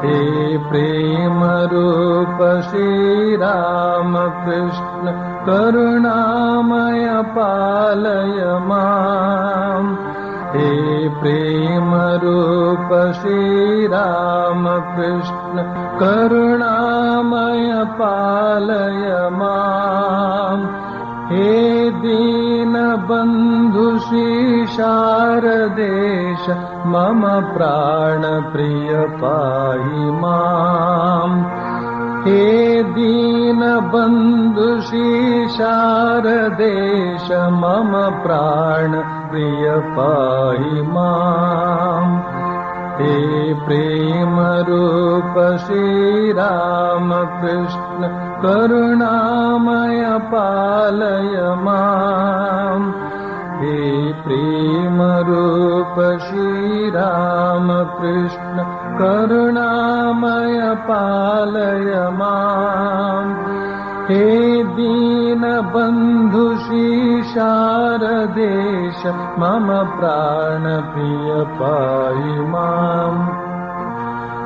हे प्रेम रूप श्री राम कृष्ण करुणामय पालय माम्। हे प्रेम रूप श्री राम कृष्ण करुणामय पालय माम्। हे दीन बंधु श्री शारदेश मम प्राण प्रिय पाहि माम्। हे दीन बंधु श्री शारदेश मम प्राण प्रिय पाहि माम्। हे प्रेम रूप श्री राम कृष्ण करुणामय पालय माम्। हे प्रेम रूप श्री राम कृष्ण करुणामय पालय माम्। हे दीन बंधु श्री शारदेश मम प्राण प्रिय पाहि माम्।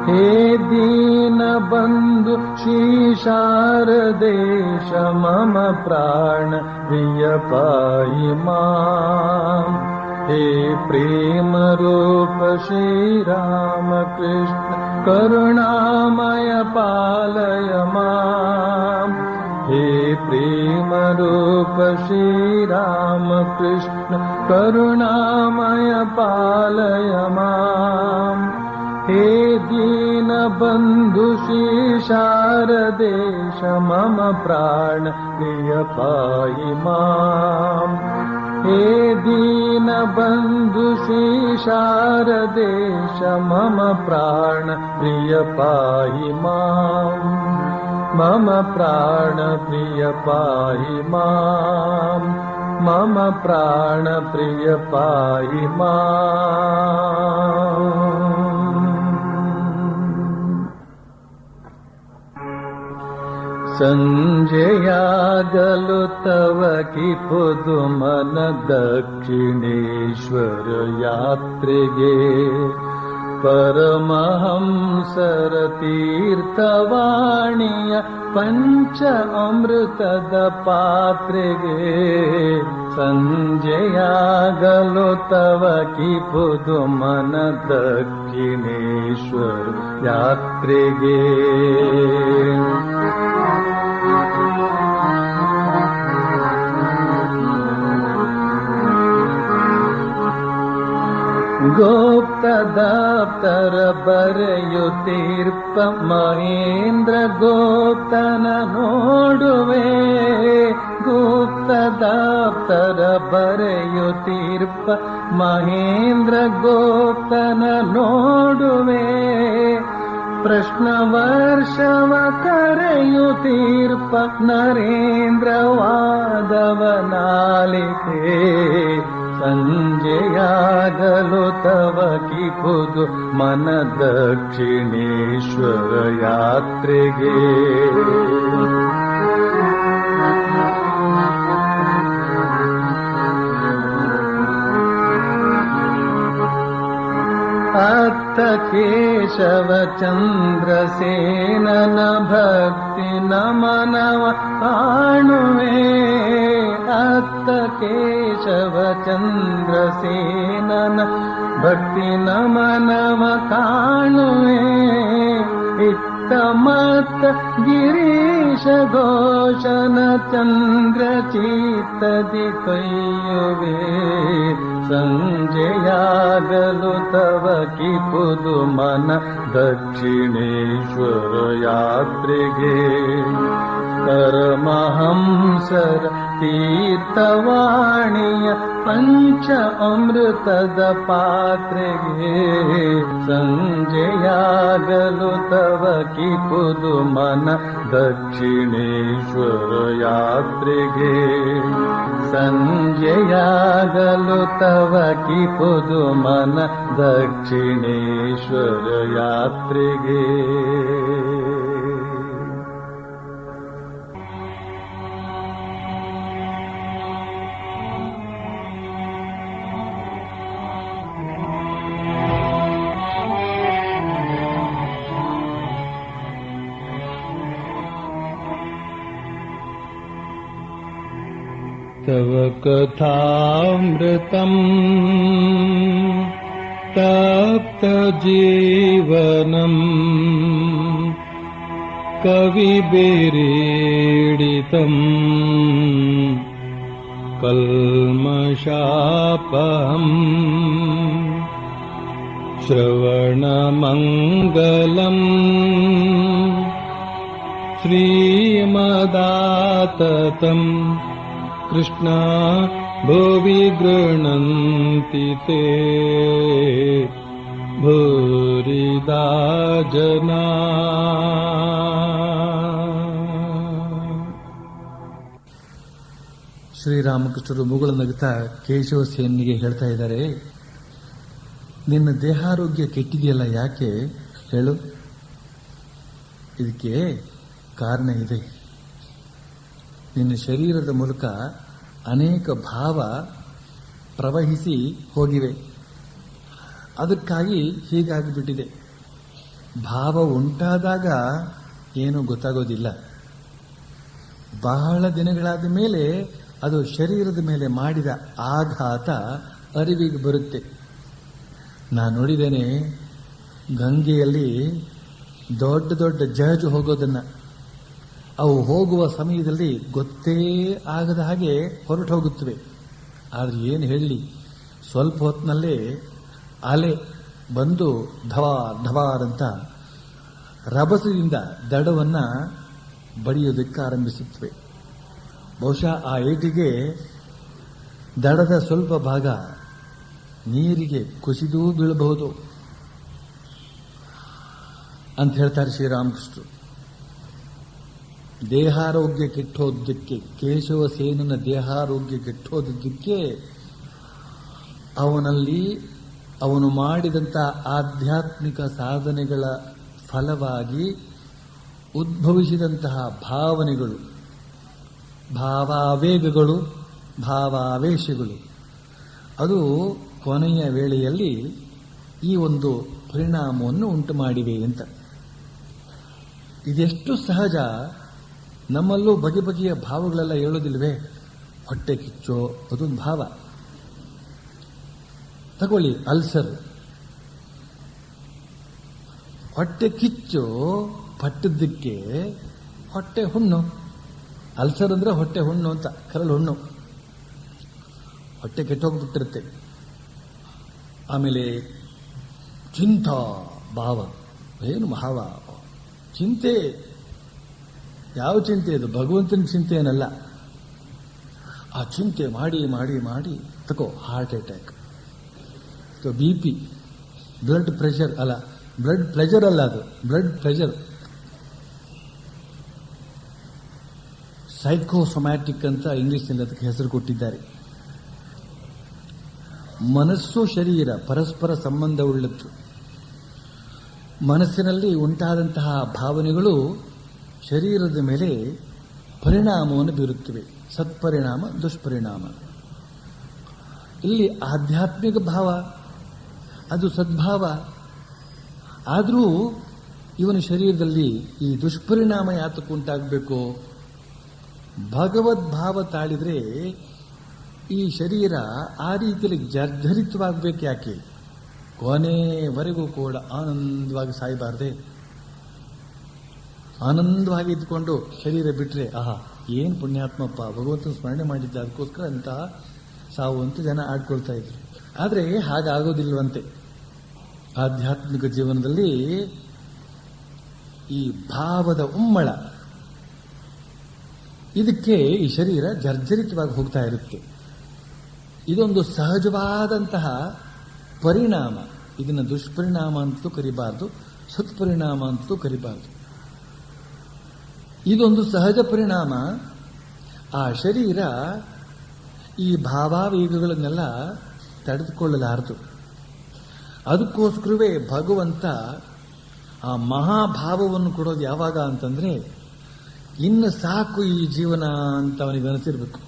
हे दीन बंधु श्री शारदेश मम प्राण प्रिय पाहि माम्। हे प्रेम रूप श्री राम कृष्ण करुणामय पालय माम्। हे प्रेम रूप श्री राम कृष्ण करुणामय पालय माम्। हे दीन बंधु श्री शारदेश मम प्राण प्रिय पाहि माम्। हे दीन बंधु श्री शारदेश मम प्राण प्रिय पाहि माम्। मम प्राण प्रिय पाहि माम्। मम प्राण प्रिय पाहि माम्। संजयागलो तव की पुदुमन दक्षिणेश्वर यात्रेगे परमहंसर तीर्थवाणीय पंच अमृतद पात्रेगे संजयागलो तव की पुदुमन दक्षिणेश्वर यात्रेगे गोप्त दप्तर बರೆಯುತ್ತೀರ್ಪ ಮಹೇಂದ್ರ ಗೋಪ್ತನ ನೋಡುವೆ ಗುಪ್ತ ದಪ್ತರ ಬರೆಯುತ್ತೀರ್ಪ ಮಹೇಂದ್ರ ಗೋಪ್ತನ ನೋಡುವೆ ಪ್ರಶ್ನ ವರ್ಷವ ಕರೆಯುತ್ತೀರ್ಪ ನರೇಂದ್ರ ವಾದವನಾಲಿಕೆ ಸಂಜೆಯಾಗಲು ತವ ಕಿ ಖುದು ಮನ ದಕ್ಷಿಣೇಶ್ವರ ಯಾತ್ರೆಗೆ ಅತ್ತ ಕೇಶವ ಚಂದ್ರಸೇನನ ಭಕ್ತಿ ನಮನವ ಕಾಣುವೆ ಅತ್ತ ಕೇಶವ ಚಂದ್ರಸೇನನ ಭಕ್ತಿ ನಮನವ ಕಾಣುವೆ ಇತ್ತ ಮತ್ತ ಗಿರೀಶ ಘೋಷನ ಚಂದ್ರ ಚಿತ್ತದಿ ಕೈಯುವೆ ಸಂಜೆಯಾಗಲು ತವ ಕಿ ಪುದು ಮನ ದಕ್ಷಿಣೇಶ್ವರ ಯಾತ್ರೆಗೆ ಪರಮಹಂಸರ ತೀರ್ಥವಾಣಿಯ ಪಂಚ ಅಮೃತದ ಪಾತ್ರೆಗೆ ಸಂಜೆಯಾಗಲು ತವ ಕಿ ಪುದು ಮನ ದಕ್ಷಿಣೇಶ್ವರ ಯಾತ್ರೆಗೆ ಸಂಜೆಯಾಗಲು ತವ ಕಿ ಪುದು ಮನ ದಕ್ಷಿಣೇಶ್ವರ ಯಾತ್ರೆಗೆ तव कथामृतम् तप्तजीवनम् कविभिरीडितम् कल्मषापहम् श्रवणमङ्गलम् श्रीमदाततम् कृष्णा भुवि गृह्णन्ति ते भूरिदा जना. ಶ್ರೀರಾಮಕೃಷ್ಣರು ಮುಗುಳ ನಗುತ್ತಾ ಕೇಶವಸೇನಿಗೆ ಹೇಳ್ತಾ ಇದ್ದಾರೆ, ನಿನ್ನ ದೇಹಾರೋಗ್ಯ ಕೆಟ್ಟಿದೆಯಲ್ಲ, ಯಾಕೆ ಹೇಳು? ಇದಕ್ಕೆ ಕಾರಣ ಇದೆ. ನಿನ್ನ ಶರೀರದ ಮೂಲಕ ಅನೇಕ ಭಾವ ಪ್ರವಹಿಸಿ ಹೋಗಿವೆ. ಅದಕ್ಕಾಗಿ ಹೀಗಾಗಿಬಿಟ್ಟಿದೆ. ಭಾವ ಉಂಟಾದಾಗ ಏನೂ ಗೊತ್ತಾಗೋದಿಲ್ಲ. ಬಹಳ ದಿನಗಳಾದ ಮೇಲೆ ಅದು ಶರೀರದ ಮೇಲೆ ಮಾಡಿದ ಆಘಾತ ಅರಿವಿಗೆ ಬರುತ್ತೆ. ನಾನು ನೋಡಿದ್ದೇನೆ, ಗಂಗೆಯಲ್ಲಿ ದೊಡ್ಡ ದೊಡ್ಡ ಜಹಾಜು ಹೋಗೋದನ್ನ. ಅವು ಹೋಗುವ ಸಮಯದಲ್ಲಿ ಗೊತ್ತೇ ಆಗದ ಹಾಗೆ ಹೊರಟು ಹೋಗುತ್ತವೆ. ಆದರೆ ಏನು ಹೇಳಲಿ, ಸ್ವಲ್ಪ ಹೊತ್ತಿನಲ್ಲೇ ಅಲೆ ಬಂದು ಧವಾರ್ ಧವಾರ್ ಅಂತ ರಭಸದಿಂದ ದಡವನ್ನ ಬಡಿಯೋದಕ್ಕೆ ಆರಂಭಿಸುತ್ತವೆ. ಬಹುಶಃ ಆ ಏಟಿಗೆ ದಡದ ಸ್ವಲ್ಪ ಭಾಗ ನೀರಿಗೆ ಕುಸಿದೂ ಬೀಳಬಹುದು ಅಂತ ಹೇಳ್ತಾರೆ ಶ್ರೀರಾಮಕೃಷ್ಣರು. ದೇಹಾರೋಗ್ಯ ಕೆಟ್ಟೋದಕ್ಕೆ, ಕೇಶವಸೇನನ ದೇಹಾರೋಗ್ಯ ಕೆಟ್ಟೋದಕ್ಕೆ ಅವನು ಮಾಡಿದಂಥ ಆಧ್ಯಾತ್ಮಿಕ ಸಾಧನೆಗಳ ಫಲವಾಗಿ ಉದ್ಭವಿಸಿದಂತಹ ಭಾವನೆಗಳು, ಭಾವಾವೇಗಗಳು, ಭಾವಾವೇಶಗಳು, ಅದು ಕೊನೆಯ ವೇಳೆಯಲ್ಲಿ ಈ ಒಂದು ಪರಿಣಾಮವನ್ನು ಉಂಟು ಮಾಡಿವೆ ಅಂತ. ಇದೆಷ್ಟು ಸಹಜ. ನಮ್ಮಲ್ಲೂ ಬಗೆ ಬಗೆಯ ಭಾವಗಳೆಲ್ಲ ಹೇಳೋದಿಲ್ವೇ? ಹೊಟ್ಟೆ ಕಿಚ್ಚೋ ಅದೊಂದು ಭಾವ. ತಗೊಳ್ಳಿ, ಅಲ್ಸರ್. ಹೊಟ್ಟೆ ಕಿಚ್ಚು ಪಟ್ಟದ್ದಕ್ಕೆ ಹೊಟ್ಟೆ ಹುಣ್ಣು. ಅಲ್ಸರ್ ಅಂದ್ರೆ ಹೊಟ್ಟೆ ಹುಣ್ಣು ಅಂತ, ಕರಳು ಹುಣ್ಣು. ಹೊಟ್ಟೆ ಕೆಟ್ಟೋಗ್ಬಿಟ್ಟಿರುತ್ತೆ. ಆಮೇಲೆ ಚಿಂತಾ ಭಾವ. ಏನು ಭಾವ? ಚಿಂತೆ. ಯಾವ ಚಿಂತೆ ಇದು? ಭಗವಂತನ ಚಿಂತೆ ಏನಲ್ಲ. ಆ ಚಿಂತೆ ಮಾಡಿ ಮಾಡಿ ಮಾಡಿ ತಗೋ heart attack, BP, blood pressure ಅಲ್ಲ, ಬ್ಲಡ್ ಪ್ರೆಷರ್ ಅಲ್ಲ, ಅದು ಬ್ಲಡ್ ಪ್ರೆಷರ್. ಸೈಕೋಸೊಮ್ಯಾಟಿಕ್ ಅಂತ ಇಂಗ್ಲಿಷ್ನಲ್ಲಿ ಅದಕ್ಕೆ ಹೆಸರು ಕೊಟ್ಟಿದ್ದಾರೆ. ಮನಸ್ಸು ಶರೀರ ಪರಸ್ಪರ ಸಂಬಂಧವುಳ್ಳದ್ದು. ಮನಸ್ಸಿನಲ್ಲಿ ಉಂಟಾದಂತಹ ಭಾವನೆಗಳು ಶರೀರದ ಮೇಲೆ ಪರಿಣಾಮವನ್ನು ಬೀರುತ್ತವೆ. ಸತ್ಪರಿಣಾಮ, ದುಷ್ಪರಿಣಾಮ. ಇಲ್ಲಿ ಆಧ್ಯಾತ್ಮಿಕ ಭಾವ, ಅದು ಸದ್ಭಾವ. ಆದರೂ ಇವನ ಶರೀರದಲ್ಲಿ ಈ ದುಷ್ಪರಿಣಾಮ ಯಾತಕ್ಕೆ ಉಂಟಾಗಬೇಕು? ಭಗವದ್ಭಾವ ತಾಳಿದ್ರೆ ಈ ಶರೀರ ಆ ರೀತಿಯಲ್ಲಿ ಜರ್ಜರಿತವಾಗಬೇಕು ಯಾಕೆ? ಕೊನೆವರೆಗೂ ಕೂಡ ಆನಂದವಾಗಿ ಸಾಯಬಾರ್ದೆ? ಆನಂದವಾಗಿ ಇದ್ಕೊಂಡು ಶರೀರ ಬಿಟ್ರೆ ಆಹಾ ಏನು ಪುಣ್ಯಾತ್ಮಪ್ಪ, ಭಗವಂತನ ಸ್ಮರಣೆ ಮಾಡಿದ್ದೆ, ಅದಕ್ಕೋಸ್ಕರ ಅಂತ ಸಾವು ಅಂತ ಜನ ಆಡ್ಕೊಳ್ತಾ ಇದ್ರು. ಆದರೆ ಹಾಗಾಗೋದಿಲ್ವಂತೆ. ಆಧ್ಯಾತ್ಮಿಕ ಜೀವನದಲ್ಲಿ ಈ ಭಾವದ ಉಮ್ಮಳ, ಇದಕ್ಕೆ ಈ ಶರೀರ ಜರ್ಜರಿತವಾಗಿ ಹೋಗ್ತಾ ಇರುತ್ತೆ. ಇದೊಂದು ಸಹಜವಾದಂತಹ ಪರಿಣಾಮ. ಇದನ್ನು ದುಷ್ಪರಿಣಾಮ ಅಂತಲೂ ಕರಿಬಾರ್ದು, ಸತ್ಪರಿಣಾಮ ಅಂತಲೂ ಕರಿಬಾರ್ದು. ಇದೊಂದು ಸಹಜ ಪರಿಣಾಮ. ಆ ಶರೀರ ಈ ಭಾವಾವೇಗಗಳನ್ನೆಲ್ಲ ತಡೆದುಕೊಳ್ಳಲಾರದು. ಅದಕ್ಕೋಸ್ಕರವೇ ಭಗವಂತ ಆ ಮಹಾಭಾವವನ್ನು ಕೊಡೋದು ಯಾವಾಗ ಅಂತಂದ್ರೆ, ಇನ್ನು ಸಾಕು ಈ ಜೀವನ ಅಂತ ಅವನಿಗೆ ಅನಿಸಿರ್ಬೇಕು.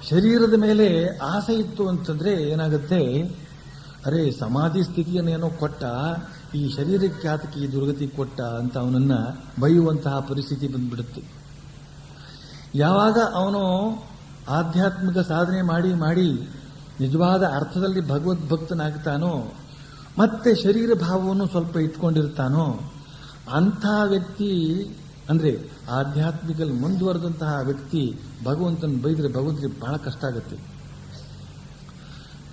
ಶರೀರದ ಮೇಲೆ ಆಸೆ ಇತ್ತು ಅಂತಂದ್ರೆ ಏನಾಗುತ್ತೆ, ಅರೆ ಸಮಾಧಿ ಸ್ಥಿತಿಯನ್ನೇನೋ ಕೊಟ್ಟ, ಈ ಶರೀರಕ್ಕೆ ಆತಕ್ಕೆ ಈ ದುರ್ಗತಿ ಕೊಟ್ಟ ಅಂತ ಅವನನ್ನ ಬೈಯುವಂತಹ ಪರಿಸ್ಥಿತಿ ಬಂದ್ಬಿಡುತ್ತೆ. ಯಾವಾಗ ಅವನು ಆಧ್ಯಾತ್ಮಿಕ ಸಾಧನೆ ಮಾಡಿ ಮಾಡಿ ನಿಜವಾದ ಅರ್ಥದಲ್ಲಿ ಭಗವದ್ಭಕ್ತನಾಗ್ತಾನೋ, ಮತ್ತೆ ಶರೀರ ಭಾವವನ್ನು ಸ್ವಲ್ಪ ಇಟ್ಕೊಂಡಿರ್ತಾನೋ, ಅಂಥ ವ್ಯಕ್ತಿ ಅಂದ್ರೆ ಆಧ್ಯಾತ್ಮಿಕಲ್ಲಿ ಮುಂದುವರೆದಂತಹ ವ್ಯಕ್ತಿ ಭಗವಂತನ ಬೈದ್ರೆ ಭಗವಂತನಿಗೆ ಬಹಳ ಕಷ್ಟ ಆಗುತ್ತೆ.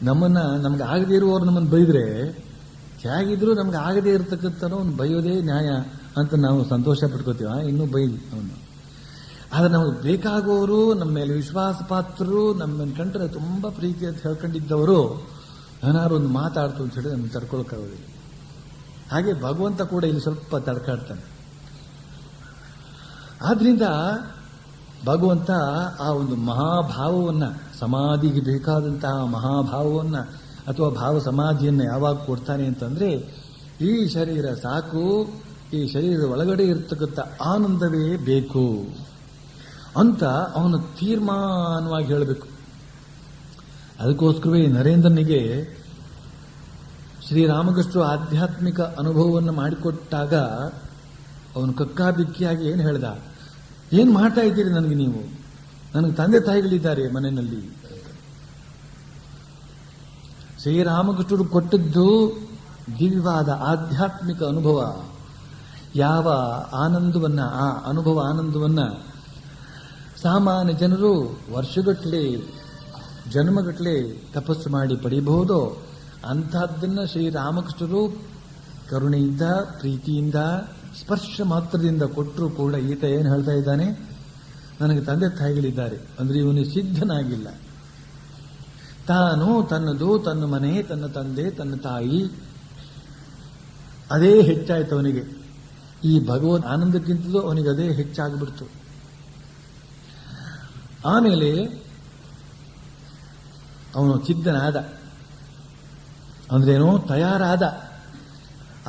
ನಮ್ಗೆ ಆಗದೇ ಇರುವವರು ನಮ್ಮನ್ನು ಬೈದ್ರೆ ಹೇಗಿದ್ರು ನಮ್ಗೆ ಆಗದೇ ಇರತಕ್ಕಂಥನೋ ಅವ್ನು ಬೈಯೋದೇ ನ್ಯಾಯ ಅಂತ ನಾವು ಸಂತೋಷ ಪಡ್ಕೋತೀವ, ಇನ್ನೂ ಬೈಲಿ ಅವನು. ಆದ್ರೆ ನಮಗೆ ಬೇಕಾಗೋರು, ನಮ್ಮ ಮೇಲೆ ವಿಶ್ವಾಸ ಪಾತ್ರರು, ನಮ್ಮನ್ನು ಕಂಡ್ರೆ ತುಂಬಾ ಪ್ರೀತಿ ಅಂತ ಹೇಳ್ಕೊಂಡಿದ್ದವರು ಏನಾದ್ರು ಒಂದು ಮಾತಾಡ್ತು ಅಂತ ಹೇಳಿ ನಮ್ಗೆ ತಡ್ಕೊಳಕ್ಕಾಗೋದಿಲ್ಲ. ಹಾಗೆ ಭಗವಂತ ಕೂಡ ಇಲ್ಲಿ ಸ್ವಲ್ಪ ತಡ್ಕಾಡ್ತಾನೆ. ಆದ್ರಿಂದ ಭಗವಂತ ಆ ಒಂದು ಮಹಾಭಾವವನ್ನ, ಸಮಾಧಿಗೆ ಬೇಕಾದಂತಹ ಮಹಾಭಾವವನ್ನ ಅಥವಾ ಭಾವ ಸಮಾಧಿಯನ್ನು ಯಾವಾಗ ಕೊಡ್ತಾನೆ ಅಂತಂದ್ರೆ, ಈ ಶರೀರ ಸಾಕು, ಈ ಶರೀರದ ಒಳಗಡೆ ಇರತಕ್ಕಂಥ ಆನಂದವೇ ಬೇಕು ಅಂತ ಅವನು ತೀರ್ಮಾನವಾಗಿ ಹೇಳಬೇಕು. ಅದಕ್ಕೋಸ್ಕರವೇ ನರೇಂದ್ರನಿಗೆ ಶ್ರೀರಾಮಕೃಷ್ಣರು ಆಧ್ಯಾತ್ಮಿಕ ಅನುಭವವನ್ನು ಮಾಡಿಕೊಟ್ಟಾಗ ಅವನು ಕಕ್ಕಾಬಿಕ್ಕಿಯಾಗಿ ಏನು ಹೇಳ್ದ, ಏನ್ ಮಾಡ್ತಾ ಇದ್ದೀರಿ ನನಗೆ ನೀವು? ನನಗೆ ತಂದೆ ತಾಯಿಗಳಿದ್ದಾರೆ ಮನೆಯಲ್ಲಿ. ಶ್ರೀರಾಮಕೃಷ್ಣರು ಕೊಟ್ಟದ್ದು ದಿವ್ಯವಾದ ಆಧ್ಯಾತ್ಮಿಕ ಅನುಭವ. ಯಾವ ಆನಂದವನ್ನ, ಆ ಅನುಭವ ಆನಂದವನ್ನ ಸಾಮಾನ್ಯ ಜನರು ವರ್ಷಗಟ್ಟಲೆ ಜನ್ಮಗಟ್ಟಲೆ ತಪಸ್ಸು ಮಾಡಿ ಪಡೆಯಬಹುದೋ ಅಂಥದ್ದನ್ನ ಶ್ರೀರಾಮಕೃಷ್ಣರು ಕರುಣೆಯಿಂದ, ಪ್ರೀತಿಯಿಂದ, ಸ್ಪರ್ಶ ಮಾತ್ರದಿಂದ ಕೊಟ್ಟರೂ ಕೂಡ ಈತ ಏನು ಹೇಳ್ತಾ ಇದ್ದಾನೆ, ನನಗೆ ತಂದೆ ತಾಯಿಗಳಿದ್ದಾರೆ ಅಂದ್ರೆ ಇವನು ಸಿದ್ಧನಾಗಿಲ್ಲ. ತಾನು ತನ್ನದು, ತನ್ನ ಮನೆ, ತನ್ನ ತಂದೆ, ತನ್ನ ತಾಯಿ, ಅದೇ ಹೆಚ್ಚಾಯ್ತು ಅವನಿಗೆ. ಈ ಭಗವದ್ ಆನಂದಕ್ಕಿಂತಲೂ ಅವನಿಗೆ ಅದೇ ಹೆಚ್ಚಾಗ್ಬಿಡ್ತು. ಆಮೇಲೆ ಅವನು ಸಿದ್ಧನಾದ, ಅಂದ್ರೇನೋ ತಯಾರಾದ,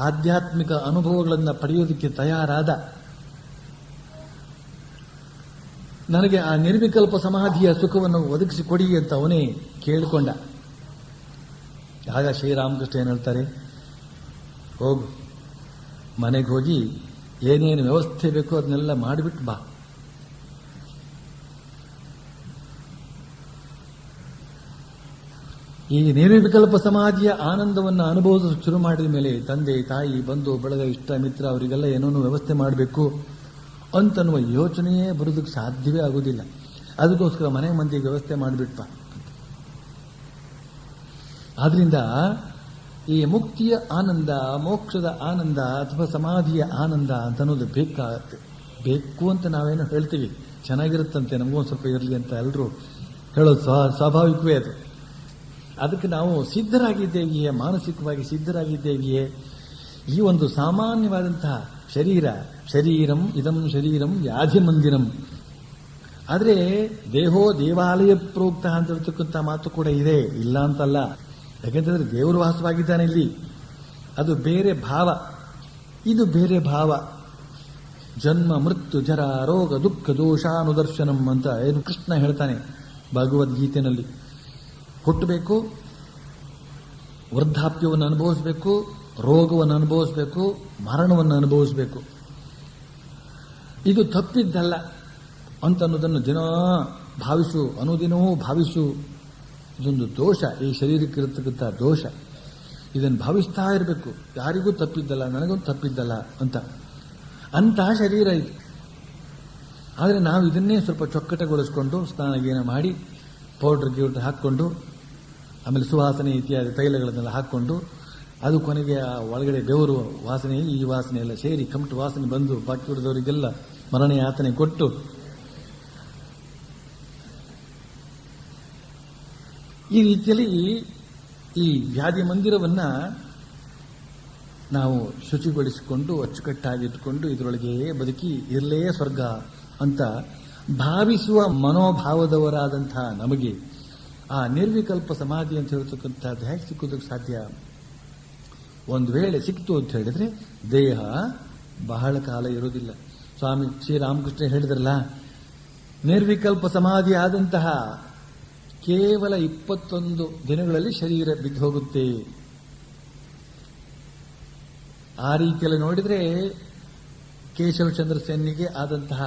ಆಧ್ಯಾತ್ಮಿಕ ಅನುಭವಗಳನ್ನು ಪಡೆಯೋದಕ್ಕೆ ತಯಾರಾದ. ನನಗೆ ಆ ನಿರ್ವಿಕಲ್ಪ ಸಮಾಧಿಯ ಸುಖವನ್ನು ಒದಗಿಸಿಕೊಡಿ ಅಂತ ಅವನೇ ಕೇಳಿಕೊಂಡ. ಆಗ ಶ್ರೀರಾಮಕೃಷ್ಣ ಏನು ಹೇಳ್ತಾರೆ, ಹೋಗು ಮನೆಗೆ ಹೋಗಿ ಏನೇನು ವ್ಯವಸ್ಥೆ ಬೇಕೋ ಅದನ್ನೆಲ್ಲ ಮಾಡಿಬಿಟ್ಟು ಬಾ. ಈ ನಿರ್ವಿಕಲ್ಪ ಸಮಾಧಿಯ ಆನಂದವನ್ನು ಅನುಭವಿಸಲು ಶುರು ಮಾಡಿದ ಮೇಲೆ ತಂದೆ ತಾಯಿ ಬಂಧು ಬಳಗ ಇಷ್ಟ ಮಿತ್ರ ಅವರಿಗೆಲ್ಲ ಏನೋ ವ್ಯವಸ್ಥೆ ಮಾಡಬೇಕು ಅಂತನ್ನುವ ಯೋಚನೆಯೇ ಬರೋದಕ್ಕೆ ಸಾಧ್ಯವೇ ಆಗುವುದಿಲ್ಲ. ಅದಕ್ಕೋಸ್ಕರ ಮನೆ ಮಂದಿಗೆ ವ್ಯವಸ್ಥೆ ಮಾಡಿಬಿಟ್ಟ. ಆದ್ರಿಂದ ಈ ಮುಕ್ತಿಯ ಆನಂದ, ಮೋಕ್ಷದ ಆನಂದ ಅಥವಾ ಸಮಾಧಿಯ ಆನಂದ ಅಂತ ಅನ್ನೋದು ಬೇಕಾಗತ್ತೆ. ಬೇಕು ಅಂತ ನಾವೇನೋ ಹೇಳ್ತೀವಿ, ಚೆನ್ನಾಗಿರುತ್ತಂತೆ, ನಮಗೊಂದು ಸ್ವಲ್ಪ ಇರಲಿ ಅಂತ ಎಲ್ಲರೂ ಹೇಳೋದು ಸ್ವಾಭಾವಿಕವೇ ಅದು. ಅದಕ್ಕೆ ನಾವು ಸಿದ್ಧರಾಗಿದ್ದೇವೆಯೇ, ಮಾನಸಿಕವಾಗಿ ಸಿದ್ಧರಾಗಿದ್ದೇವೆಯೇ? ಈ ಒಂದು ಸಾಮಾನ್ಯವಾದಂತಹ ಶರೀರಂ ಇದಂ ಶರೀರಂ ವ್ಯಾಧಿ ಮಂದಿರಂ. ಆದರೆ ದೇಹೋ ದೇವಾಲಯ ಪ್ರೋಕ್ತ ಅಂತ ಹೇಳ್ತಕ್ಕಂಥ ಮಾತು ಕೂಡ ಇದೆ, ಇಲ್ಲ ಅಂತಲ್ಲ. ಯಾಕೆಂತಂದ್ರೆ ದೇವರು ವಾಸವಾಗಿದ್ದಾನೆ ಇಲ್ಲಿ, ಅದು ಬೇರೆ ಭಾವ, ಇದು ಬೇರೆ ಭಾವ. ಜನ್ಮ ಮೃತ್ಯು ಜರ ರೋಗ ದುಃಖ ದೋಷಾನುದರ್ಶನಂ ಅಂತ ಏನು ಕೃಷ್ಣ ಹೇಳ್ತಾನೆ ಭಗವದ್ಗೀತೆಯಲ್ಲಿ. ಹುಟ್ಟಬೇಕು, ವೃದ್ಧಾಪ್ಯವನ್ನು ಅನುಭವಿಸಬೇಕು, ರೋಗವನ್ನು ಅನುಭವಿಸಬೇಕು, ಮರಣವನ್ನು ಅನುಭವಿಸಬೇಕು. ಇದು ತಪ್ಪಿದ್ದಲ್ಲ ಅಂತ ಅನ್ನೋದನ್ನು ದಿನ ಭಾವಿಸು, ಅನುದಿನವೂ ಭಾವಿಸು. ಇದೊಂದು ದೋಷ, ಈ ಶರೀರಕ್ಕೆ ಇರತಕ್ಕಂಥ ದೋಷ. ಇದನ್ನು ಭಾವಿಸ್ತಾ ಇರಬೇಕು, ಯಾರಿಗೂ ತಪ್ಪಿದ್ದಲ್ಲ, ನನಗೂ ತಪ್ಪಿದ್ದಲ್ಲ ಅಂತ ಶರೀರ ಇದು. ಆದರೆ ನಾವು ಇದನ್ನೇ ಸ್ವಲ್ಪ ಚೊಕ್ಕಟಗೊಳಿಸ್ಕೊಂಡು ಸ್ನಾನ ಗೀನ ಮಾಡಿ ಪೌಡರ್ ಗಿೌಡರ್ ಹಾಕ್ಕೊಂಡು, ಆಮೇಲೆ ಸುವಾಸನೆ ಇತ್ಯಾದಿ ತೈಲಗಳನ್ನೆಲ್ಲ ಹಾಕ್ಕೊಂಡು, ಅದು ಕೊನೆಗೆ ಆ ಒಳಗಡೆ ಬೆವರು ವಾಸನೆ ಈ ವಾಸನೆ ಎಲ್ಲ ಸೇರಿ ಕಮಟು ವಾಸನೆ ಬಂದು ಬಾಕಿ ಉಳಿದವರಿಗೆಲ್ಲ ಮರಣ ಯಾತನೆ ಕೊಟ್ಟು, ಈ ರೀತಿಯಲ್ಲಿ ಈ ವ್ಯಾಧಿ ಮಂದಿರವನ್ನ ನಾವು ಶುಚಿಗೊಳಿಸಿಕೊಂಡು ಅಚ್ಚುಕಟ್ಟಾಗಿಟ್ಟುಕೊಂಡು ಇದರೊಳಗೆ ಬದುಕಿ ಇರಲೇ ಸ್ವರ್ಗ ಅಂತ ಭಾವಿಸುವ ಮನೋಭಾವದವರಾದಂತಹ ನಮಗೆ ಆ ನಿರ್ವಿಕಲ್ಪ ಸಮಾಧಿ ಅಂತ ಹೇಳ್ತಕ್ಕಂಥದ್ದು ಹೇಗೆ ಸಿಕ್ಕುವುದಕ್ಕೆ ಸಾಧ್ಯ? ಒಂದು ವೇಳೆ ಸಿಕ್ತು ಅಂತ ಹೇಳಿದ್ರೆ ದೇಹ ಬಹಳ ಕಾಲ ಇರೋದಿಲ್ಲ. ಸ್ವಾಮಿ ಶ್ರೀರಾಮಕೃಷ್ಣ ಹೇಳಿದ್ರಲ್ಲ, ನಿರ್ವಿಕಲ್ಪ ಸಮಾಧಿ ಆದಂತಹ ಕೇವಲ 21 ದಿನಗಳಲ್ಲಿ ಶರೀರ ಬಿದ್ದು ಹೋಗುತ್ತೆ. ಆ ರೀತಿಯಲ್ಲಿ ನೋಡಿದ್ರೆ ಕೇಶವಚಂದ್ರ ಸೇನಿಗೆ ಆದಂತಹ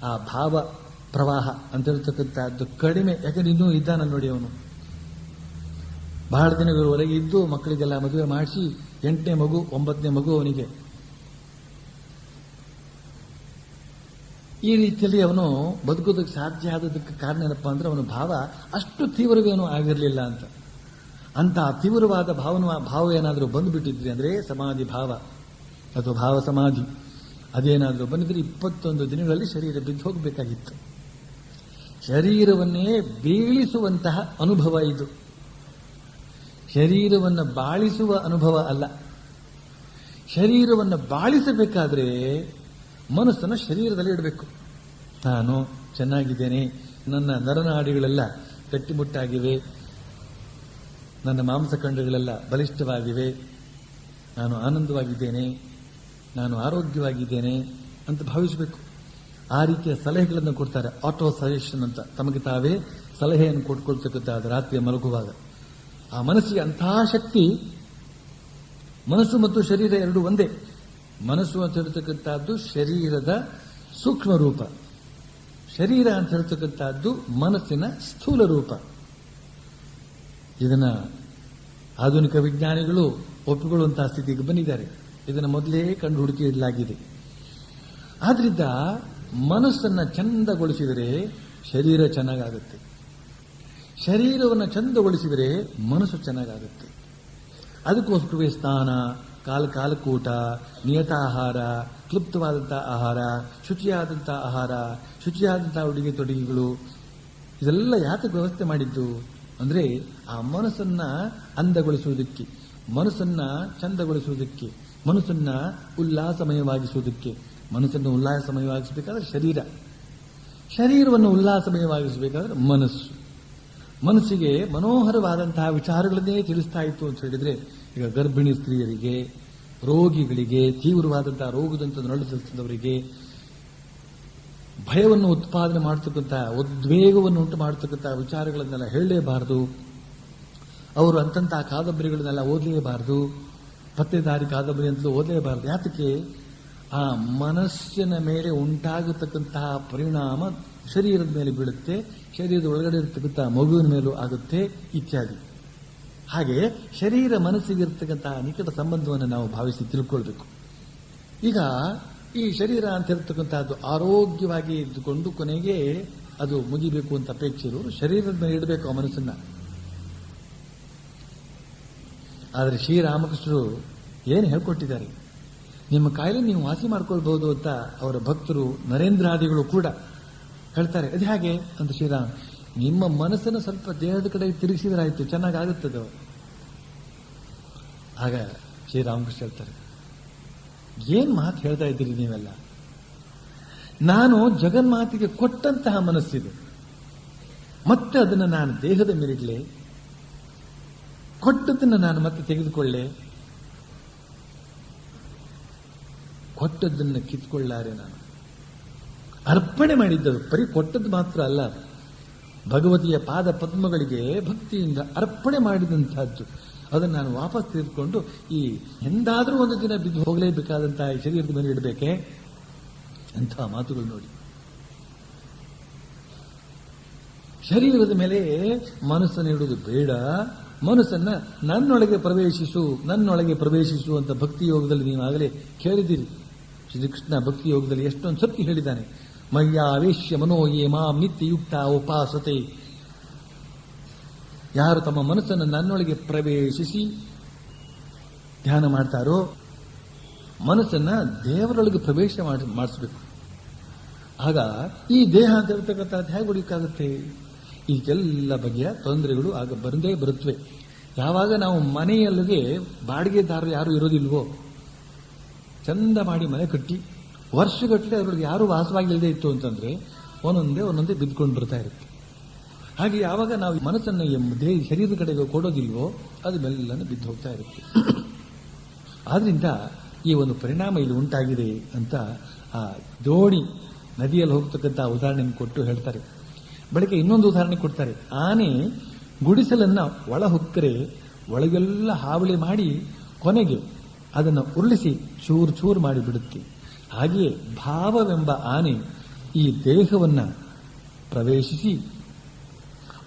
ಆ ಭಾವ ಪ್ರವಾಹ ಅಂತ ಹೇಳ್ತಕ್ಕಂಥದ್ದು ಕಡಿಮೆ. ಯಾಕಂದ್ರೆ ಇನ್ನೂ ಇದ್ದಾನ ನೋಡಿ ಅವನು, ಬಹಳ ದಿನಗಳವರೆಗೆ ಇದ್ದು ಮಕ್ಕಳಿಗೆಲ್ಲ ಮದುವೆ ಮಾಡಿಸಿ 8ನೇ ಮಗು 9ನೇ ಮಗು ಅವನಿಗೆ. ಈ ರೀತಿಯಲ್ಲಿ ಅವನು ಬದುಕೋದಕ್ಕೆ ಸಾಧ್ಯ ಆದದಕ್ಕೆ ಕಾರಣ ಏನಪ್ಪ ಅಂದ್ರೆ ಅವನ ಭಾವ ಅಷ್ಟು ತೀವ್ರವೇನೂ ಆಗಿರಲಿಲ್ಲ ಅಂತ. ತೀವ್ರವಾದ ಭಾವ ಏನಾದರೂ ಬಂದುಬಿಟ್ಟಿದ್ರಿ ಅಂದ್ರೆ ಸಮಾಧಿ ಭಾವ ಅಥವಾ ಭಾವ ಸಮಾಧಿ ಅದೇನಾದರೂ ಬಂದಿದ್ರೆ 21 ದಿನಗಳಲ್ಲಿ ಶರೀರ ಬಿದ್ದು ಹೋಗಬೇಕಾಗಿತ್ತು. ಶರೀರವನ್ನೇ ಬೀಳಿಸುವಂತಹ ಅನುಭವ ಇದು. ಶರೀರವನ್ನು ಬಾಳಿಸುವ ಅನುಭವ ಅಲ್ಲ. ಶರೀರವನ್ನು ಬಾಳಿಸಬೇಕಾದ್ರೆ ಮನಸ್ಸನ್ನು ಶರೀರದಲ್ಲಿ ಇಡಬೇಕು. ನಾನು ಚೆನ್ನಾಗಿದ್ದೇನೆ, ನನ್ನ ನರನಾಡಿಗಳೆಲ್ಲ ಗಟ್ಟಿಮುಟ್ಟಾಗಿವೆ, ನನ್ನ ಮಾಂಸಖಂಡಗಳೆಲ್ಲ ಬಲಿಷ್ಠವಾಗಿವೆ, ನಾನು ಆನಂದವಾಗಿದ್ದೇನೆ, ನಾನು ಆರೋಗ್ಯವಾಗಿದ್ದೇನೆ ಅಂತ ಭಾವಿಸಬೇಕು. ಆ ರೀತಿಯ ಸಲಹೆಗಳನ್ನು ಕೊಡ್ತಾರೆ, ಆಟೋ ಸಜೆಷನ್ ಅಂತ. ತಮಗೆ ತಾವೇ ಸಲಹೆಯನ್ನು ಕೊಟ್ಕೊಳ್ತಕ್ಕಂಥ ರಾತ್ರಿಯ ಮಲಗುವಾಗ. ಆ ಮನಸ್ಸಿಗೆ ಅಂತಹ ಶಕ್ತಿ. ಮನಸ್ಸು ಮತ್ತು ಶರೀರ ಎರಡು ಒಂದೇ. ಮನಸ್ಸು ಅಂತ ಹೇಳ್ತಕ್ಕಂಥದ್ದು ಶರೀರದ ಸೂಕ್ಷ್ಮ ರೂಪ, ಶರೀರ ಅಂತ ಹೇಳ್ತಕ್ಕಂಥದ್ದು ಮನಸ್ಸಿನ ಸ್ಥೂಲ ರೂಪ. ಇದನ್ನ ಆಧುನಿಕ ವಿಜ್ಞಾನಿಗಳು ಒಪ್ಪಿಕೊಳ್ಳುವಂತಹ ಸ್ಥಿತಿಗೆ ಬಂದಿದ್ದಾರೆ. ಇದನ್ನು ಮೊದಲೇ ಕಂಡು ಹುಡುಕಿ ಇಡಲಾಗಿದೆ. ಆದ್ರಿಂದ ಮನಸ್ಸನ್ನು ಚಂದಗೊಳಿಸಿದರೆ ಶರೀರ ಚೆನ್ನಾಗಾಗುತ್ತೆ, ಶರೀರವನ್ನು ಚಂದಗೊಳಿಸಿದರೆ ಮನಸ್ಸು ಚೆನ್ನಾಗಾಗುತ್ತೆ. ಅದಕ್ಕೋಸ್ಕರವೇ ಸ್ನಾನ, ಕಾಲಕೂಟ, ನಿಯತಾಹಾರ, ಕ್ಲುಪ್ತವಾದಂತಹ ಆಹಾರ, ಶುಚಿಯಾದಂತಹ ಆಹಾರ, ಶುಚಿಯಾದಂತಹ ಉಡುಗೆ ತೊಡುಗೆಗಳು, ಇದೆಲ್ಲ ಯಾತಕ್ಕೆ ವ್ಯವಸ್ಥೆ ಮಾಡಿದ್ದು ಅಂದ್ರೆ ಆ ಮನಸ್ಸನ್ನ ಅಂದಗೊಳಿಸುವುದಕ್ಕೆ, ಮನಸ್ಸನ್ನ ಚಂದಗೊಳಿಸುವುದಕ್ಕೆ, ಮನಸ್ಸನ್ನ ಉಲ್ಲಾಸಮಯವಾಗಿಸುವುದಕ್ಕೆ. ಮನಸ್ಸನ್ನು ಉಲ್ಲಾಸಮಯವಾಗಿಸಬೇಕಾದ್ರೆ ಶರೀರವನ್ನು ಉಲ್ಲಾಸಮಯವಾಗಿಸಬೇಕಾದ್ರೆ ಮನಸ್ಸಿಗೆ ಮನೋಹರವಾದಂತಹ ವಿಚಾರಗಳನ್ನೇ ತಿಳಿಸ್ತಾ ಇತ್ತು ಅಂತ ಹೇಳಿದ್ರೆ, ಈಗ ಗರ್ಭಿಣಿ ಸ್ತ್ರೀಯರಿಗೆ, ರೋಗಿಗಳಿಗೆ, ತೀವ್ರವಾದಂತಹ ರೋಗದಂತ ನರಳುತ್ತಿದ್ದವರಿಗೆ, ಭಯವನ್ನು ಉತ್ಪಾದನೆ ಮಾಡತಕ್ಕಂಥ, ಉದ್ವೇಗವನ್ನು ಉಂಟು ಮಾಡತಕ್ಕಂಥ ವಿಚಾರಗಳನ್ನೆಲ್ಲ ಹೇಳಲೇಬಾರದು. ಅವರು ಅಂತಹ ಕಾದಂಬರಿಗಳನ್ನೆಲ್ಲ ಓದಲೇಬಾರದು. ಪತ್ತೆದಾರಿ ಕಾದಂಬರಿ ಅಂತಲೂ ಓದಲೇಬಾರದು. ಯಾತಕ್ಕೆ? ಆ ಮನಸ್ಸಿನ ಮೇಲೆ ಉಂಟಾಗತಕ್ಕಂತಹ ಪರಿಣಾಮ ಶರೀರದ ಮೇಲೆ ಬೀಳುತ್ತೆ, ಶರೀರದ ಒಳಗಡೆ ಇರತಕ್ಕಂತಹ ಮಗುವಿನ ಮೇಲೂ ಆಗುತ್ತೆ ಇತ್ಯಾದಿ. ಹಾಗೆ ಶರೀರ ಮನಸ್ಸಿಗೆ ಇರತಕ್ಕಂತಹ ನಿಕಟ ಸಂಬಂಧವನ್ನು ನಾವು ಭಾವಿಸಿ ತಿಳ್ಕೊಳ್ಬೇಕು. ಈಗ ಈ ಶರೀರ ಅಂತ ಇರತಕ್ಕಂಥದ್ದು ಆರೋಗ್ಯವಾಗಿ ಇದ್ದುಕೊಂಡು ಕೊನೆಗೆ ಅದು ಮುಗಿಬೇಕು ಅಂತ ಅಪೇಕ್ಷೆ ಇರೋರು ಶರೀರದ ಮೇಲೆ ಇಡಬೇಕು ಆ ಮನಸ್ಸನ್ನ. ಆದರೆ ಶ್ರೀರಾಮಕೃಷ್ಣರು ಏನು ಹೇಳ್ಕೊಟ್ಟಿದ್ದಾರೆ, ನಿಮ್ಮ ಕಾಯಿಲೆ ನೀವು ವಾಸಿ ಮಾಡ್ಕೊಳ್ಬಹುದು ಅಂತ ಅವರ ಭಕ್ತರು ನರೇಂದ್ರಾದಿಗಳು ಕೂಡ ಹೇಳ್ತಾರೆ. ಅದು ಹೇಗೆ ಅಂತ ಶ್ರೀರಾಮ್, ನಿಮ್ಮ ಮನಸ್ಸನ್ನು ಸ್ವಲ್ಪ ದೇಹದ ಕಡೆ ತಿರುಗಿಸಿದ್ರಾಯ್ತು, ಚೆನ್ನಾಗಾಗುತ್ತದು. ಆಗ ಶ್ರೀರಾಮಕೃಷ್ಣ ಹೇಳ್ತಾರೆ, ಏನ್ ಮಾತು ಹೇಳ್ತಾ ಇದ್ದೀರಿ ನೀವೆಲ್ಲ? ನಾನು ಜಗನ್ಮಾತೆಗೆ ಕೊಟ್ಟಂತಹ ಮನಸ್ಸಿದೆ, ಮತ್ತೆ ಅದನ್ನು ನಾನು ದೇಹದ ಮೇಲಿಡ್ಲೆ, ಕೊಟ್ಟದ್ದನ್ನು ನಾನು ಮತ್ತೆ ತೆಗೆದುಕೊಳ್ಳೆ, ಕೊಟ್ಟದ್ದನ್ನು ಕಿತ್ಕೊಳ್ಳಾರೆ. ನಾನು ಅರ್ಪಣೆ ಮಾಡಿದ್ದದು, ಬರೀ ಕೊಟ್ಟದ್ದು ಮಾತ್ರ ಅಲ್ಲ, ಭಗವತಿಯ ಪಾದ ಪದ್ಮಗಳಿಗೆ ಭಕ್ತಿಯಿಂದ ಅರ್ಪಣೆ ಮಾಡಿದಂತಹದ್ದು. ಅದನ್ನು ನಾನು ವಾಪಸ್ ತೆಗೆದುಕೊಂಡು ಈ ಎಂದಾದರೂ ಒಂದು ದಿನ ಬಿದ್ದು ಹೋಗಲೇಬೇಕಾದಂತಹ ಈ ಶರೀರದ ಮೇಲೆ ಇಡಬೇಕೆ? ಅಂತಹ ಮಾತುಗಳು ನೋಡಿ. ಶರೀರದ ಮೇಲೆ ಮನಸ್ಸನ್ನು ಇಡುವುದು ಬೇಡ, ಮನಸ್ಸನ್ನ ನನ್ನೊಳಗೆ ಪ್ರವೇಶಿಸು ಅಂತ ಭಕ್ತಿ ಯೋಗದಲ್ಲಿ ನೀವಾಗಲೇ ಕೇಳಿದ್ದೀರಿ. ಶ್ರೀಕೃಷ್ಣ ಭಕ್ತಿ ಯೋಗದಲ್ಲಿ ಎಷ್ಟೊಂದು ಸತ್ಯ ಹೇಳಿದ್ದಾನೆ. ಮಯ್ಯಾವೇಶ್ಯ ಮನೋಯೇ ಮಾಂ ನಿತ್ಯಯುಕ್ತ ಉಪಾಸತೆ. ಯಾರು ತಮ್ಮ ಮನಸ್ಸನ್ನು ನನ್ನೊಳಗೆ ಪ್ರವೇಶಿಸಿ ಧ್ಯಾನ ಮಾಡ್ತಾರೋ, ಮನಸ್ಸನ್ನ ದೇವರೊಳಗೆ ಪ್ರವೇಶ ಮಾಡಿಸ್ಬೇಕು. ಆಗ ಈ ದೇಹ ಅಂತ ಹೇಳ್ತಕ್ಕಂಥದ್ದು ಹೇಗೆ ಉಳಿಯಕ್ಕಾಗುತ್ತೆ? ಈಗೆಲ್ಲ ಬಗೆಯ ತೊಂದರೆಗಳು ಆಗ ಬಂದೇ ಬರುತ್ತವೆ. ಯಾವಾಗ ನಾವು ಮನೆಯಲ್ಲಿಗೆ ಬಾಡಿಗೆದಾರರು ಯಾರು ಇರೋದಿಲ್ವೋ, ಚಂದ ಮಾಡಿ ಮನೆ ಕಟ್ಟಿ ವರ್ಷಗಟ್ಟಲೆ ಅವರಿಗೆ ಯಾರು ವಾಸವಾಗಿಲ್ಲದೆ ಇತ್ತು ಅಂತಂದ್ರೆ ಒಂದೊಂದೇ ಬಿದ್ದುಕೊಂಡು ಬರ್ತಾ ಇರುತ್ತೆ. ಹಾಗೆ ಯಾವಾಗ ನಾವು ಮನಸ್ಸನ್ನು ಶರೀರದ ಕಡೆಗೆ ಕೊಡೋದಿಲ್ವೋ ಅದು ಮೆಲ್ಲನೆ ಬಿದ್ದು ಹೋಗ್ತಾ ಇರುತ್ತೆ. ಆದ್ರಿಂದ ಈ ಒಂದು ಪರಿಣಾಮ ಇಲ್ಲಿ ಉಂಟಾಗಿದೆ ಅಂತ ಆ ದೋಣಿ ನದಿಯಲ್ಲಿ ಹೋಗ್ತಕ್ಕಂಥ ಉದಾಹರಣೆಯನ್ನು ಕೊಟ್ಟು ಹೇಳ್ತಾರೆ. ಬಳಿಕ ಇನ್ನೊಂದು ಉದಾಹರಣೆ ಕೊಡ್ತಾರೆ. ಆನೆ ಗುಡಿಸಲನ್ನ ಒಳ ಹೊಕ್ಕರೆ ಒಳಗೆಲ್ಲ ಹಾವಳಿ ಮಾಡಿ ಕೊನೆಗೆ ಅದನ್ನು ಉರುಳಿಸಿ ಚೂರು ಮಾಡಿ ಬಿಡುತ್ತೆ. ಹಾಗೆಯೇ ಭಾವವೆಂಬ ಆನೆ ಈ ದೇಹವನ್ನ ಪ್ರವೇಶಿಸಿ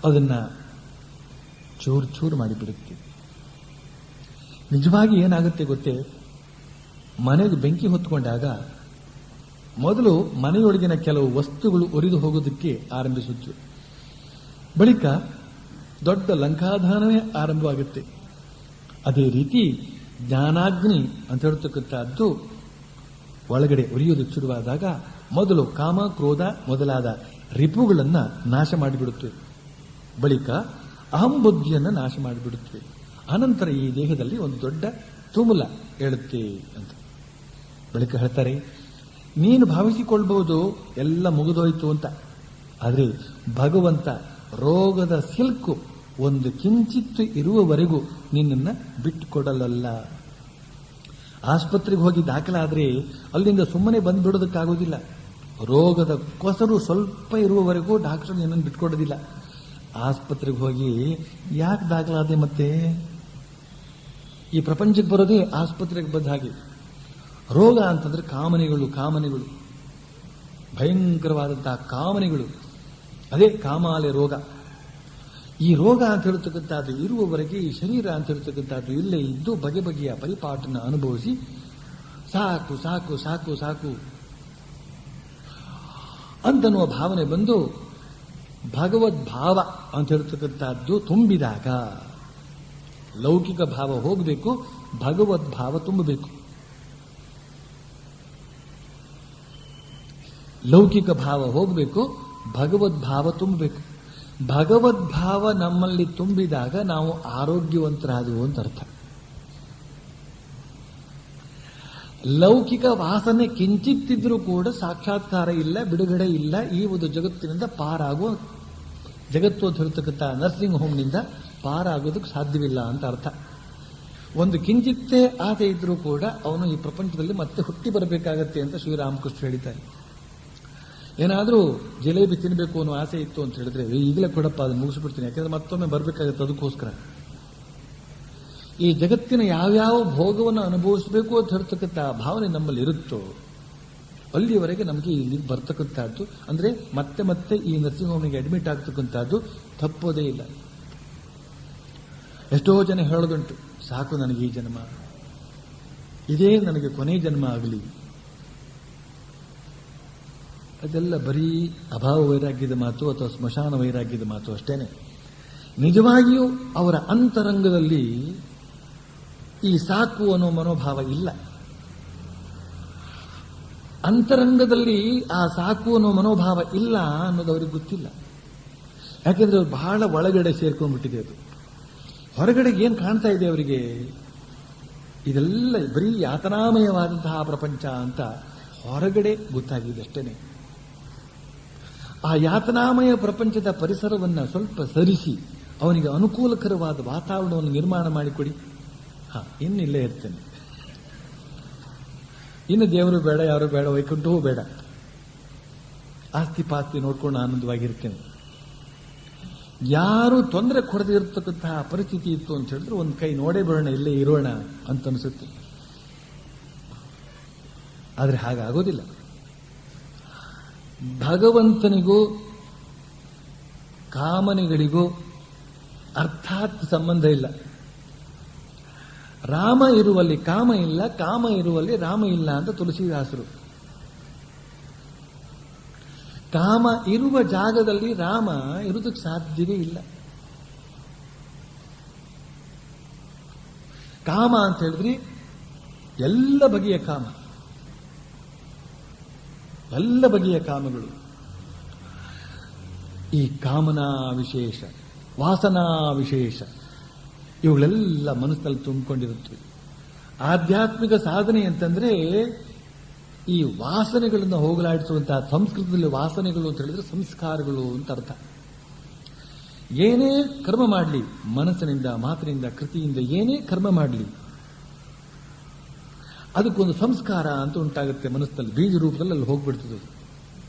ಅದನ್ನ ಚೂರು ಚೂರು ಮಾಡಿಬಿಡುತ್ತೆ. ನಿಜವಾಗಿ ಏನಾಗುತ್ತೆ ಗೊತ್ತೇ, ಮನೆಗೆ ಬೆಂಕಿ ಹೊತ್ತುಕೊಂಡಾಗ ಮೊದಲು ಮನೆಯೊಳಗಿನ ಕೆಲವು ವಸ್ತುಗಳು ಉರಿದು ಹೋಗೋದಕ್ಕೆ ಆರಂಭಿಸುತ್ತೆ. ಬಳಿಕ ದೊಡ್ಡ ಲಂಕಾಧಾನವೇ ಆರಂಭವಾಗುತ್ತೆ. ಅದೇ ರೀತಿ ಜ್ಞಾನಾಗ್ನಿ ಅಂತ ಹೇಳ್ತಕ್ಕಂಥದ್ದು ಒಳಗಡೆ ಉರಿಯೋದಕ್ಕೆ ಶುರುವಾದಾಗ ಮೊದಲು ಕಾಮ ಕ್ರೋಧ ಮೊದಲಾದ ರಿಪುಗಳನ್ನ ನಾಶ ಮಾಡಿಬಿಡುತ್ತವೆ. ಬಳಿಕ ಅಹಂಬುದ್ಧಿಯನ್ನು ನಾಶ ಮಾಡಿಬಿಡುತ್ತವೆ. ಅನಂತರ ಈ ದೇಹದಲ್ಲಿ ಒಂದು ದೊಡ್ಡ ತುಮುಲ ಹೇಳುತ್ತೆ ಅಂತ. ಬಳಿಕ ಹೇಳ್ತಾರೆ, ನೀನು ಭಾವಿಸಿಕೊಳ್ಬಹುದು ಎಲ್ಲ ಮುಗಿದೋಯ್ತು ಅಂತ. ಆದರೆ ಭಗವಂತ ರೋಗದ ಸಿಲ್ಕು ಒಂದು ಕಿಂಚಿತ್ತು ಇರುವವರೆಗೂ ನಿನ್ನನ್ನ ಬಿಟ್ಟುಕೊಡಲಲ್ಲ. ಆಸ್ಪತ್ರೆಗೆ ಹೋಗಿ ದಾಖಲಾದ್ರೆ ಅಲ್ಲಿಂದ ಸುಮ್ಮನೆ ಬಂದ್ಬಿಡೋದಕ್ಕಾಗೋದಿಲ್ಲ. ರೋಗದ ಕೊಸರು ಸ್ವಲ್ಪ ಇರುವವರೆಗೂ ಡಾಕ್ಟರ್ ನಿನ್ನನ್ನು ಬಿಟ್ಕೊಡೋದಿಲ್ಲ. ಆಸ್ಪತ್ರೆಗೆ ಹೋಗಿ ಯಾಕೆ ದಾಖಲಾದೆ ಮತ್ತೆ? ಈ ಪ್ರಪಂಚಕ್ಕೆ ಬರೋದೇ ಆಸ್ಪತ್ರೆಗೆ ಬಂದ ಹಾಗೆ. ರೋಗ ಅಂತಂದ್ರೆ ಕಾಮನೆಗಳು ಭಯಂಕರವಾದಂತಹ ಕಾಮನೆಗಳು. ಅದೇ ಕಾಮಾಲೆ ರೋಗ. ಈ ರೋಗ ಅಂತ ಹೇಳ್ತಕ್ಕಂಥದ್ದು ಇರುವವರೆಗೆ ಈ ಶರೀರ ಅಂತ ಹೇಳ್ತಕ್ಕಂಥದ್ದು ಇಲ್ಲೇ ಇದ್ದು ಬಗೆ ಬಗೆಯ ಪರಿಪಾಠನ ಅನುಭವಿಸಿ ಸಾಕು ಸಾಕು ಸಾಕು ಸಾಕು ಅಂತನ್ನುವ ಭಾವನೆ ಬಂದು ಭಗವದ್ಭಾವ ಅಂತ ಹೇಳ್ತಕ್ಕಂಥದ್ದು ತುಂಬಿದಾಗ ಲೌಕಿಕ ಭಾವ ಹೋಗಬೇಕು, ಭಗವದ್ಭಾವ ತುಂಬಬೇಕು. ಲೌಕಿಕ ಭಾವ ಹೋಗಬೇಕು, ಭಗವದ್ಭಾವ ತುಂಬಬೇಕು. ಭಗವದ್ಭಾವ ನಮ್ಮಲ್ಲಿ ತುಂಬಿದಾಗ ನಾವು ಆರೋಗ್ಯವಂತರಾದವು ಅಂತ ಅರ್ಥ. ಲೌಕಿಕ ವಾಸನೆ ಕಿಂಚಿತ್ತಿದ್ರೂ ಕೂಡ ಸಾಕ್ಷಾತ್ಕಾರ ಇಲ್ಲ, ಬಿಡುಗಡೆ ಇಲ್ಲ. ಈ ಒಂದು ಜಗತ್ತಿನಿಂದ ಪಾರಾಗುವ, ಜಗತ್ತು ಅಂತ ಹೇಳ್ತಕ್ಕಂಥ ನರ್ಸಿಂಗ್ ಹೋಮ್ನಿಂದ ಪಾರಾಗೋದಕ್ಕೆ ಸಾಧ್ಯವಿಲ್ಲ ಅಂತ ಅರ್ಥ. ಒಂದು ಕಿಂಚಿತ್ತೇ ಆಸೆ ಇದ್ರೂ ಕೂಡ ಅವನು ಈ ಪ್ರಪಂಚದಲ್ಲಿ ಮತ್ತೆ ಹುಟ್ಟಿ ಬರಬೇಕಾಗತ್ತೆ ಅಂತ ಶ್ರೀರಾಮಕೃಷ್ಣ ಹೇಳಿದ್ದಾರೆ. ಏನಾದರೂ ಜಿಲೇಬಿ ತಿನ್ನಬೇಕು ಅನ್ನೋ ಆಸೆ ಇತ್ತು ಅಂತ ಹೇಳಿದ್ರೆ ಈಗಲೇ ಕೊಡಪ್ಪ ಅದನ್ನು ಮುಗಿಸ್ಬಿಡ್ತೀನಿ, ಯಾಕಂದ್ರೆ ಮತ್ತೊಮ್ಮೆ ಬರಬೇಕಾಗುತ್ತೆ ಅದಕ್ಕೋಸ್ಕರ. ಈ ಜಗತ್ತಿನ ಯಾವ್ಯಾವ ಭೋಗವನ್ನು ಅನುಭವಿಸಬೇಕು ಅಂತ ಹೇಳ್ತಕ್ಕಂಥ ಭಾವನೆ ನಮ್ಮಲ್ಲಿ ಇರುತ್ತೋ ಅಲ್ಲಿಯವರೆಗೆ ನಮಗೆ ಇಲ್ಲಿ ಬರ್ತಕ್ಕಂಥದ್ದು, ಅಂದ್ರೆ ಮತ್ತೆ ಮತ್ತೆ ಈ ನರ್ಸಿಂಗ್ ಹೋಮ್ಗೆ ಅಡ್ಮಿಟ್ ಆಗ್ತಕ್ಕಂಥದ್ದು ತಪ್ಪೋದೇ ಇಲ್ಲ. ಎಷ್ಟೋ ಜನ ಹೇಳೋದುಂಟು, ಸಾಕು ನನಗೆ ಈ ಜನ್ಮ, ಇದೇ ನನಗೆ ಕೊನೆ ಜನ್ಮ ಆಗಲಿ. ಅದೆಲ್ಲ ಬರೀ ಅಭಾವ ವೈರಾಗ್ಯದ ಮಾತು ಅಥವಾ ಸ್ಮಶಾನ ವೈರಾಗ್ಯದ ಮಾತು ಅಷ್ಟೇನೆ. ನಿಜವಾಗಿಯೂ ಅವರ ಅಂತರಂಗದಲ್ಲಿ ಈ ಸಾಕು ಅನ್ನೋ ಮನೋಭಾವ ಇಲ್ಲ. ಅಂತರಂಗದಲ್ಲಿ ಆ ಸಾಕು ಅನ್ನೋ ಮನೋಭಾವ ಇಲ್ಲ ಅನ್ನೋದು ಅವ್ರಿಗೆ ಗೊತ್ತಿಲ್ಲ. ಯಾಕೆಂದ್ರೆ ಅವ್ರು ಬಹಳ ಒಳಗಡೆ ಸೇರ್ಕೊಂಡ್ಬಿಟ್ಟಿದೆ. ಅದು ಹೊರಗಡೆಗೆ ಏನು ಕಾಣ್ತಾ ಇದೆ ಅವರಿಗೆ? ಇದೆಲ್ಲ ಬರೀ ಯಾತನಾಮಯವಾದಂತಹ ಪ್ರಪಂಚ ಅಂತ ಹೊರಗಡೆ ಗೊತ್ತಾಗಿದೆ ಅಷ್ಟೇನೆ. ಆ ಯಾತನಾಮಯ ಪ್ರಪಂಚದ ಪರಿಸರವನ್ನ ಸ್ವಲ್ಪ ಸರಿಸಿ ಅವನಿಗೆ ಅನುಕೂಲಕರವಾದ ವಾತಾವರಣವನ್ನು ನಿರ್ಮಾಣ ಮಾಡಿಕೊಡಿ. ಇನ್ನಿಲ್ಲೇ ಇರ್ತೇನೆ, ಇನ್ನು ದೇವರು ಬೇಡ, ಯಾರು ಬೇಡ, ವೈಕುಂಠವೂ ಬೇಡ, ಆಸ್ತಿ ಪಾಸ್ತಿ ನೋಡ್ಕೊಂಡು ಆನಂದವಾಗಿರ್ತೇನೆ. ಯಾರು ತೊಂದರೆ ಕೊಡದೇ ಇರತಕ್ಕಂತಹ ಪರಿಸ್ಥಿತಿ ಇತ್ತು ಅಂತ ಹೇಳಿದ್ರೆ ಒಂದು ಕೈ ನೋಡೇ ಬಿಡೋಣ, ಇಲ್ಲೇ ಇರೋಣ ಅಂತ ಅನಿಸುತ್ತೆ. ಆದರೆ ಹಾಗಾಗೋದಿಲ್ಲ. ಭಗವಂತನಿಗೂ ಕಾಮನೆಗಳಿಗೂ ಅರ್ಥಾತ್ ಸಂಬಂಧ ಇಲ್ಲ. ರಾಮ ಇರುವಲ್ಲಿ ಕಾಮ ಇಲ್ಲ, ಕಾಮ ಇರುವಲ್ಲಿ ರಾಮ ಇಲ್ಲ ಅಂತ ತುಳಸಿದಾಸರು. ಕಾಮ ಇರುವ ಜಾಗದಲ್ಲಿ ರಾಮ ಇರುವುದಕ್ಕೆ ಸಾಧ್ಯವೇ ಇಲ್ಲ. ಕಾಮ ಅಂತ ಹೇಳಿದ್ರಿ ಎಲ್ಲ ಬಗೆಯ ಕಾಮ, ಎಲ್ಲ ಬಗೆಯ ಕಾಮಗಳು. ಈ ಕಾಮನಾ ವಿಶೇಷ, ವಾಸನಾ ವಿಶೇಷ, ಇವುಗಳೆಲ್ಲ ಮನಸ್ಸಿನಲ್ಲಿ ತುಂಬಿಕೊಂಡಿರುತ್ತವೆ. ಆಧ್ಯಾತ್ಮಿಕ ಸಾಧನೆ ಅಂತಂದ್ರೆ ಈ ವಾಸನೆಗಳನ್ನು ಹೋಗಲಾಡಿಸುವಂತಹ, ಸಂಸ್ಕೃತದಲ್ಲಿ ವಾಸನೆಗಳು ಅಂತ ಹೇಳಿದ್ರೆ ಸಂಸ್ಕಾರಗಳು ಅಂತ ಅರ್ಥ. ಏನೇ ಕರ್ಮ ಮಾಡಲಿ, ಮನಸ್ಸಿನಿಂದ, ಮಾತಿನಿಂದ, ಕೃತಿಯಿಂದ ಏನೇ ಕರ್ಮ ಮಾಡಲಿ, ಅದಕ್ಕೊಂದು ಸಂಸ್ಕಾರ ಅಂತ ಉಂಟಾಗುತ್ತೆ ಮನಸ್ಸಲ್ಲಿ, ಬೀಜ ರೂಪದಲ್ಲಿ ಅಲ್ಲಿ ಹೋಗ್ಬಿಡ್ತದೆ.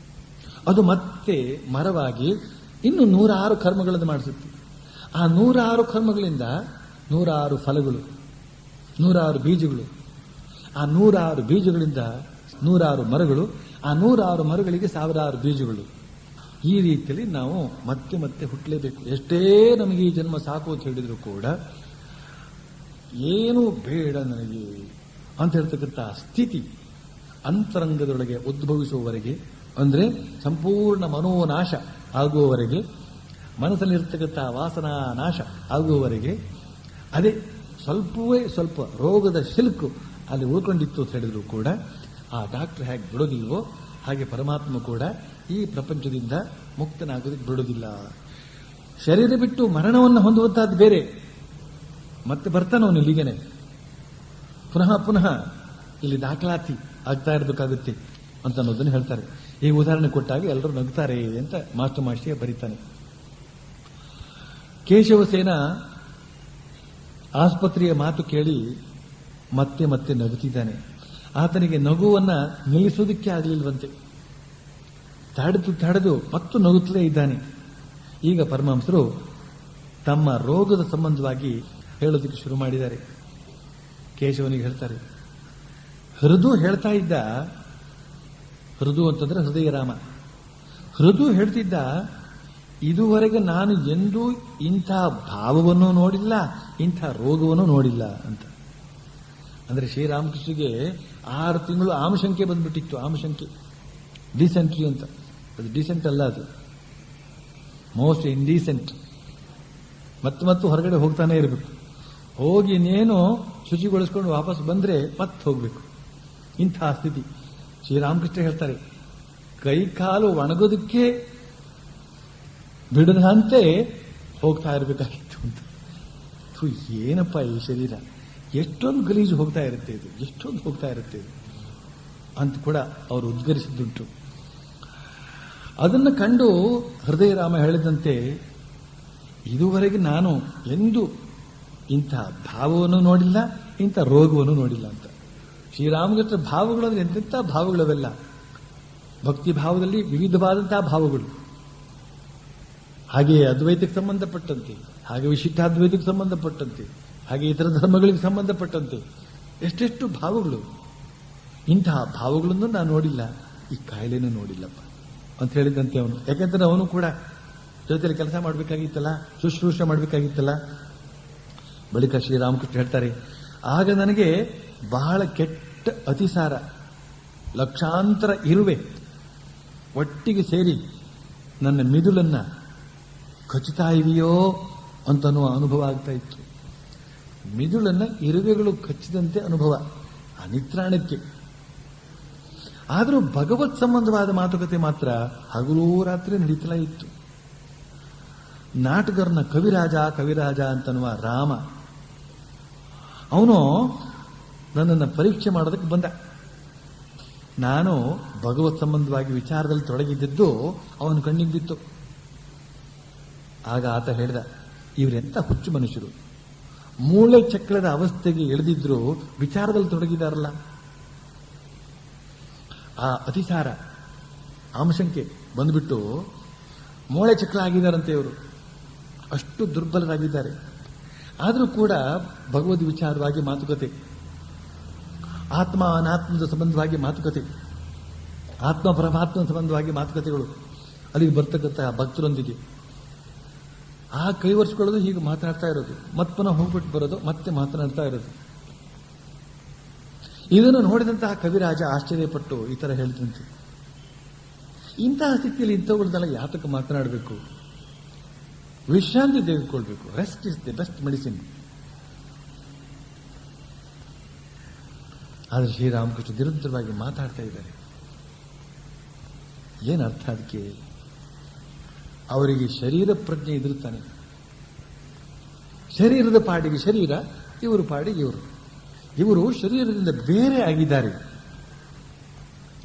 ಅದು ಮತ್ತೆ ಮರವಾಗಿ ಇನ್ನು 106 ಕರ್ಮಗಳನ್ನು ಮಾಡಿಸುತ್ತೆ. ಆ 106 ಕರ್ಮಗಳಿಂದ 106 ಫಲಗಳು, 106 ಬೀಜಗಳು. ಆ 106 ಬೀಜಗಳಿಂದ 106 ಮರಗಳು, ಆ 106 ಮರಗಳಿಗೆ 1000 ಬೀಜಗಳು. ಈ ರೀತಿಯಲ್ಲಿ ನಾವು ಮತ್ತೆ ಮತ್ತೆ ಹುಟ್ಟಲೇಬೇಕು. ಎಷ್ಟೇ ನಮಗೆ ಈ ಜನ್ಮ ಸಾಕು ಅಂತ ಹೇಳಿದ್ರು ಕೂಡ ಏನು ಬೇಡ ನನಗೆ ಅಂತ ಹೇಳ್ತಕ್ಕಂಥ ಸ್ಥಿತಿ ಅಂತರಂಗದೊಳಗೆ ಉದ್ಭವಿಸುವವರೆಗೆ, ಅಂದರೆ ಸಂಪೂರ್ಣ ಮನೋನಾಶ ಆಗುವವರೆಗೆ, ಮನಸ್ಸಲ್ಲಿರ್ತಕ್ಕಂಥ ವಾಸನಾ ನಾಶ ಆಗುವವರೆಗೆ, ಅದೇ ಸ್ವಲ್ಪವೇ ಸ್ವಲ್ಪ ರೋಗದ ಶಿಲ್ಕು ಅಲ್ಲಿ ಉಳ್ಕೊಂಡಿತ್ತು ಅಂತ ಹೇಳಿದ್ರು ಕೂಡ ಆ ಡಾಕ್ಟರ್ ಹೇಗೆ ಬಿಡೋದಿಲ್ವೋ ಹಾಗೆ ಪರಮಾತ್ಮ ಕೂಡ ಈ ಪ್ರಪಂಚದಿಂದ ಮುಕ್ತನಾಗೋದಕ್ಕೆ ಬಿಡೋದಿಲ್ಲ. ಶರೀರ ಬಿಟ್ಟು ಮರಣವನ್ನು ಹೊಂದುವಂತಹದ್ದು ಬೇರೆ, ಮತ್ತೆ ಬರ್ತಾನೆ ಅವನು ಇಲ್ಲಿಗೇನೆ, ಪುನಃ ಪುನಃ ಇಲ್ಲಿ ದಾಖಲಾತಿ ಆಗ್ತಾ ಇರಬೇಕಾಗುತ್ತೆ ಅಂತ ಅನ್ನೋದನ್ನು ಹೇಳ್ತಾರೆ. ಈ ಉದಾಹರಣೆ ಕೊಟ್ಟಾಗ ಎಲ್ಲರೂ ನಗ್ತಾರೆ ಅಂತ ಮಾಸ್ಟರ್ ಮಾಸ್ಟಿಗೆ ಬರೀತಾನೆ. ಕೇಶವಸೇನ ಆಸ್ಪತ್ರೆಯ ಮಾತು ಕೇಳಿ ಮತ್ತೆ ಮತ್ತೆ ನಗುತ್ತಿದ್ದಾನೆ. ಆತನಿಗೆ ನಗುವನ್ನ ನಿಲ್ಲಿಸೋದಕ್ಕೆ ಆಗಲಿಲ್ವಂತೆ. ತಡೆದು ಮತ್ತು ನಗುತ್ತಲೇ ಇದ್ದಾನೆ. ಈಗ ಪರಮಹಂಸರು ತಮ್ಮ ರೋಗದ ಸಂಬಂಧವಾಗಿ ಹೇಳೋದಕ್ಕೆ ಶುರು ಮಾಡಿದ್ದಾರೆ. ಕೇಶವನಿಗೆ ಹೇಳ್ತಾರೆ, ಹೃದು ಹೇಳ್ತಾ ಇದ್ದ, ಹೃದು ಅಂತಂದ್ರೆ ಹೃದಯ ರಾಮ, ಹೃದು ಹೇಳ್ತಿದ್ದ, ಇದುವರೆಗೆ ನಾನು ಎಂದೂ ಇಂಥ ಭಾವವನ್ನು ನೋಡಿಲ್ಲ, ಇಂಥ ರೋಗವನ್ನು ನೋಡಿಲ್ಲ ಅಂತ. ಅಂದ್ರೆ ಶ್ರೀರಾಮಕೃಷ್ಣಗೆ 6 ತಿಂಗಳು ಆಮಶಂಕೆ ಬಂದ್ಬಿಟ್ಟಿತ್ತು. ಆಮಶಂಕೆ ಡಿಸೆಂಟ್ರಿ ಅಂತ. ಅದು ಡಿಸೆಂಟ್ ಅಲ್ಲ, ಅದು ಮೋಸ್ಟ್ ಇಂಡೀಸೆಂಟ್. ಮತ್ತೆ ಹೊರಗಡೆ ಹೋಗ್ತಾನೆ ಇರಬೇಕು. ಹೋಗಿ ಇನ್ನೇನು ಶುಚಿಗೊಳಿಸ್ಕೊಂಡು ವಾಪಸ್ ಬಂದ್ರೆ ಮತ್ತೆ ಹೋಗ್ಬೇಕು. ಇಂತಹ ಸ್ಥಿತಿ. ಶ್ರೀರಾಮಕೃಷ್ಣ ಹೇಳ್ತಾರೆ, ಕೈ ಕಾಲು ಒಣಗೋದಕ್ಕೆ ಬಿಡದಂತೆ ಹೋಗ್ತಾ ಇರಬೇಕಾಗಿತ್ತು ಅಂತ. ಏನಪ್ಪ ಈ ಶರೀರ, ಎಷ್ಟೊಂದು ಗಲೀಜು ಹೋಗ್ತಾ ಇರುತ್ತೆ ಇದು, ಎಷ್ಟೊಂದು ಹೋಗ್ತಾ ಇರುತ್ತೆ ಇದು ಅಂತ ಕೂಡ ಅವರು ಉದ್ಗರಿಸಿದ್ದುಂಟು. ಅದನ್ನು ಕಂಡು ಹೃದಯರಾಮ ಹೇಳಿದಂತೆ, ಇದುವರೆಗೆ ನಾನು ಎಂದೂ ಇಂಥ ಭಾವವನ್ನು ನೋಡಿಲ್ಲ, ಇಂಥ ರೋಗವನ್ನು ನೋಡಿಲ್ಲ ಅಂತ. ಶ್ರೀರಾಮಕೃಷ್ಣ ಭಾವಗಳು ಅಂದ್ರೆ ಎಂತೆಂಥ ಭಾವಗಳವೆಲ್ಲ. ಭಕ್ತಿ ಭಾವದಲ್ಲಿ ವಿವಿಧವಾದಂತಹ ಭಾವಗಳು, ಹಾಗೆಯೇ ಅದ್ವೈತಕ್ಕೆ ಸಂಬಂಧಪಟ್ಟಂತೆ, ಹಾಗೆ ವಿಶಿಷ್ಟಾದ್ವೈತಕ್ಕೆ ಸಂಬಂಧಪಟ್ಟಂತೆ, ಹಾಗೆ ಇತರ ಧರ್ಮಗಳಿಗೆ ಸಂಬಂಧಪಟ್ಟಂತೆ ಎಷ್ಟೆಷ್ಟು ಭಾವಗಳು. ಇಂತಹ ಭಾವಗಳನ್ನು ನಾನು ನೋಡಿಲ್ಲ, ಈ ಕಾಯಿಲೆನೂ ನೋಡಿಲ್ಲಪ್ಪ ಅಂತ ಹೇಳಿದಂತೆ ಅವನು. ಯಾಕಂದ್ರೆ ಅವನು ಕೂಡ ಜೊತೆಯಲ್ಲಿ ಕೆಲಸ ಮಾಡಬೇಕಾಗಿತ್ತಲ್ಲ, ಶುಶ್ರೂಷೆ ಮಾಡಬೇಕಾಗಿತ್ತಲ್ಲ. ಬಳಿಕ ಶ್ರೀರಾಮಕೃಷ್ಣ ಹೇಳ್ತಾರೆ, ಆಗ ನನಗೆ ಬಹಳ ಕೆಟ್ಟ ಅತಿಸಾರ, ಲಕ್ಷಾಂತರ ಇರುವೆ ಒಟ್ಟಿಗೆ ಸೇರಿ ನನ್ನ ಮಿದುಳನ್ನ ಕಚ್ಚುತ್ತಾ ಇದೆಯೋ ಅಂತನ್ನುವ ಅನುಭವ ಆಗ್ತಾ ಇತ್ತು. ಮಿದುಳನ್ನ ಇರುವೆಗಳು ಕಚ್ಚಿದಂತೆ ಅನುಭವ ಆ ನಿತ್ರಾಣಕ್ಕೆ. ಆದರೂ ಭಗವತ್ ಸಂಬಂಧವಾದ ಮಾತುಕತೆ ಮಾತ್ರ ಹಗಲೂ ರಾತ್ರಿ ನಡೀತಲೇ ಇತ್ತು. ನಾಟಕರನ್ನ ಕವಿರಾಜ ಅಂತನ್ನುವ ರಾಮ, ಅವನು ನನ್ನನ್ನು ಪರೀಕ್ಷೆ ಮಾಡೋದಕ್ಕೆ ಬಂದ. ನಾನು ಭಗವತ್ ಸಂಬಂಧವಾಗಿ ವಿಚಾರದಲ್ಲಿ ತೊಡಗಿದ್ದು ಅವನ ಕಣ್ಣಿಗೆ ಬಿತ್ತು. ಆಗ ಆತ ಹೇಳಿದ, ಇವರೆಂತ ಹುಚ್ಚು ಮನುಷ್ಯರು, ಮೂಳೆ ಚಕ್ರದ ಅವಸ್ಥೆಗೆ ಇಳಿದಿದ್ರು ವಿಚಾರದಲ್ಲಿ ತೊಡಗಿದಾರಲ್ಲ. ಆ ಅತಿಸಾರ ಆಮಶಂಕೆ ಬಂದ್ಬಿಟ್ಟು ಮೂಳೆ ಚಕ್ರ ಆಗಿದ್ದಾರಂತೆ ಇವರು, ಅಷ್ಟು ದುರ್ಬಲರಾಗಿದ್ದಾರೆ. ಆದರೂ ಕೂಡ ಭಗವದ್ ವಿಚಾರವಾಗಿ ಮಾತುಕತೆ, ಆತ್ಮ ಅನಾತ್ಮದ ಸಂಬಂಧವಾಗಿ ಮಾತುಕತೆ, ಆತ್ಮ ಪರಮಾತ್ಮದ ಸಂಬಂಧವಾಗಿ ಮಾತುಕತೆಗಳು ಅಲ್ಲಿಗೆ ಬರ್ತಕ್ಕಂತಹ ಭಕ್ತರೊಂದಿಗೆ ಆ ಕೈವರ್ಸ್ಕೊಳ್ಳೋದು, ಹೀಗೆ ಮಾತನಾಡ್ತಾ ಇರೋದು, ಮತ್ತೆ ಪುನಃ ಹೋಗ್ಬಿಟ್ಟು ಬರೋದು, ಮತ್ತೆ ಮಾತನಾಡ್ತಾ ಇರೋದು. ಇದನ್ನು ನೋಡಿದಂತಹ ಕವಿರಾಜ ಆಶ್ಚರ್ಯಪಟ್ಟು ಈ ತರ ಹೇಳಿದಂತೆ, ಇಂತಹ ಸ್ಥಿತಿಯಲ್ಲಿ ಇಂಥವುಗಳನ್ನೆಲ್ಲ ಯಾತಕ್ಕೆ ಮಾತನಾಡಬೇಕು, ವಿಶ್ರಾಂತಿ ತೆಗೆದುಕೊಳ್ಬೇಕು. Rest is the best medicine. ಆದರೆ ಶ್ರೀರಾಮಕೃಷ್ಣ ನಿರಂತರವಾಗಿ ಮಾತಾಡ್ತಾ ಇದ್ದಾರೆ. ಏನರ್ಥ ಅದಕ್ಕೆ? ಅವರಿಗೆ ಶರೀರ ಪ್ರಜ್ಞೆ ಇದಿರುತ್ತಾನೆ. ಶರೀರದ ಪಾಡಿಗೆ ಶರೀರ, ಇವರು ಪಾಡಿಗೆ ಇವರು. ಇವರು ಶರೀರದಿಂದ ಬೇರೆ ಆಗಿದ್ದಾರೆ.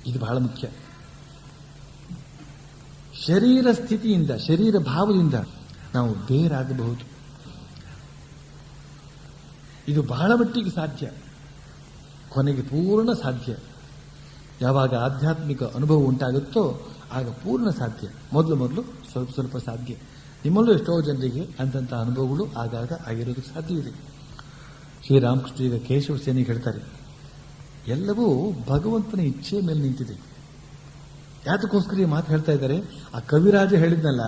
ಇದು ಬಹಳ ಮುಖ್ಯ. ಶರೀರ ಸ್ಥಿತಿಯಿಂದ, ಶರೀರ ಭಾವದಿಂದ ನಾವು ಬೇರಾಗಬಹುದು. ಇದು ಬಹಳ ಮಟ್ಟಿಗೆ ಸಾಧ್ಯ, ಕೊನೆಗೆ ಪೂರ್ಣ ಸಾಧ್ಯ. ಯಾವಾಗ ಆಧ್ಯಾತ್ಮಿಕ ಅನುಭವ ಉಂಟಾಗುತ್ತೋ ಆಗ ಪೂರ್ಣ ಸಾಧ್ಯ. ಮೊದಲು ಸ್ವಲ್ಪ ಸ್ವಲ್ಪ ಸಾಧ್ಯ. ನಿಮ್ಮಲ್ಲೂ ಎಷ್ಟೋ ಜನರಿಗೆ ಅಂತಂಥ ಅನುಭವಗಳು ಆಗಾಗ ಆಗಿರೋದಕ್ಕೆ ಸಾಧ್ಯವಿದೆ. ಶ್ರೀರಾಮಕೃಷ್ಣ ಈಗ ಕೇಶವ ಸೇನಿಗೆ ಹೇಳ್ತಾರೆ, ಎಲ್ಲವೂ ಭಗವಂತನ ಇಚ್ಛೆಯ ಮೇಲೆ ನಿಂತಿದೆ. ಯಾತಕ್ಕೋಸ್ಕರ ಈ ಮಾತು ಹೇಳ್ತಾ ಇದ್ದಾರೆ? ಆ ಕವಿರಾಜ ಹೇಳಿದ್ನಲ್ಲ,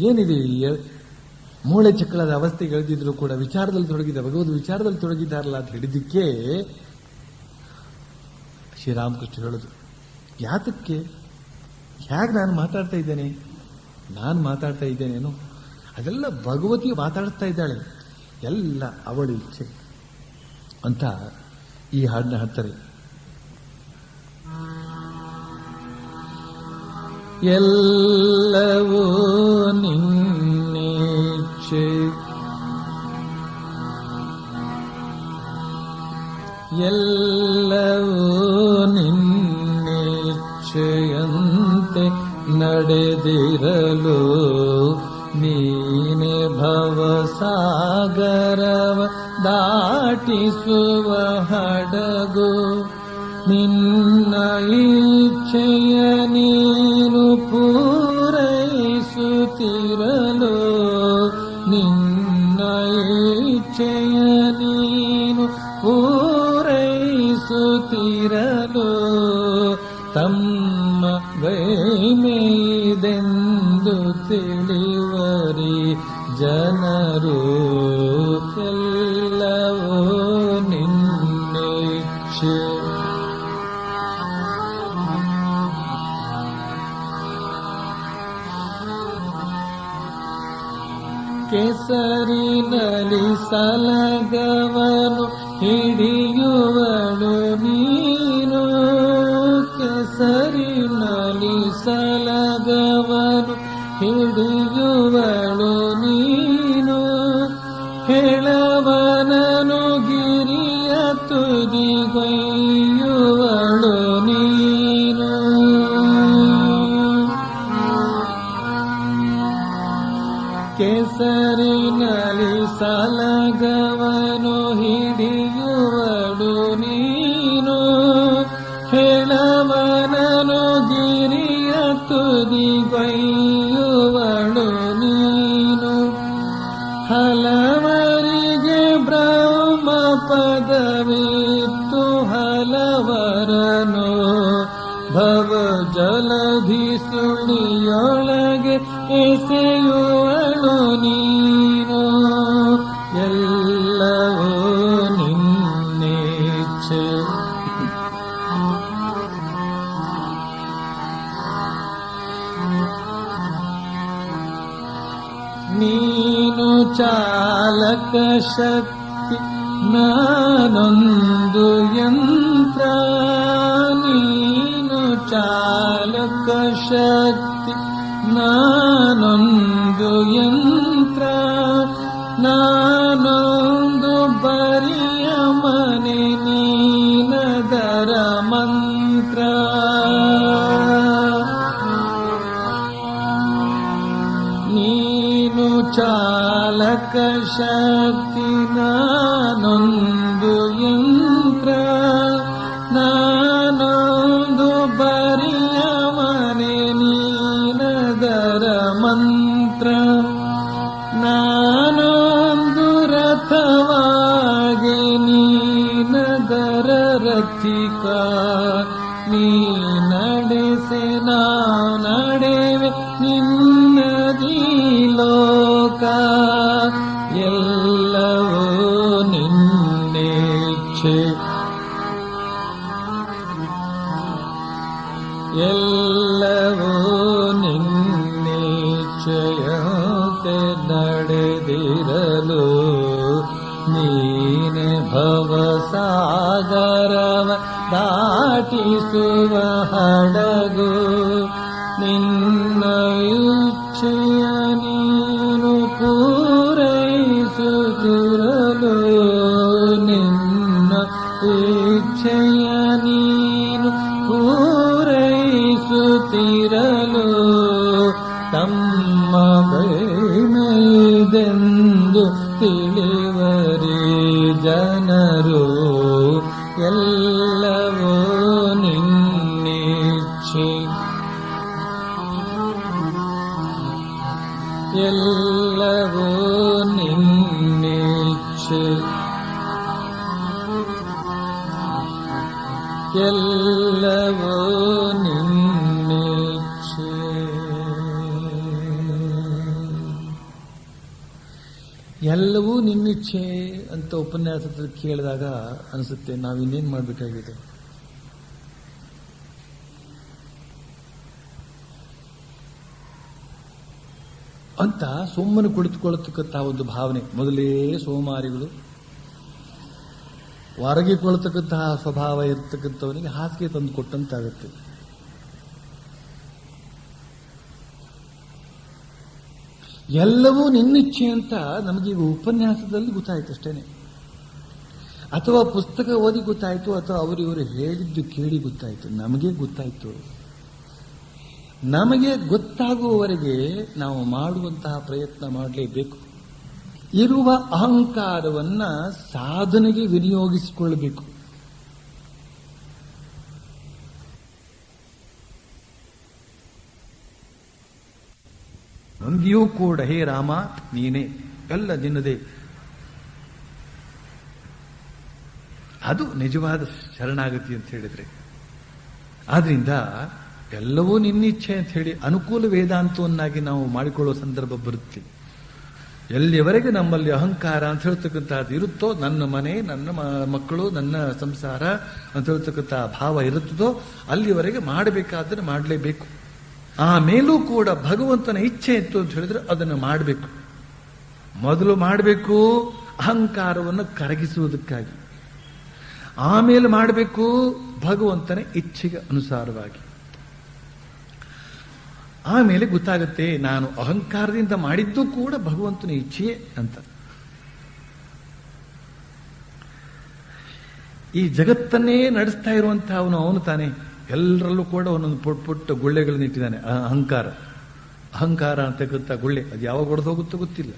ಏನಿದೆ ಮೂಳೆ ಚಕ್ರದ ಅವಸ್ಥೆಗೆ ಎಳೆದಿದ್ರು ಕೂಡ ವಿಚಾರದಲ್ಲಿ ತೊಡಗಿದ ಭಗವದ್ ವಿಚಾರದಲ್ಲಿ ತೊಡಗಿದ್ದಾರಲ್ಲ ಅಂತ ಹೇಳಿದ್ದಕ್ಕೆ ಶ್ರೀರಾಮಕೃಷ್ಣ ಹೇಳುದು, ಯಾತಕ್ಕೆ, ಹೇಗೆ ನಾನು ಮಾತಾಡ್ತಾ ಇದ್ದೇನೆ, ನಾನು ಮಾತಾಡ್ತಾ ಇದ್ದೇನೇನು, ಅದೆಲ್ಲ ಭಗವತಿ ಮಾತಾಡ್ತಾ ಇದ್ದಾಳೆ, ಎಲ್ಲ ಅವಳು ಇಚ್ಛೆ ಅಂತ ಈ ಹಾಡನ್ನ ಹಾಡ್ತಾರೆ. ಎಲ್ಲವೂ ನಿನ್ನಿಚ್ಛೆ, ಎಲ್ಲವೂ ನಿನ್ನಿಚ್ಛೆಯಂತೆ ನಡೆದಿರಲು ನೀನೆ ಭವಸಾಗರವ ದಾಟಿಸುವ ಹಡಗು. ನಿನ್ನ ಇಚ್ಛೆಯ ನೀನು ಪೂರೈಸುತ್ತಿರಲು, ನಿನ್ನ ಇಚ್ಛೆಯ ನೀನು ಪೂರೈಸುತ್ತಿರಲು ತಮ್ಮ ಗೈಮೆಯದೆಂದು ತಿಳಿವರಿ ಜನರು. ಎಲ್ಲವೂ ನಿನ್ನಿಚ್ಛೆ, ಕೆಸರಿನಲ್ಲಿ ಸಲಗವನು ಹಿಡಿಯುವಳು ನೀನು, ಕೆಸರಿನಲ್ಲಿ ಸಲಗವನು ಹಿಡಿಯುವಳು ನೀನು. ಹೆಳವನನು ಗಿರಿಯ ತುದಿಗೊಯ್ಯುವಳು ನೀನು. ಕೆಸರಿನಲ್ಲಿ ಸಲಗವನು ಹಿಡಿಯುವಳು ನೀನು, ಹೆಳವನನು ಗಿರಿಯ ತುದಿಗೊಯ್ಯುವಳು ನೀನು. ಹಲವರಿಗೆ ಬ್ರಹ್ಮ ಪದವಿತ್ತು, ಹಲವರನು ಭವ ಜಲಧಿ ಸುಳಿಯೊಳಗೆ ಎಸೆಯುವಳು ನೀನು. ಎಲ್ಲವೂ ನಿನ್ನಿಚ್ಛೆ, ನೀನು ಚಾಲಕ ಶಕ್ತಿ ನಾನೊಂದು ಯಂತ್ರ, ನೀನು ಚಾಲಕ ಶಕ್ತಿ ನಾನೊಂದು ಯಂತ್ರ. ನಾನೊಂದು ಬರಿಯ ಮನೆ ನೀನದರ ಮಂತ್ರ. ನೀನು ಚಾಲಕ ಶಕ್ತಿ ನಾನೊಂದು ಯಂತ್ರ, ನಾನೊಂದು ಬರಿಯ ಮನೆ ನೀನದರ ಮಂತ್ರ. ನಾನೊಂದು ರಥವಾಗಿ ನೀನದರ ರಥಿಕ, ನೀ ನಡೆಸೆ ನಾ ನಡೆವೆ ನಿನ್ನದೀ ಲೋಕ. ಎಲ್ಲವೂ ನಿನ್ನಿಚ್ಛೆ, ಎಲ್ಲವೂ ನಿನ್ನಿಚ್ಛೆಯಂತೆ ನಡೆದಿರಲು ನೀನೆ ಭವಸಾಗರವ ದಾಟಿಸುವ ಹಡಗು. ನಿನ್ನ ಇಚ್ಛೆಯ ನೀನು ಪೂರೈಸುತ್ತಿರಲು, ನಿನ್ನ ಇಚ್ಛೆಯ ನೀನು ಪೂರೈಸುತ್ತಿರಲು ತಮ್ಮ ಗೈಮೆಯದೆಂದು ತಿಳಿವರಿ ಜನರು. ಎಲ್ಲವೂ ನಿನ್ನಿಚ್ಛೆ, ಎಲ್ಲವೂ ನಿನ್ನಿಚ್ಛೆ, ಎಲ್ಲವೂ ನಿನ್ನ ನಿನ್ನಿಚ್ಛೆ ಅಂತ ಉಪನ್ಯಾಸದಲ್ಲಿ ಕೇಳಿದಾಗ ಅನಿಸುತ್ತೆ ನಾವಿನ್ನೇನು ಮಾಡಬೇಕಾಗಿದೆ. ಅಂತ ಸುಮ್ಮನೆ ಕುಳಿತುಕೊಳ್ಳತಕ್ಕಂಥ ಒಂದು ಭಾವನೆ. ಮೊದಲೇ ಸೋಮಾರಿಗಳು, ಹೊರಗಿಕೊಳ್ಳತಕ್ಕಂತಹ ಸ್ವಭಾವ ಇರತಕ್ಕಂಥವನಿಗೆ ಹಾಸಿಗೆ ತಂದು ಕೊಟ್ಟಂತಾಗುತ್ತೆ. ಎಲ್ಲವೂ ನಿನ್ನಿಚ್ಛೆ ಅಂತ ನಮಗೀಗ ಉಪನ್ಯಾಸದಲ್ಲಿ ಗೊತ್ತಾಯ್ತು ಅಷ್ಟೇನೆ, ಅಥವಾ ಪುಸ್ತಕ ಓದಿ ಗೊತ್ತಾಯ್ತು, ಅಥವಾ ಅವರು ಹೇಳಿದ್ದು ಕೇಳಿ ಗೊತ್ತಾಯ್ತು. ನಮಗೆ ಗೊತ್ತಾಯ್ತು. ನಮಗೆ ಗೊತ್ತಾಗುವವರೆಗೆ ನಾವು ಮಾಡುವಂತಹ ಪ್ರಯತ್ನ ಮಾಡಲೇಬೇಕು. ಇರುವ ಅಹಂಕಾರವನ್ನ ಸಾಧನೆಗೆ ವಿನಿಯೋಗಿಸಿಕೊಳ್ಳಬೇಕು. ನಮಗಿಯೂ ಕೂಡ ಹೇ ರಾಮ ನೀನೇ, ಎಲ್ಲ ನಿನ್ನದೇ. ಅದು ನಿಜವಾದ ಶರಣಾಗತಿ ಅಂತ ಹೇಳಿದ್ರೆ. ಆದ್ರಿಂದ ಎಲ್ಲವೂ ನಿನ್ನಿಚ್ಛೆ ಅಂತ ಹೇಳಿ ಅನುಕೂಲ ವೇದಾಂತವನ್ನಾಗಿ ನಾವು ಮಾಡಿಕೊಳ್ಳುವ ಸಂದರ್ಭ ಬರುತ್ತೆ. ಎಲ್ಲಿಯವರೆಗೆ ನಮ್ಮಲ್ಲಿ ಅಹಂಕಾರ ಅಂತ ಹೇಳ್ತಕ್ಕಂಥದ್ದು ಇರುತ್ತೋ, ನನ್ನ ಮನೆ, ನನ್ನ ಮಕ್ಕಳು, ನನ್ನ ಸಂಸಾರ ಅಂತ ಹೇಳ್ತಕ್ಕಂಥ ಭಾವ ಇರುತ್ತದೋ ಅಲ್ಲಿವರೆಗೆ ಮಾಡಬೇಕಾದ್ರೆ ಮಾಡಲೇಬೇಕು. ಆಮೇಲೂ ಕೂಡ ಭಗವಂತನ ಇಚ್ಛೆ ಇತ್ತು ಅಂತ ಹೇಳಿದ್ರೆ ಅದನ್ನು ಮಾಡಬೇಕು. ಮೊದಲು ಮಾಡಬೇಕು ಅಹಂಕಾರವನ್ನು ಕರಗಿಸುವುದಕ್ಕಾಗಿ, ಆಮೇಲೆ ಮಾಡಬೇಕು ಭಗವಂತನ ಇಚ್ಛೆಗೆ ಅನುಸಾರವಾಗಿ. ಆಮೇಲೆ ಗೊತ್ತಾಗುತ್ತೆ ನಾನು ಅಹಂಕಾರದಿಂದ ಮಾಡಿದ್ದು ಕೂಡ ಭಗವಂತನ ಇಚ್ಛೆಯೇ ಅಂತ. ಈ ಜಗತ್ತನ್ನೇ ನಡೆಸ್ತಾ ಇರುವಂತಹ ಅವನು ತಾನೇ. ಎಲ್ಲರಲ್ಲೂ ಕೂಡ ಒಂದೊಂದು ಪುಟ್ಟ ಗುಳ್ಳೆಗಳನ್ನು ಇಟ್ಟಿದ್ದಾನೆ. ಅಹಂಕಾರ ಅಂತಕ್ಕಂಥ ಗುಳ್ಳೆ ಅದು ಯಾವಾಗ ಹೊಡೆದು ಹೋಗುತ್ತೋ ಗೊತ್ತಿಲ್ಲ.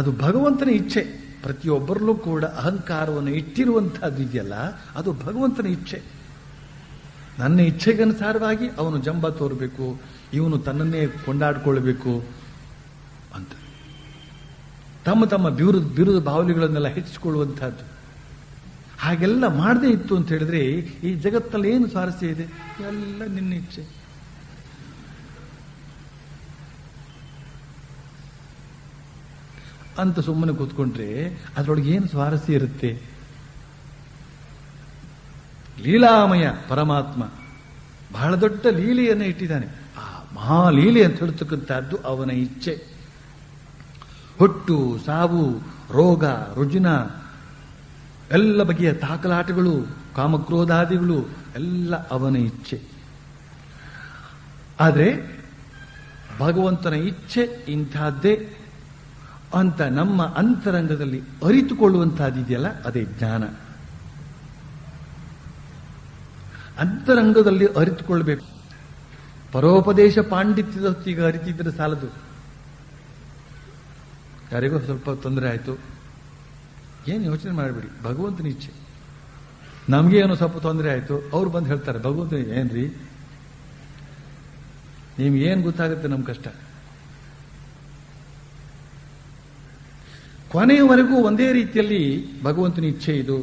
ಅದು ಭಗವಂತನ ಇಚ್ಛೆ. ಪ್ರತಿಯೊಬ್ಬರಲ್ಲೂ ಕೂಡ ಅಹಂಕಾರವನ್ನು ಇಟ್ಟಿರುವಂತಹದ್ದು ಇದೆಯಲ್ಲ, ಅದು ಭಗವಂತನ ಇಚ್ಛೆ. ನನ್ನ ಇಚ್ಛೆಗನುಸಾರವಾಗಿ ಅವನು ಜಂಬ ತೋರಬೇಕು, ಇವನು ತನ್ನನ್ನೇ ಕೊಂಡಾಡ್ಕೊಳ್ಬೇಕು ಅಂತ ತಮ್ಮ ಬಿರುದು ಬಾವಲಿಗಳನ್ನೆಲ್ಲ ಹೆಚ್ಚಿಕೊಳ್ಳುವಂತಹದ್ದು. ಹಾಗೆಲ್ಲ ಮಾಡದೇ ಇತ್ತು ಅಂತ ಹೇಳಿದ್ರೆ ಈ ಜಗತ್ತಲ್ಲಿ ಏನು ಸ್ವಾರಸ್ಯ ಇದೆ? ಎಲ್ಲ ನಿನ್ನ ಇಚ್ಛೆ. ಅಂತ ಸುಮ್ಮನೆ ಕೂತ್ಕೊಂಡ್ರೆ ಅದರೊಳಗೆ ಏನು ಸ್ವಾರಸ್ಯ ಇರುತ್ತೆ? ಲೀಲಾಮಯ ಪರಮಾತ್ಮ ಬಹಳ ದೊಡ್ಡ ಲೀಲೆಯನ್ನು ಇಟ್ಟಿದ್ದಾನೆ. ಆ ಮಹಾಲೀಲೆ ಅಂತ ಹೇಳ್ತಕ್ಕಂಥದ್ದು ಅವನ ಇಚ್ಛೆ. ಹುಟ್ಟು, ಸಾವು, ರೋಗ, ರುಜಿನ, ಎಲ್ಲ ಬಗೆಯ ತಾಕಲಾಟಗಳು, ಕಾಮಕ್ರೋಧಾದಿಗಳು ಎಲ್ಲ ಅವನ ಇಚ್ಛೆ. ಆದರೆ ಭಗವಂತನ ಇಚ್ಛೆ ಇಂಥದ್ದೇ ಅಂತ ನಮ್ಮ ಅಂತರಂಗದಲ್ಲಿ ಅರಿತುಕೊಳ್ಳುವಂತಹದ್ದಿದೆಯಲ್ಲ, ಅದೇ ಜ್ಞಾನ. ಅಂತರಂಗದಲ್ಲಿ ಅರಿತುಕೊಳ್ಬೇಕು. ಪರೋಪದೇಶ ಪಾಂಡಿತ್ಯದ ಹೊತ್ತಿಗೆ ಅರಿತಿದ್ರೆ ಸಾಲದು. ಯಾರಿಗೋ ಸ್ವಲ್ಪ ತೊಂದರೆ ಆಯಿತು, ಏನು ಯೋಚನೆ ಮಾಡಬೇಡಿ, ಭಗವಂತನ ಇಚ್ಛೆ. ನಮಗೇನೋ ಸ್ವಲ್ಪ ತೊಂದರೆ ಆಯಿತು, ಅವ್ರು ಬಂದು ಹೇಳ್ತಾರೆ ಭಗವಂತನ ಏನ್ರಿ ನಿಮ್ಗೇನು ಗೊತ್ತಾಗುತ್ತೆ ನಮ್ಮ ಕಷ್ಟ. ಕೊನೆಯವರೆಗೂ ಒಂದೇ ರೀತಿಯಲ್ಲಿ ಭಗವಂತನ ಇಚ್ಛೆ ಇದು,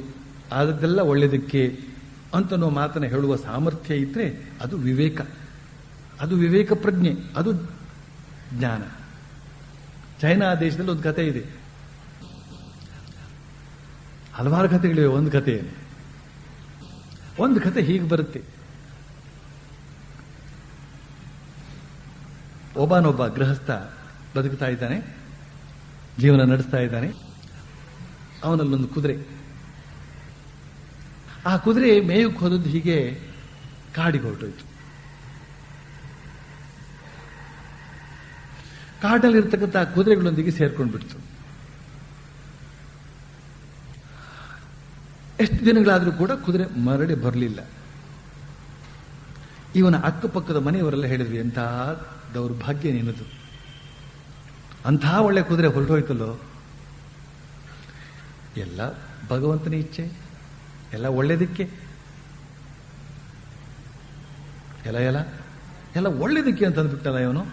ಆದದ್ದೆಲ್ಲ ಒಳ್ಳೆಯದಕ್ಕೆ ಅಂತನೋ ಮಾತನ್ನ ಹೇಳುವ ಸಾಮರ್ಥ್ಯ ಇದ್ರೆ ಅದು ವಿವೇಕ, ಅದು ವಿವೇಕ ಪ್ರಜ್ಞೆ, ಅದು ಜ್ಞಾನ. ಚೈನಾ ದೇಶದಲ್ಲಿ ಒಂದು ಕಥೆ ಇದೆ, ಹಲವಾರು ಕಥೆಗಳಿವೆ. ಒಂದು ಕಥೆ ಹೀಗೆ ಬರುತ್ತೆ. ಒಬ್ಬನೊಬ್ಬ ಗೃಹಸ್ಥ ಬದುಕ್ತಾ ಇದ್ದಾನೆ, ಜೀವನ ನಡೆಸ್ತಾ ಇದ್ದಾನೆ. ಅವನಲ್ಲೊಂದು ಕುದುರೆ. ಆ ಕುದುರೆ ಮೇಯಕ್ಕೆ ಹೋದದ್ದು ಹೀಗೆ ಕಾಡಿಗೆ ಹೊರಟೋಯ್ತು. ಕಾಡಲ್ಲಿರ್ತಕ್ಕಂಥ ಕುದುರೆಗಳೊಂದಿಗೆ ಸೇರ್ಕೊಂಡ್ಬಿಡ್ತು. ಎಷ್ಟು ದಿನಗಳಾದರೂ ಕೂಡ ಕುದುರೆ ಮರಳಿ ಬರಲಿಲ್ಲ. ಇವನ ಅಕ್ಕಪಕ್ಕದ ಮನೆಯವರೆಲ್ಲ ಹೇಳಿದ್ವಿ, ಎಂಥ ದೌರ್ಭಾಗ್ಯ ನಿನ್ನದು, ಅಂಥ ಒಳ್ಳೆ ಕುದುರೆ ಹೊರಟೋಯ್ತಲ್ಲೋ. ಎಲ್ಲ ಭಗವಂತನ ಇಚ್ಛೆ, ಎಲ್ಲ ಒಳ್ಳೇದಕ್ಕೆ, ಎಲ್ಲ ಒಳ್ಳೇದಕ್ಕೆ ಅಂತ ಅಂದ್ಬಿಟ್ಟಲ್ಲ ಇವನು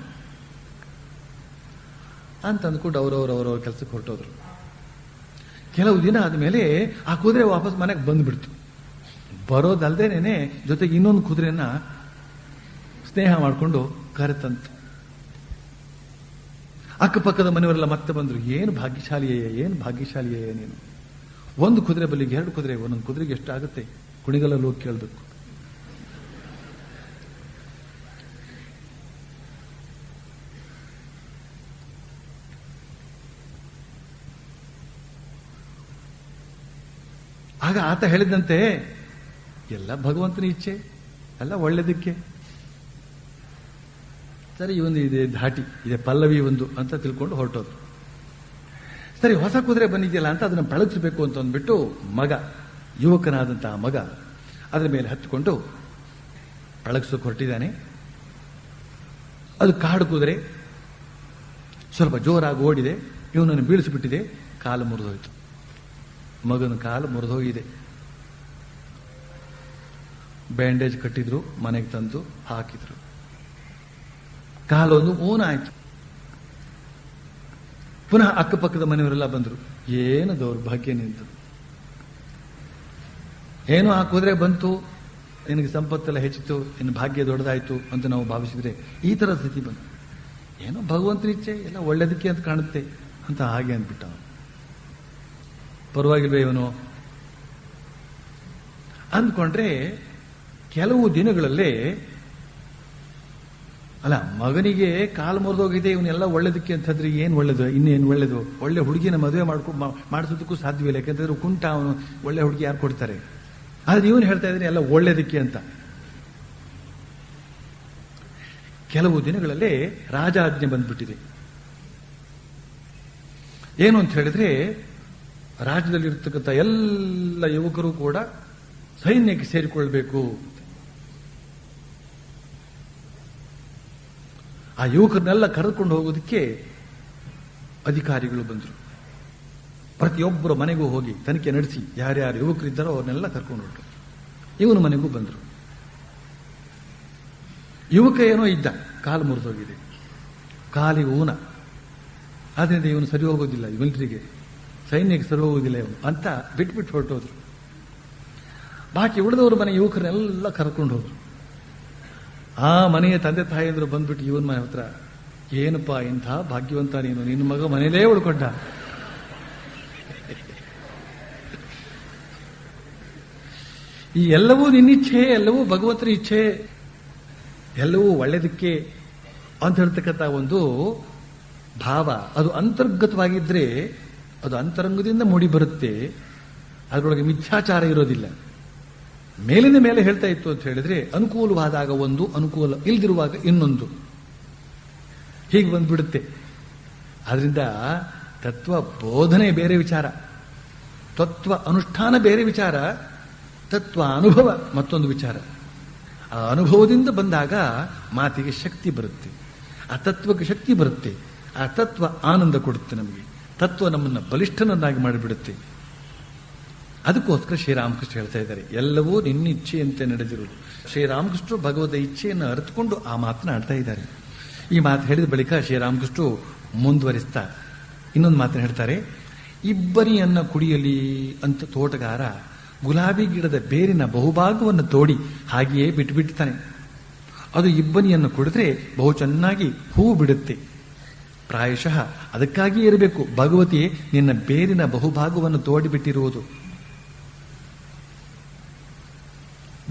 ಅಂತ ಅಂದ್ಕೊಂಡು ಅವರವ್ರ ಕೆಲಸಕ್ಕೆ ಹೊರಟೋದ್ರು. ಕೆಲವು ದಿನ ಆದಮೇಲೆ ಆ ಕುದುರೆ ವಾಪಸ್ ಮನೆಗೆ ಬಂದ್ಬಿಡ್ತು. ಬರೋದಲ್ದೇನೆ ಜೊತೆಗೆ ಇನ್ನೊಂದು ಕುದುರೆಯನ್ನ ಸ್ನೇಹ ಮಾಡಿಕೊಂಡು ಕರೆತಂತು. ಅಕ್ಕಪಕ್ಕದ ಮನೆಯವರೆಲ್ಲ ಮತ್ತೆ ಬಂದ್ರು. ಏನು ಭಾಗ್ಯಶಾಲಿಯೇ ನೀನು. ಒಂದು ಕುದುರೆ ಬಲಿಗೆ 2 ಕುದುರೆ, ಒಂದೊಂದು ಕುದುರೆಗೆ ಎಷ್ಟಾಗುತ್ತೆ? ಕುಣಿಗಲಲ್ಲಿ ಹೋಗಿ ಕೇಳಬೇಕು. ಆಗ ಆತ ಹೇಳಿದಂತೆ, ಎಲ್ಲ ಭಗವಂತನ ಇಚ್ಛೆ, ಎಲ್ಲ ಒಳ್ಳೆದಕ್ಕೆ. ಸರಿ, ಇವೊಂದು ಇದೆ ಧಾಟಿ ಇದೆ, ಪಲ್ಲವಿ ಒಂದು ಅಂತ ತಿಳ್ಕೊಂಡು ಹೊರಟೋದು. ಸರಿ, ಹೊಸ ಕುದುರೆ ಬಂದಿದೆಯಲ್ಲ ಅಂತ ಅದನ್ನು ಪಳಗಿಸಬೇಕು ಅಂತ ಅಂದ್ಬಿಟ್ಟು ಮಗ, ಯುವಕನಾದಂತಹ ಮಗ ಅದರ ಮೇಲೆ ಹತ್ತಿಕೊಂಡು ಪಳಗಿಸೋಕೆ ಹೊರಟಿದ್ದಾನೆ. ಅದು ಕಾಡು ಕುದುರೆ, ಸ್ವಲ್ಪ ಜೋರಾಗಿ ಓಡಿದೆ, ಇವನನ್ನು ಬೀಳಿಸಿಬಿಟ್ಟಿದೆ, ಕಾಲು ಮುರಿದೋಯ್ತು. ಮಗನ ಕಾಲು ಮುರಿದೋಗಿದೆ. ಬ್ಯಾಂಡೇಜ್ ಕಟ್ಟಿದ್ರು, ಮನೆಗೆ ತಂದು ಹಾಕಿದ್ರು. ಕಾಲೊಂದು ಊನಾಯ್ತು. ಪುನಃ ಅಕ್ಕಪಕ್ಕದ ಮನೆಯವರೆಲ್ಲ ಬಂದರು. ಏನು ದೌರ್ಭಾಗ್ಯ ನಿಂತು, ಏನು ಆ ಕುದುರೆ ಬಂತು, ನಿನಗೆ ಸಂಪತ್ತೆಲ್ಲ ಹೆಚ್ಚಿತು, ಇನ್ನು ಭಾಗ್ಯ ದೊಡ್ಡದಾಯ್ತು ಅಂತ ನಾವು ಭಾವಿಸಿದ್ರೆ ಈ ತರ ಸ್ಥಿತಿ ಬಂತು. ಏನೋ ಭಗವಂತನ ಇಚ್ಛೆ, ಎಲ್ಲ ಒಳ್ಳೇದಕ್ಕೆ ಅಂತ ಕಾಣುತ್ತೆ ಅಂತ ಹಾಗೆ ಅಂದ್ಬಿಟ್ಟ. ಪರವಾಗಿಲ್ವೇ ಇವನು ಅಂದ್ಕೊಂಡ್ರೆ, ಕೆಲವು ದಿನಗಳಲ್ಲೇ ಅಲ್ಲ, ಮಗನಿಗೆ ಕಾಲು ಮುರಿದೋಗಿದೆ, ಇವನ್ನೆಲ್ಲ ಒಳ್ಳೇದಕ್ಕೆ ಅಂತಂದ್ರೆ ಏನು ಒಳ್ಳೇದು, ಇನ್ನೇನು ಒಳ್ಳೇದು? ಒಳ್ಳೆ ಹುಡುಗಿನ ಮದುವೆ ಮಾಡಿಸೋದಕ್ಕೂ ಸಾಧ್ಯವಿಲ್ಲ. ಯಾಕಂತಂದ್ರೆ ಕುಂಟ, ಅವನು ಒಳ್ಳೆ ಹುಡುಗಿ ಯಾರು ಕೊಡ್ತಾರೆ? ಆದ್ರೆ ಇವನು ಹೇಳ್ತಾ ಇದ್ದೀನಿ ಎಲ್ಲ ಒಳ್ಳೇದಕ್ಕೆ ಅಂತ. ಕೆಲವು ದಿನಗಳಲ್ಲೇ ರಾಜಾಜ್ಞೆ ಬಂದ್ಬಿಟ್ಟಿದೆ. ಏನು ಅಂತ ಹೇಳಿದ್ರೆ, ರಾಜ್ಯದಲ್ಲಿರ್ತಕ್ಕಂಥ ಎಲ್ಲ ಯುವಕರು ಕೂಡ ಸೈನ್ಯಕ್ಕೆ ಸೇರಿಕೊಳ್ಬೇಕು. ಆ ಯುವಕರನ್ನೆಲ್ಲ ಕರೆದುಕೊಂಡು ಹೋಗೋದಕ್ಕೆ ಅಧಿಕಾರಿಗಳು ಬಂದರು. ಪ್ರತಿಯೊಬ್ಬರ ಮನೆಗೂ ಹೋಗಿ ತನಿಖೆ ನಡೆಸಿ ಯಾರ್ಯಾರು ಯುವಕರಿದ್ದಾರೋ ಅವ್ರನ್ನೆಲ್ಲ ಕರ್ಕೊಂಡು ಹೊರಟರು. ಇವನು ಮನೆಗೂ ಬಂದರು. ಯುವಕ ಏನೋ ಇದ್ದ, ಕಾಲು ಮುರಿದೋಗಿದೆ, ಕಾಲಿಗೆ ಊನ, ಆದ್ರಿಂದ ಇವನು ಸರಿ ಹೋಗೋದಿಲ್ಲ, ಮಿಲಿಟರಿಗೆ ಸೈನ್ಯಕ್ಕೆ ಸರಿ ಹೋಗೋದಿಲ್ಲ ಇವನು ಅಂತ ಬಿಟ್ಬಿಟ್ಟು ಹೊರಟೋದ್ರು. ಬಾಕಿ ಉಳಿದವ್ರ ಮನೆ ಯುವಕರನ್ನೆಲ್ಲ ಕರ್ಕೊಂಡು ಹೋದ್ರು. ಆ ಮನೆಯ ತಂದೆ ತಾಯಿಯಂದ್ರು ಬಂದ್ಬಿಟ್ಟು ಇವನ್ ಮನೆ ಹತ್ರ, ಏನಪ್ಪಾ ಇಂಥ ಭಾಗ್ಯವಂತ ನೀನು, ನಿನ್ನ ಮಗ ಮನೇಲೇ ಉಳ್ಕೊಂಡ. ಈ ಎಲ್ಲವೂ ನಿನ್ನಿಚ್ಛೆ, ಎಲ್ಲವೂ ಭಗವಂತನ ಇಚ್ಛೆ, ಎಲ್ಲವೂ ಒಳ್ಳೆದಕ್ಕೆ ಅಂತ ಹೇಳ್ತಕ್ಕಂಥ ಒಂದು ಭಾವ, ಅದು ಅಂತರ್ಗತವಾಗಿದ್ರೆ ಅದು ಅಂತರಂಗದಿಂದ ಮೂಡಿ ಬರುತ್ತೆ. ಅದರೊಳಗೆ ಮಿಥ್ಯಾಚಾರ ಇರೋದಿಲ್ಲ. ಮೇಲಿನ ಮೇಲೆ ಹೇಳ್ತಾ ಇತ್ತು ಅಂತ ಹೇಳಿದ್ರೆ, ಅನುಕೂಲವಾದಾಗ ಒಂದು, ಅನುಕೂಲ ಇಲ್ದಿರುವಾಗ ಇನ್ನೊಂದು, ಹೀಗೆ ಬಂದ್ಬಿಡುತ್ತೆ. ಆದ್ರಿಂದ ತತ್ವ ಬೋಧನೆ ಬೇರೆ ವಿಚಾರ, ತತ್ವ ಅನುಷ್ಠಾನ ಬೇರೆ ವಿಚಾರ, ತತ್ವ ಅನುಭವ ಮತ್ತೊಂದು ವಿಚಾರ. ಆ ಅನುಭವದಿಂದ ಬಂದಾಗ ಮಾತಿಗೆ ಶಕ್ತಿ ಬರುತ್ತೆ, ಆ ತತ್ವಕ್ಕೆ ಶಕ್ತಿ ಬರುತ್ತೆ, ಆ ತತ್ವ ಆನಂದ ಕೊಡುತ್ತೆ ನಮಗೆ. ತತ್ವ ನಮ್ಮನ್ನ ಬಲಿಷ್ಠನನ್ನಾಗಿ ಮಾಡಿಬಿಡುತ್ತೆ. ಅದಕ್ಕೋಸ್ಕರ ಶ್ರೀರಾಮಕೃಷ್ಣ ಹೇಳ್ತಾ ಇದ್ದಾರೆ, ಎಲ್ಲವೂ ನಿನ್ನ ಇಚ್ಛೆಯಂತೆ ನಡೆದಿರುವುದು. ಶ್ರೀರಾಮಕೃಷ್ಣರು ಭಗವದ ಇಚ್ಛೆಯನ್ನು ಅರಿತುಕೊಂಡು ಆ ಮಾತನಾಡ್ತಾ ಇದ್ದಾರೆ. ಈ ಮಾತು ಹೇಳಿದ ಬಳಿಕ ಶ್ರೀರಾಮಕೃಷ್ಣರು ಮುಂದುವರಿಸ್ತಾ ಇನ್ನೊಂದು ಮಾತನ್ನು ಹೇಳ್ತಾರೆ. ಇಬ್ಬನಿಯನ್ನ ಕುಡಿಯಲಿ ಅಂತ ತೋಟಗಾರ ಗುಲಾಬಿ ಗಿಡದ ಬೇರಿನ ಬಹುಭಾಗವನ್ನು ತೋಡಿ ಹಾಗೆಯೇ ಬಿಟ್ಟುಬಿಡ್ತಾನೆ. ಅದು ಇಬ್ಬನಿಯನ್ನು ಕುಡಿದ್ರೆ ಬಹು ಚೆನ್ನಾಗಿ ಹೂವು ಬಿಡುತ್ತೆ. ಪ್ರಾಯಶಃ ಅದಕ್ಕಾಗಿಯೇ ಇರಬೇಕು ಭಗವತಿ ನಿನ್ನ ಬೇರಿನ ಬಹುಭಾಗವನ್ನು ತೋಡಿಬಿಟ್ಟಿರುವುದು.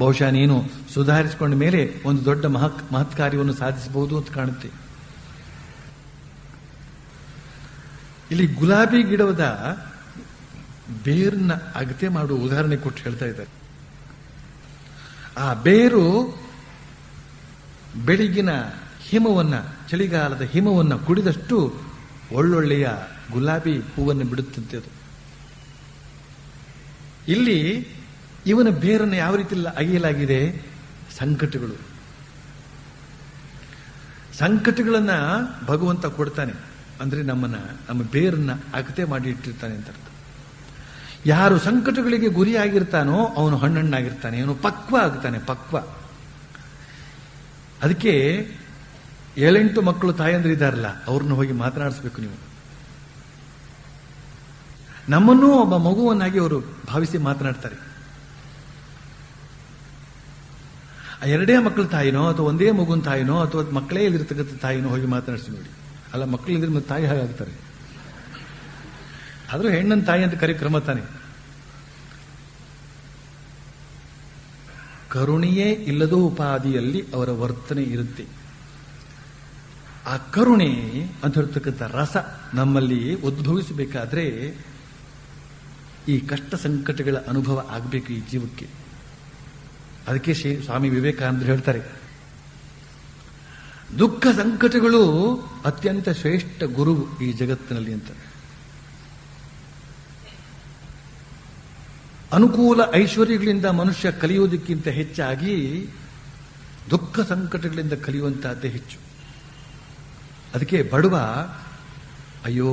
ಬಹುಶಃ ನೀನು ಸುಧಾರಿಸಿಕೊಂಡ ಮೇಲೆ ಒಂದು ದೊಡ್ಡ ಮಹತ್ ಕಾರ್ಯವನ್ನು ಸಾಧಿಸಬಹುದು ಅಂತ ಕಾಣುತ್ತೆ. ಇಲ್ಲಿ ಗುಲಾಬಿ ಗಿಡದ ಬೇರನ್ನ ಅಗತ್ಯ ಮಾಡುವ ಉದಾಹರಣೆ ಕೊಟ್ಟು ಹೇಳ್ತಾ ಇದ್ದಾರೆ. ಆ ಬೇರು ಬೆಳಗಿನ ಹಿಮವನ್ನ, ಚಳಿಗಾಲದ ಹಿಮವನ್ನ ಕುಡಿದಷ್ಟು ಒಳ್ಳೊಳ್ಳೆಯ ಗುಲಾಬಿ ಹೂವನ್ನು ಬಿಡುತ್ತಂತೆ ಅದು. ಇಲ್ಲಿ ಇವನ ಬೇರನ್ನು ಯಾವ ರೀತಿ ಅಗೆಯಲಾಗಿದೆ? ಸಂಕಟಗಳನ್ನ ಭಗವಂತ ಕೊಡ್ತಾನೆ. ಅಂದ್ರೆ ನಮ್ಮ ಬೇರನ್ನ ಅಗತೆ ಮಾಡಿ ಇಟ್ಟಿರ್ತಾನೆ ಅಂತ ಅರ್ಥ. ಯಾರು ಸಂಕಟಗಳಿಗೆ ಗುರಿಯಾಗಿರ್ತಾನೋ ಅವನು ಹಣ್ಣಣ್ಣಾಗಿರ್ತಾನೆ, ಅವನು ಪಕ್ವ ಆಗ್ತಾನೆ, ಪಕ್ವ. ಅದಕ್ಕೆ 7-8 ಮಕ್ಕಳು ತಾಯಂದ್ರೆ ಇದ್ದಾರಲ್ಲ, ಅವ್ರನ್ನ ಹೋಗಿ ಮಾತನಾಡಿಸ್ಬೇಕು ನೀವು. ನಮ್ಮನ್ನೂ ಒಬ್ಬ ಮಗುವನ್ನಾಗಿ ಅವರು ಭಾವಿಸಿ ಮಾತನಾಡ್ತಾರೆ. ಆ 2 ಮಕ್ಕಳ ತಾಯಿನೋ ಅಥವಾ ಒಂದೇ ಮಗುವಿನ ತಾಯಿನೋ ಅಥವಾ ಮಕ್ಕಳೇ ಇಲ್ಲಿರ್ತಕ್ಕಂಥ ತಾಯಿನೋ ಹೋಗಿ ಮಾತನಾಡಿಸಿ ನೋಡಿ. ಅಲ್ಲ, ಮಕ್ಕಳಿದ್ರೆ ಮತ್ತೆ ತಾಯಿ ಹಾಗಾಗ್ತಾರೆ. ಆದ್ರೂ ಹೆಣ್ಣನ್ ತಾಯಿ ಅಂತ ಕರಿ ಕ್ರಮ ತಾನೆ. ಕರುಣೆಯೇ ಇಲ್ಲದೋ ಉಪಾದಿಯಲ್ಲಿ ಅವರ ವರ್ತನೆ ಇರುತ್ತೆ. ಆ ಕರುಣೆ ಅಂತ ಹೇಳ್ತಕ್ಕಂಥ ರಸ ನಮ್ಮಲ್ಲಿ ಉದ್ಭವಿಸಬೇಕಾದ್ರೆ ಈ ಕಷ್ಟ ಸಂಕಟಗಳ ಅನುಭವ ಆಗಬೇಕು ಈ ಜೀವಕ್ಕೆ. ಅದಕ್ಕೆ ಸ್ವಾಮಿ ವಿವೇಕಾನಂದರು ಹೇಳ್ತಾರೆ, ದುಃಖ ಸಂಕಟಗಳು ಅತ್ಯಂತ ಶ್ರೇಷ್ಠ ಗುರು ಈ ಜಗತ್ತಿನಲ್ಲಿ ಅಂತ. ಅನುಕೂಲ ಐಶ್ವರ್ಯಗಳಿಂದ ಮನುಷ್ಯ ಕಲಿಯುವುದಕ್ಕಿಂತ ಹೆಚ್ಚಾಗಿ ದುಃಖ ಸಂಕಟಗಳಿಂದ ಕಲಿಯುವಂತಹದ್ದೇ ಹೆಚ್ಚು. ಅದಕ್ಕೆ ಬಡವ ಅಯ್ಯೋ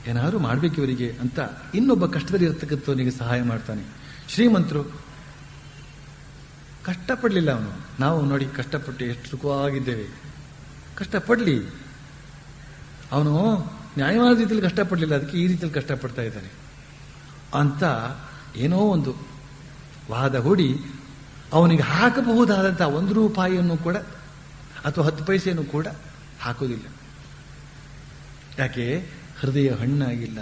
ಏನಾದ್ರು ಮಾಡ್ಬೇಕು ಇವರಿಗೆ ಅಂತ ಇನ್ನೊಬ್ಬ ಕಷ್ಟದಲ್ಲಿ ಇರತಕ್ಕಂಥವನಿಗೆ ಸಹಾಯ ಮಾಡ್ತಾನೆ. ಶ್ರೀಮಂತರು ಕಷ್ಟಪಡಲಿಲ್ಲ, ಅವನು ನಾವು ನೋಡಿ ಕಷ್ಟಪಟ್ಟು ಎಷ್ಟು ಸುಖವಾಗಿದ್ದೇವೆ, ಕಷ್ಟಪಡಲಿ. ಅವನು ನ್ಯಾಯವಾದ ರೀತಿಯಲ್ಲಿ ಕಷ್ಟಪಡಲಿಲ್ಲ, ಅದಕ್ಕೆ ಈ ರೀತಿಯಲ್ಲಿ ಕಷ್ಟಪಡ್ತಾ ಇದ್ದಾನೆ ಅಂತ ಏನೋ ಒಂದು ವಾದ ಹೂಡಿ ಅವನಿಗೆ ಹಾಕಬಹುದಾದಂತಹ 1 ರೂಪಾಯಿಯನ್ನು ಕೂಡ ಅಥವಾ 10 ಪೈಸೆಯನ್ನು ಕೂಡ ಹಾಕೋದಿಲ್ಲ. ಯಾಕೆ? ಹೃದಯ ಹಣ್ಣಾಗಿಲ್ಲ.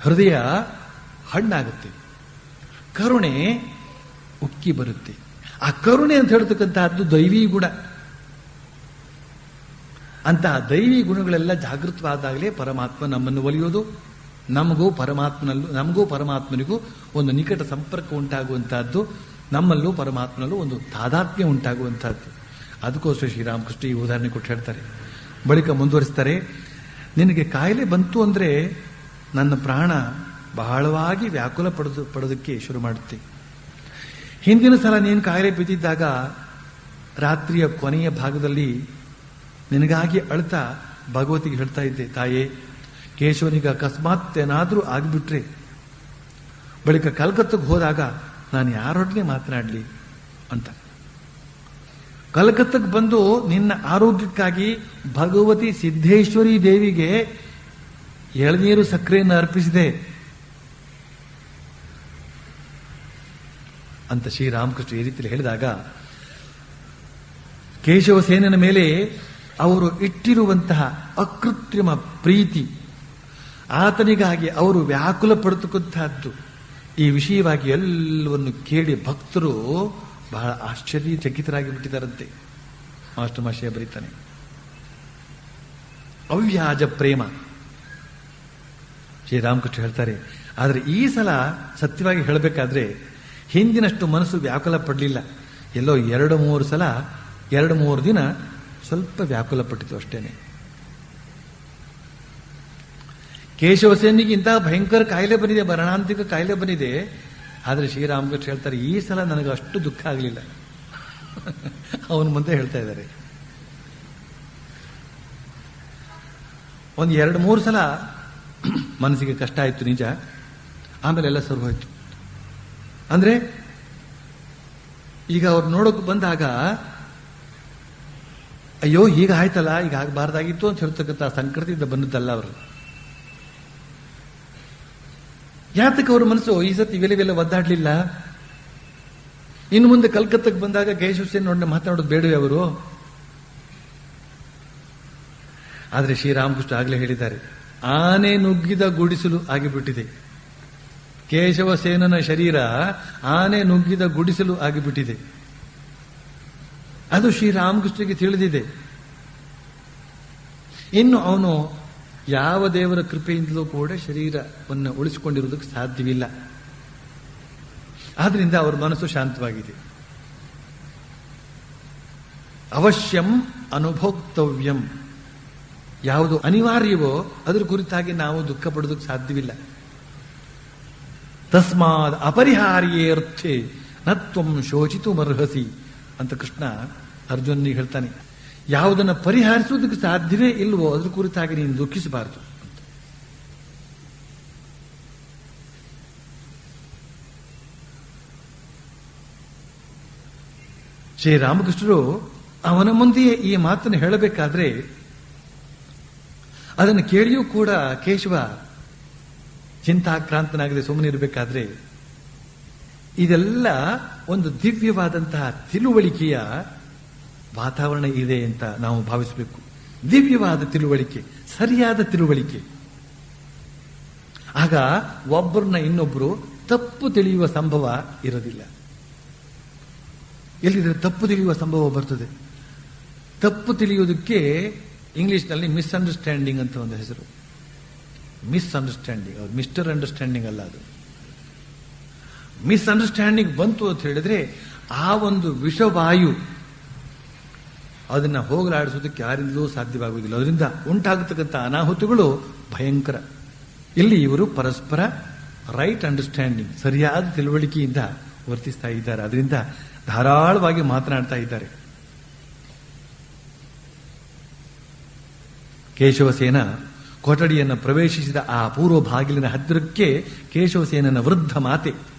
ಹೃದಯ ಹಣ್ಣಾಗುತ್ತೆ, ಕರುಣೆ ಉಕ್ಕಿ ಬರುತ್ತೆ. ಆ ಕರುಣೆ ಅಂತ ಹೇಳ್ತಕ್ಕಂತಹದ್ದು ದೈವಿ ಗುಣ. ಅಂತಹ ದೈವಿ ಗುಣಗಳೆಲ್ಲ ಜಾಗೃತವಾದಾಗಲೇ ಪರಮಾತ್ಮ ನಮ್ಮನ್ನು ಒಲಿಯೋದು. ನಮಗೂ ಪರಮಾತ್ಮನಿಗೂ ಒಂದು ನಿಕಟ ಸಂಪರ್ಕ ಉಂಟಾಗುವಂತಹದ್ದು, ನಮ್ಮಲ್ಲೂ ಪರಮಾತ್ಮನಲ್ಲೂ ಒಂದು ತಾದಾತ್ಮ್ಯ ಉಂಟಾಗುವಂತಹದ್ದು. ಅದಕ್ಕೋಸ್ಕರ ಶ್ರೀರಾಮಕೃಷ್ಣ ಈ ಉದಾಹರಣೆ ಕೊಟ್ಟು ಹೇಳ್ತಾರೆ. ಬಳಿಕ ಮುಂದುವರಿಸ್ತಾರೆ, ನಿನಗೆ ಕಾಯಿಲೆ ಬಂತು ಅಂದ್ರೆ ನನ್ನ ಪ್ರಾಣ ಬಹಳವಾಗಿ ವ್ಯಾಕುಲ ಪಡೋದಕ್ಕೆ ಶುರು ಮಾಡುತ್ತೆ. ಹಿಂದಿನ ಸಲ ನೀನು ಕಾಯಿಲೆ ಬಿದ್ದಿದ್ದಾಗ ರಾತ್ರಿಯ ಕೊನೆಯ ಭಾಗದಲ್ಲಿ ನಿನಗಾಗಿ ಅಳ್ತಾ ಭಗವತಿಗೆ ಹೇಳ್ತಾ ಇದ್ದೆ, ತಾಯೇ ಕೇಶವನಿಗೆ ಅಕಸ್ಮಾತ್ ಏನಾದ್ರೂ ಆಗಿಬಿಟ್ರೆ ಬಳಿಕ ಕಲ್ಕತ್ತಕ್ಕೆ ಹೋದಾಗ ನಾನು ಯಾರೊಡನೆ ಮಾತನಾಡಲಿ ಅಂತ. ಕಲ್ಕತ್ತಕ್ಕೆ ಬಂದು ನಿನ್ನ ಆರೋಗ್ಯಕ್ಕಾಗಿ ಭಗವತಿ ಸಿದ್ದೇಶ್ವರಿ ದೇವಿಗೆ ಎಳನೀರು ಸಕ್ಕರೆಯನ್ನು ಅರ್ಪಿಸಿದೆ ಅಂತ ಶ್ರೀರಾಮಕೃಷ್ಣ ಈ ರೀತಿಯಲ್ಲಿ ಹೇಳಿದಾಗ, ಕೇಶವಸೇನನ ಮೇಲೆ ಅವರು ಇಟ್ಟಿರುವಂತಹ ಅಕೃತ್ರಿಮ ಪ್ರೀತಿ, ಆತನಿಗಾಗಿ ಅವರು ವ್ಯಾಕುಲ ಪಡುತ್ತಕ್ಕಂತಹದ್ದು, ಈ ವಿಷಯವಾಗಿ ಎಲ್ಲವನ್ನು ಕೇಳಿ ಭಕ್ತರು ಬಹಳ ಆಶ್ಚರ್ಯಚಕಿತರಾಗಿ ಬಿಟ್ಟಿದ್ದಾರಂತೆ. ಮಾಸ್ಟರ್ ಮಾಷಿಯ ಬರೀತಾನೆ, ಅವ್ಯಾಜ ಪ್ರೇಮ ಶ್ರೀರಾಮಕೃಷ್ಣ ಹೇಳ್ತಾರೆ. ಆದರೆ ಈ ಸಲ ಸತ್ಯವಾಗಿ ಹೇಳಬೇಕಾದ್ರೆ ಹಿಂದಿನಷ್ಟು ಮನಸ್ಸು ವ್ಯಾಕುಲ ಪಡಲಿಲ್ಲ. ಎಲ್ಲೋ 2-3 ಸಲ 2-3 ದಿನ ಸ್ವಲ್ಪ ವ್ಯಾಕುಲ ಪಟ್ಟಿತು ಅಷ್ಟೇನೆ. ಕೇಶವಸೇನಿಗೆ ಇಂತಹ ಭಯಂಕರ ಕಾಯಿಲೆ ಬಂದಿದೆ, ಮರಣಾಂತಿಕ ಕಾಯಿಲೆ ಬಂದಿದೆ. ಆದರೆ ಶ್ರೀರಾಮಕೃಷ್ಣ ಹೇಳ್ತಾರೆ, ಈ ಸಲ ನನಗೆ ಅಷ್ಟು ದುಃಖ ಆಗಲಿಲ್ಲ. ಅವನು ಮುಂದೆ ಹೇಳ್ತಾ ಇದ್ದಾರೆ, 1-2-3 ಸಲ ಮನಸ್ಸಿಗೆ ಕಷ್ಟ ಆಯ್ತು ನಿಜ, ಆಮೇಲೆ ಎಲ್ಲ ಸರಿ ಹೋಯ್ತು. ಅಂದ್ರೆ ಈಗ ಅವ್ರು ನೋಡೋಕೆ ಬಂದಾಗ ಅಯ್ಯೋ ಈಗ ಆಯ್ತಲ್ಲ, ಈಗ ಆಗಬಾರ್ದಾಗಿತ್ತು ಅಂತ ಹೇಳ್ತಕ್ಕಂಥ ಸಂಕಟದಿಂದ ಬಂದದ್ದಲ್ಲ ಅವರು. ಯಾತಕ್ಕೆ ಅವ್ರ ಮನಸ್ಸು ಈ ಸತಿ ಇವೆಲ್ಲ ಒದ್ದಾಡ್ಲಿಲ್ಲ? ಇನ್ನು ಮುಂದೆ ಕಲ್ಕತ್ತಕ್ಕೆ ಬಂದಾಗ ಕೇಶವಸೇನ ನೋಡಿ ಮಾತನಾಡೋದು ಬೇಡವೇ ಅವರು? ಆದರೆ ಶ್ರೀರಾಮಕೃಷ್ಣ ಆಗಲೇ ಹೇಳಿದ್ದಾರೆ, ಆನೆ ನುಗ್ಗಿದ ಗುಡಿಸಲು ಆಗಿಬಿಟ್ಟಿದೆ. ಕೇಶವಸೇನನ ಶರೀರ ಆನೆ ನುಗ್ಗಿದ ಗುಡಿಸಲು ಆಗಿಬಿಟ್ಟಿದೆ. ಅದು ಶ್ರೀರಾಮಕೃಷ್ಣಗೆ ತಿಳಿದಿದೆ. ಇನ್ನು ಅವನು ಯಾವ ದೇವರ ಕೃಪೆಯಿಂದಲೂ ಕೂಡ ಶರೀರವನ್ನು ಉಳಿಸಿಕೊಂಡಿರುವುದಕ್ಕೆ ಸಾಧ್ಯವಿಲ್ಲ. ಆದ್ರಿಂದ ಅವರ ಮನಸ್ಸು ಶಾಂತವಾಗಿದೆ. ಅವಶ್ಯಂ ಅನುಭೋಕ್ತವ್ಯಂ, ಯಾವುದು ಅನಿವಾರ್ಯವೋ ಅದರ ಕುರಿತಾಗಿ ನಾವು ದುಃಖ ಪಡೋದಕ್ಕೆ ಸಾಧ್ಯವಿಲ್ಲ. ತಸ್ಮಾದ್ ಅಪರಿಹಾರ್ಯೇರ್ಥೆ ನತ್ವಂ ಶೋಚಿತು ಮರ್ಹಸಿ ಅಂತ ಕೃಷ್ಣ ಅರ್ಜುನನಿಗೆ ಹೇಳ್ತಾನೆ. ಯಾವುದನ್ನು ಪರಿಹರಿಸುವುದಕ್ಕೆ ಸಾಧ್ಯವೇ ಇಲ್ವೋ ಅದ್ರ ಕುರಿತಾಗಿ ನೀನು ದುಃಖಿಸಬಾರದು. ಶ್ರೀರಾಮಕೃಷ್ಣರು ಅವನ ಮುಂದೆಯೇ ಈ ಮಾತನ್ನು ಹೇಳಬೇಕಾದ್ರೆ ಅದನ್ನು ಕೇಳಿಯೂ ಕೂಡ ಕೇಶವ ಚಿಂತಾಕ್ರಾಂತನಾಗದೆ ಸುಮ್ಮನೆ ಇರಬೇಕಾದ್ರೆ ಇದೆಲ್ಲ ಒಂದು ದಿವ್ಯವಾದಂತಹ ತಿಳುವಳಿಕೆಯ ವಾತಾವರಣ ಇದೆ ಅಂತ ನಾವು ಭಾವಿಸಬೇಕು. ದಿವ್ಯವಾದ ತಿಳುವಳಿಕೆ, ಸರಿಯಾದ ತಿಳುವಳಿಕೆ. ಆಗ ಒಬ್ಬರನ್ನ ಇನ್ನೊಬ್ಬರು ತಪ್ಪು ತಿಳಿಯುವ ಸಂಭವ ಇರೋದಿಲ್ಲ. ಎಲ್ಲಿದ್ರೆ ತಪ್ಪು ತಿಳಿಯುವ ಸಂಭವ ಬರ್ತದೆ. ತಪ್ಪು ತಿಳಿಯುವುದಕ್ಕೆ ಇಂಗ್ಲಿಷ್ನಲ್ಲಿ ಮಿಸ್ಅಂಡರ್ಸ್ಟ್ಯಾಂಡಿಂಗ್ ಅಂತ ಒಂದು ಹೆಸರು. ಮಿಸ್ಅಂಡರ್ಸ್ಟ್ಯಾಂಡಿಂಗ್, ಮಿಸ್ಟರ್ ಅಂಡರ್ಸ್ಟ್ಯಾಂಡಿಂಗ್ ಅಲ್ಲ, ಅದು ಮಿಸ್ಅಂಡರ್ಸ್ಟ್ಯಾಂಡಿಂಗ್ ಬಂತು ಅಂತ ಹೇಳಿದ್ರೆ ಆ ಒಂದು ವಿಷವಾಯು ಅದನ್ನ ಹೋಗಲಾಡಿಸೋದಕ್ಕೆ ಯಾರಿಂದಲೂ ಸಾಧ್ಯವಾಗುವುದಿಲ್ಲ. ಅದರಿಂದ ಉಂಟಾಗತಕ್ಕಂಥ ಅನಾಹುತಗಳು ಭಯಂಕರ. ಇಲ್ಲಿ ಇವರು ಪರಸ್ಪರ ರೈಟ್ ಅಂಡರ್ಸ್ಟ್ಯಾಂಡಿಂಗ್, ಸರಿಯಾದ ತಿಳುವಳಿಕೆಯಿಂದ ವರ್ತಿಸ್ತಾ ಇದ್ದಾರೆ. ಅದರಿಂದ ಧಾರಾಳವಾಗಿ ಮಾತನಾಡ್ತಾ ಇದ್ದಾರೆ. ಕೇಶವಸೇನ ಕೊಠಡಿಯನ್ನು ಪ್ರವೇಶಿಸಿದ ಆ ಪೂರ್ವ ಬಾಗಿಲಿನ ಹತ್ತಿರಕ್ಕೆ ಕೇಶವಸೇನನ ವೃದ್ಧ ಮಾತೆ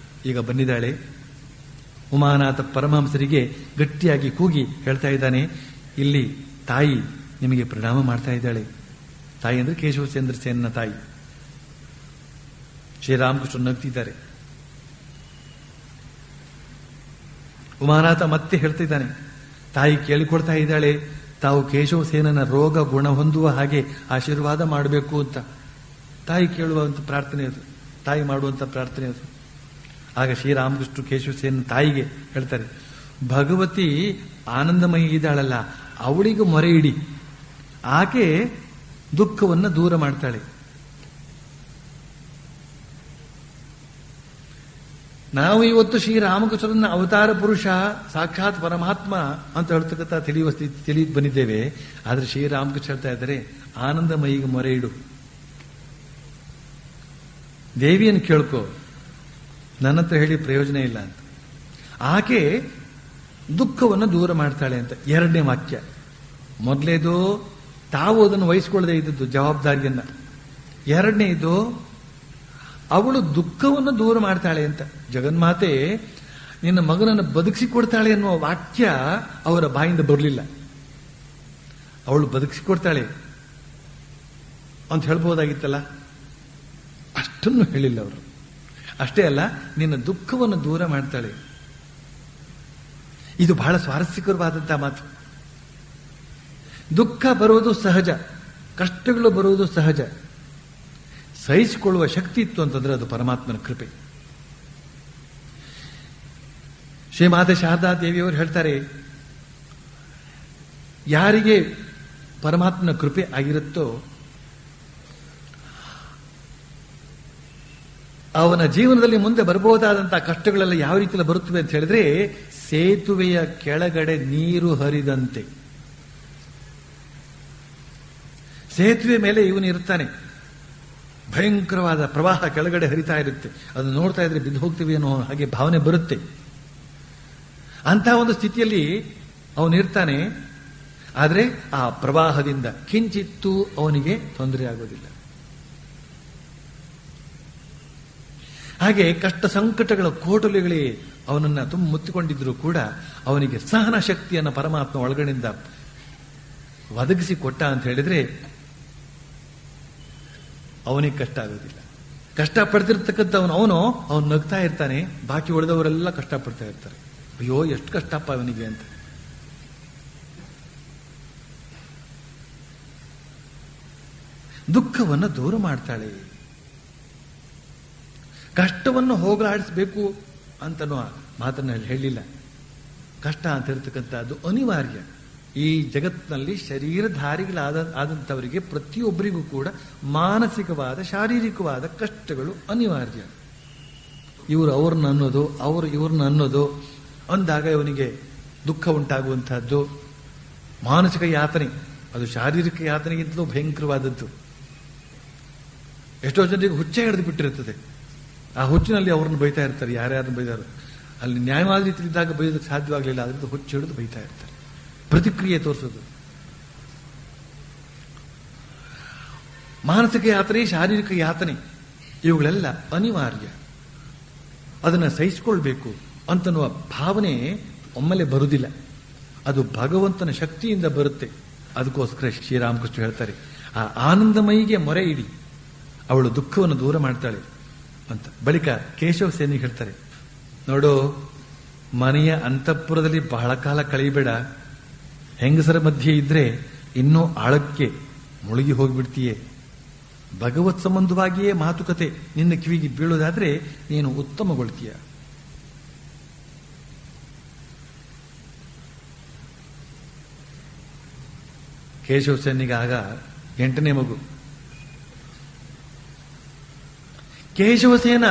ಈಗ ಬಂದಿದ್ದಾಳೆ. ಉಮಾನಾಥ ಪರಮಹಂಸರಿಗೆ ಗಟ್ಟಿಯಾಗಿ ಕೂಗಿ ಹೇಳ್ತಾ ಇದ್ದಾನೆ, ಇಲ್ಲಿ ತಾಯಿ ನಿಮಗೆ ಪ್ರಣಾಮ ಮಾಡ್ತಾ ಇದ್ದಾಳೆ. ತಾಯಿ ಅಂದ್ರೆ ಕೇಶವಚಂದ್ರ ಸೇನನ ತಾಯಿ. ಶ್ರೀರಾಮಕೃಷ್ಣ ನಗ್ತಿದ್ದಾರೆ. ಉಮಾನಾಥ ಮತ್ತೆ ಹೇಳ್ತಾ ಇದ್ದಾನೆ, ತಾಯಿ ಕೇಳಿಕೊಡ್ತಾ ಇದ್ದಾಳೆ, ತಾವು ಕೇಶವಸೇನನ ರೋಗ ಗುಣ ಹೊಂದುವ ಹಾಗೆ ಆಶೀರ್ವಾದ ಮಾಡಬೇಕು ಅಂತ. ತಾಯಿ ಕೇಳುವಂತ ಪ್ರಾರ್ಥನೆ ಅದು, ತಾಯಿ ಮಾಡುವಂತ ಪ್ರಾರ್ಥನೆ ಅದು. ಆಗ ಶ್ರೀರಾಮಕೃಷ್ಣ ಕೇಶವಸೇನ ತಾಯಿಗೆ ಹೇಳ್ತಾರೆ, ಭಗವತಿ ಆನಂದಮಯಿ ಇದ್ದಾಳಲ್ಲ, ಅವಳಿಗೂ ಮೊರೆ ಇಡಿ, ಆಕೆ ದುಃಖವನ್ನು ದೂರ ಮಾಡ್ತಾಳೆ. ನಾವು ಇವತ್ತು ಶ್ರೀರಾಮಕೃಷ್ಣರನ್ನ ಅವತಾರ ಪುರುಷ, ಸಾಕ್ಷಾತ್ ಪರಮಾತ್ಮ ಅಂತ ಹೇಳ್ತಕ್ಕಂಥ ತಿಳಿಯುವ ಸ್ಥಿತಿ ತಿಳಿದು ಬಂದಿದ್ದೇವೆ. ಆದ್ರೆ ಶ್ರೀರಾಮಕೃಷ್ಣ ಹೇಳ್ತಾ ಇದ್ದಾರೆ, ಆನಂದಮಯಿಗೆ ಮೊರೆ ಇಡು, ದೇವಿಯನ್ನು ಕೇಳ್ಕೋ, ನನ್ನ ಹತ್ರ ಹೇಳಿ ಪ್ರಯೋಜನ ಇಲ್ಲ ಅಂತ. ಆಕೆ ದುಃಖವನ್ನು ದೂರ ಮಾಡ್ತಾಳೆ ಅಂತ. ಎರಡನೇ ವಾಕ್ಯ. ಮೊದಲೇದು ತಾವು ಅದನ್ನು ವಹಿಸಿಕೊಳ್ಳದೆ ಇದ್ದದ್ದು ಜವಾಬ್ದಾರಿಯನ್ನ. ಎರಡನೇದು ಅವಳು ದುಃಖವನ್ನು ದೂರ ಮಾಡ್ತಾಳೆ ಅಂತ. ಜಗನ್ಮಾತೆ ನಿನ್ನ ಮಗನನ್ನು ಬದುಕಿಸಿಕೊಡ್ತಾಳೆ ಅನ್ನುವ ವಾಕ್ಯ ಅವರ ಬಾಯಿಂದ ಬರಲಿಲ್ಲ. ಅವಳು ಬದುಕಿಸಿಕೊಡ್ತಾಳೆ ಅಂತ ಹೇಳ್ಬೋದಾಗಿತ್ತಲ್ಲ, ಅಷ್ಟನ್ನು ಹೇಳಿಲ್ಲ ಅವರು. ಅಷ್ಟೇ ಅಲ್ಲ, ನಿನ್ನ ದುಃಖವನ್ನು ದೂರ ಮಾಡ್ತಾಳೆ. ಇದು ಬಹಳ ಸ್ವಾರಸ್ಯಕರವಾದಂತಹ ಮಾತು. ದುಃಖ ಬರುವುದು ಸಹಜ, ಕಷ್ಟಗಳು ಬರುವುದು ಸಹಜ. ಸಹಿಸಿಕೊಳ್ಳುವ ಶಕ್ತಿ ಇತ್ತು ಅಂತಂದ್ರೆ ಅದು ಪರಮಾತ್ಮನ ಕೃಪೆ. ಶ್ರೀಮಾತೆ ಶಾರದಾ ದೇವಿಯವರು ಹೇಳ್ತಾರೆ, ಯಾರಿಗೆ ಪರಮಾತ್ಮನ ಕೃಪೆ ಆಗಿರುತ್ತೋ ಅವನ ಜೀವನದಲ್ಲಿ ಮುಂದೆ ಬರಬಹುದಾದಂತಹ ಕಷ್ಟಗಳೆಲ್ಲ ಯಾವ ರೀತಿಯಲ್ಲಿ ಬರುತ್ತವೆ ಅಂತ ಹೇಳಿದ್ರೆ, ಸೇತುವೆಯ ಕೆಳಗಡೆ ನೀರು ಹರಿದಂತೆ. ಸೇತುವೆ ಮೇಲೆ ಇವನು ಇರ್ತಾನೆ, ಭಯಂಕರವಾದ ಪ್ರವಾಹ ಕೆಳಗಡೆ ಹರಿತಾ ಇರುತ್ತೆ, ಅದನ್ನು ನೋಡ್ತಾ ಇದ್ರೆ ಬಿದ್ದು ಹೋಗ್ತೀವಿ ಅನ್ನೋ ಹಾಗೆ ಭಾವನೆ ಬರುತ್ತೆ. ಅಂತಹ ಒಂದು ಸ್ಥಿತಿಯಲ್ಲಿ ಅವನಿರ್ತಾನೆ. ಆದರೆ ಆ ಪ್ರವಾಹದಿಂದ ಕಿಂಚಿತ್ತೂ ಅವನಿಗೆ ತೊಂದರೆ ಆಗೋದಿಲ್ಲ. ಹಾಗೆ ಕಷ್ಟ ಸಂಕಟಗಳ ಕೋಟಲೆಗಳೇ ಅವನನ್ನ ತುಂಬ ಮುತ್ತಿಕೊಂಡಿದ್ರು ಕೂಡ ಅವನಿಗೆ ಸಹನ ಶಕ್ತಿಯನ್ನು ಪರಮಾತ್ಮ ಒಳಗಡೆಯಿಂದ ಒದಗಿಸಿ ಕೊಟ್ಟ ಅಂತ ಹೇಳಿದ್ರೆ ಅವನಿಗೆ ಕಷ್ಟ ಆಗೋದಿಲ್ಲ. ಕಷ್ಟ ಪಡ್ತಿರ್ತಕ್ಕಂಥವನು ಅವನು ನಗ್ತಾ ಇರ್ತಾನೆ, ಬಾಕಿ ಉಳಿದವರೆಲ್ಲ ಕಷ್ಟಪಡ್ತಾ ಇರ್ತಾರೆ. ಅಯ್ಯೋ ಎಷ್ಟು ಕಷ್ಟಪ್ಪ ಅವನಿಗೆ ಅಂತ. ದುಃಖವನ್ನು ದೂರ ಮಾಡ್ತಾಳೆ. ಕಷ್ಟವನ್ನು ಹೋಗಲಾಡಿಸಬೇಕು ಅಂತನೋ ಮಾತನ್ನ ಹೇಳಿಲ್ಲ. ಕಷ್ಟ ಅಂತ ಇರತಕ್ಕಂಥದ್ದು ಅನಿವಾರ್ಯ. ಈ ಜಗತ್ತಿನಲ್ಲಿ ಶರೀರಧಾರಿಗಳಾದಂಥವರಿಗೆ ಪ್ರತಿಯೊಬ್ಬರಿಗೂ ಕೂಡ ಮಾನಸಿಕವಾದ ಶಾರೀರಿಕವಾದ ಕಷ್ಟಗಳು ಅನಿವಾರ್ಯ. ಇವರು ಅವ್ರನ್ನ ಅನ್ನೋದು, ಅವರು ಇವ್ರನ್ನ ಅನ್ನೋದು ಅಂದಾಗ ಇವನಿಗೆ ದುಃಖ ಉಂಟಾಗುವಂತಹದ್ದು ಮಾನಸಿಕ ಯಾತನೆ. ಅದು ಶಾರೀರಿಕ ಯಾತನೆಗಿಂತಲೂ ಭಯಂಕರವಾದದ್ದು. ಎಷ್ಟೋ ಜನರಿಗೆ ಹುಚ್ಚೆ ಹಿಡಿದು ಬಿಟ್ಟಿರುತ್ತದೆ. ಆ ಹುಚ್ಚಿನಲ್ಲಿ ಅವ್ರನ್ನ ಬೈತಾ ಇರ್ತಾರೆ, ಯಾರ್ಯಾರನ್ನು ಬೈದಾರು. ಅಲ್ಲಿ ನ್ಯಾಯವಾದ ರೀತಿಯಿದ್ದಾಗ ಬೈಯೋದಕ್ಕೆ ಸಾಧ್ಯವಾಗಲಿಲ್ಲ, ಅದರಿಂದ ಹುಚ್ಚು ಹಿಡಿದು ಬೈತಾ ಇರ್ತಾರೆ. ಪ್ರತಿಕ್ರಿಯೆ ತೋರಿಸೋದು. ಮಾನಸಿಕ ಯಾತನೆ, ಶಾರೀರಿಕ ಯಾತನೆ ಇವುಗಳೆಲ್ಲ ಅನಿವಾರ್ಯ. ಅದನ್ನು ಸಹಿಸಿಕೊಳ್ಬೇಕು ಅಂತನ್ನುವ ಭಾವನೆ ಒಮ್ಮೆಲೆ ಬರುವುದಿಲ್ಲ. ಅದು ಭಗವಂತನ ಶಕ್ತಿಯಿಂದ ಬರುತ್ತೆ. ಅದಕ್ಕೋಸ್ಕರ ಶ್ರೀರಾಮಕೃಷ್ಣ ಹೇಳ್ತಾರೆ, ಆ ಆನಂದಮಯಿಗೆ ಮೊರೆ ಇಡಿ, ಅವಳು ದುಃಖವನ್ನು ದೂರ ಮಾಡ್ತಾಳೆ ಅಂತ. ಬಳಿಕ ಕೇಶವ ಸೇನಿಗೆ ಹೇಳ್ತಾರೆ, ನೋಡು, ಮನೆಯ ಅಂತಃಪುರದಲ್ಲಿ ಬಹಳ ಕಾಲ ಕಳೆಯಬೇಡ. ಹೆಂಗಸರ ಮಧ್ಯೆ ಇದ್ರೆ ಇನ್ನೂ ಆಳಕ್ಕೆ ಮುಳುಗಿ ಹೋಗಿಬಿಡ್ತೀಯೇ. ಭಗವತ್ ಸಂಬಂಧವಾಗಿಯೇ ಮಾತುಕತೆ ನಿನ್ನ ಕಿವಿಗೆ ಬೀಳೋದಾದ್ರೆ ನೀನು ಉತ್ತಮಗೊಳ್ತೀಯ. ಕೇಶವಸೇನಿಗೆ ಆಗ 8ನೇ ಮಗು. ಕೇಶವಸೇನ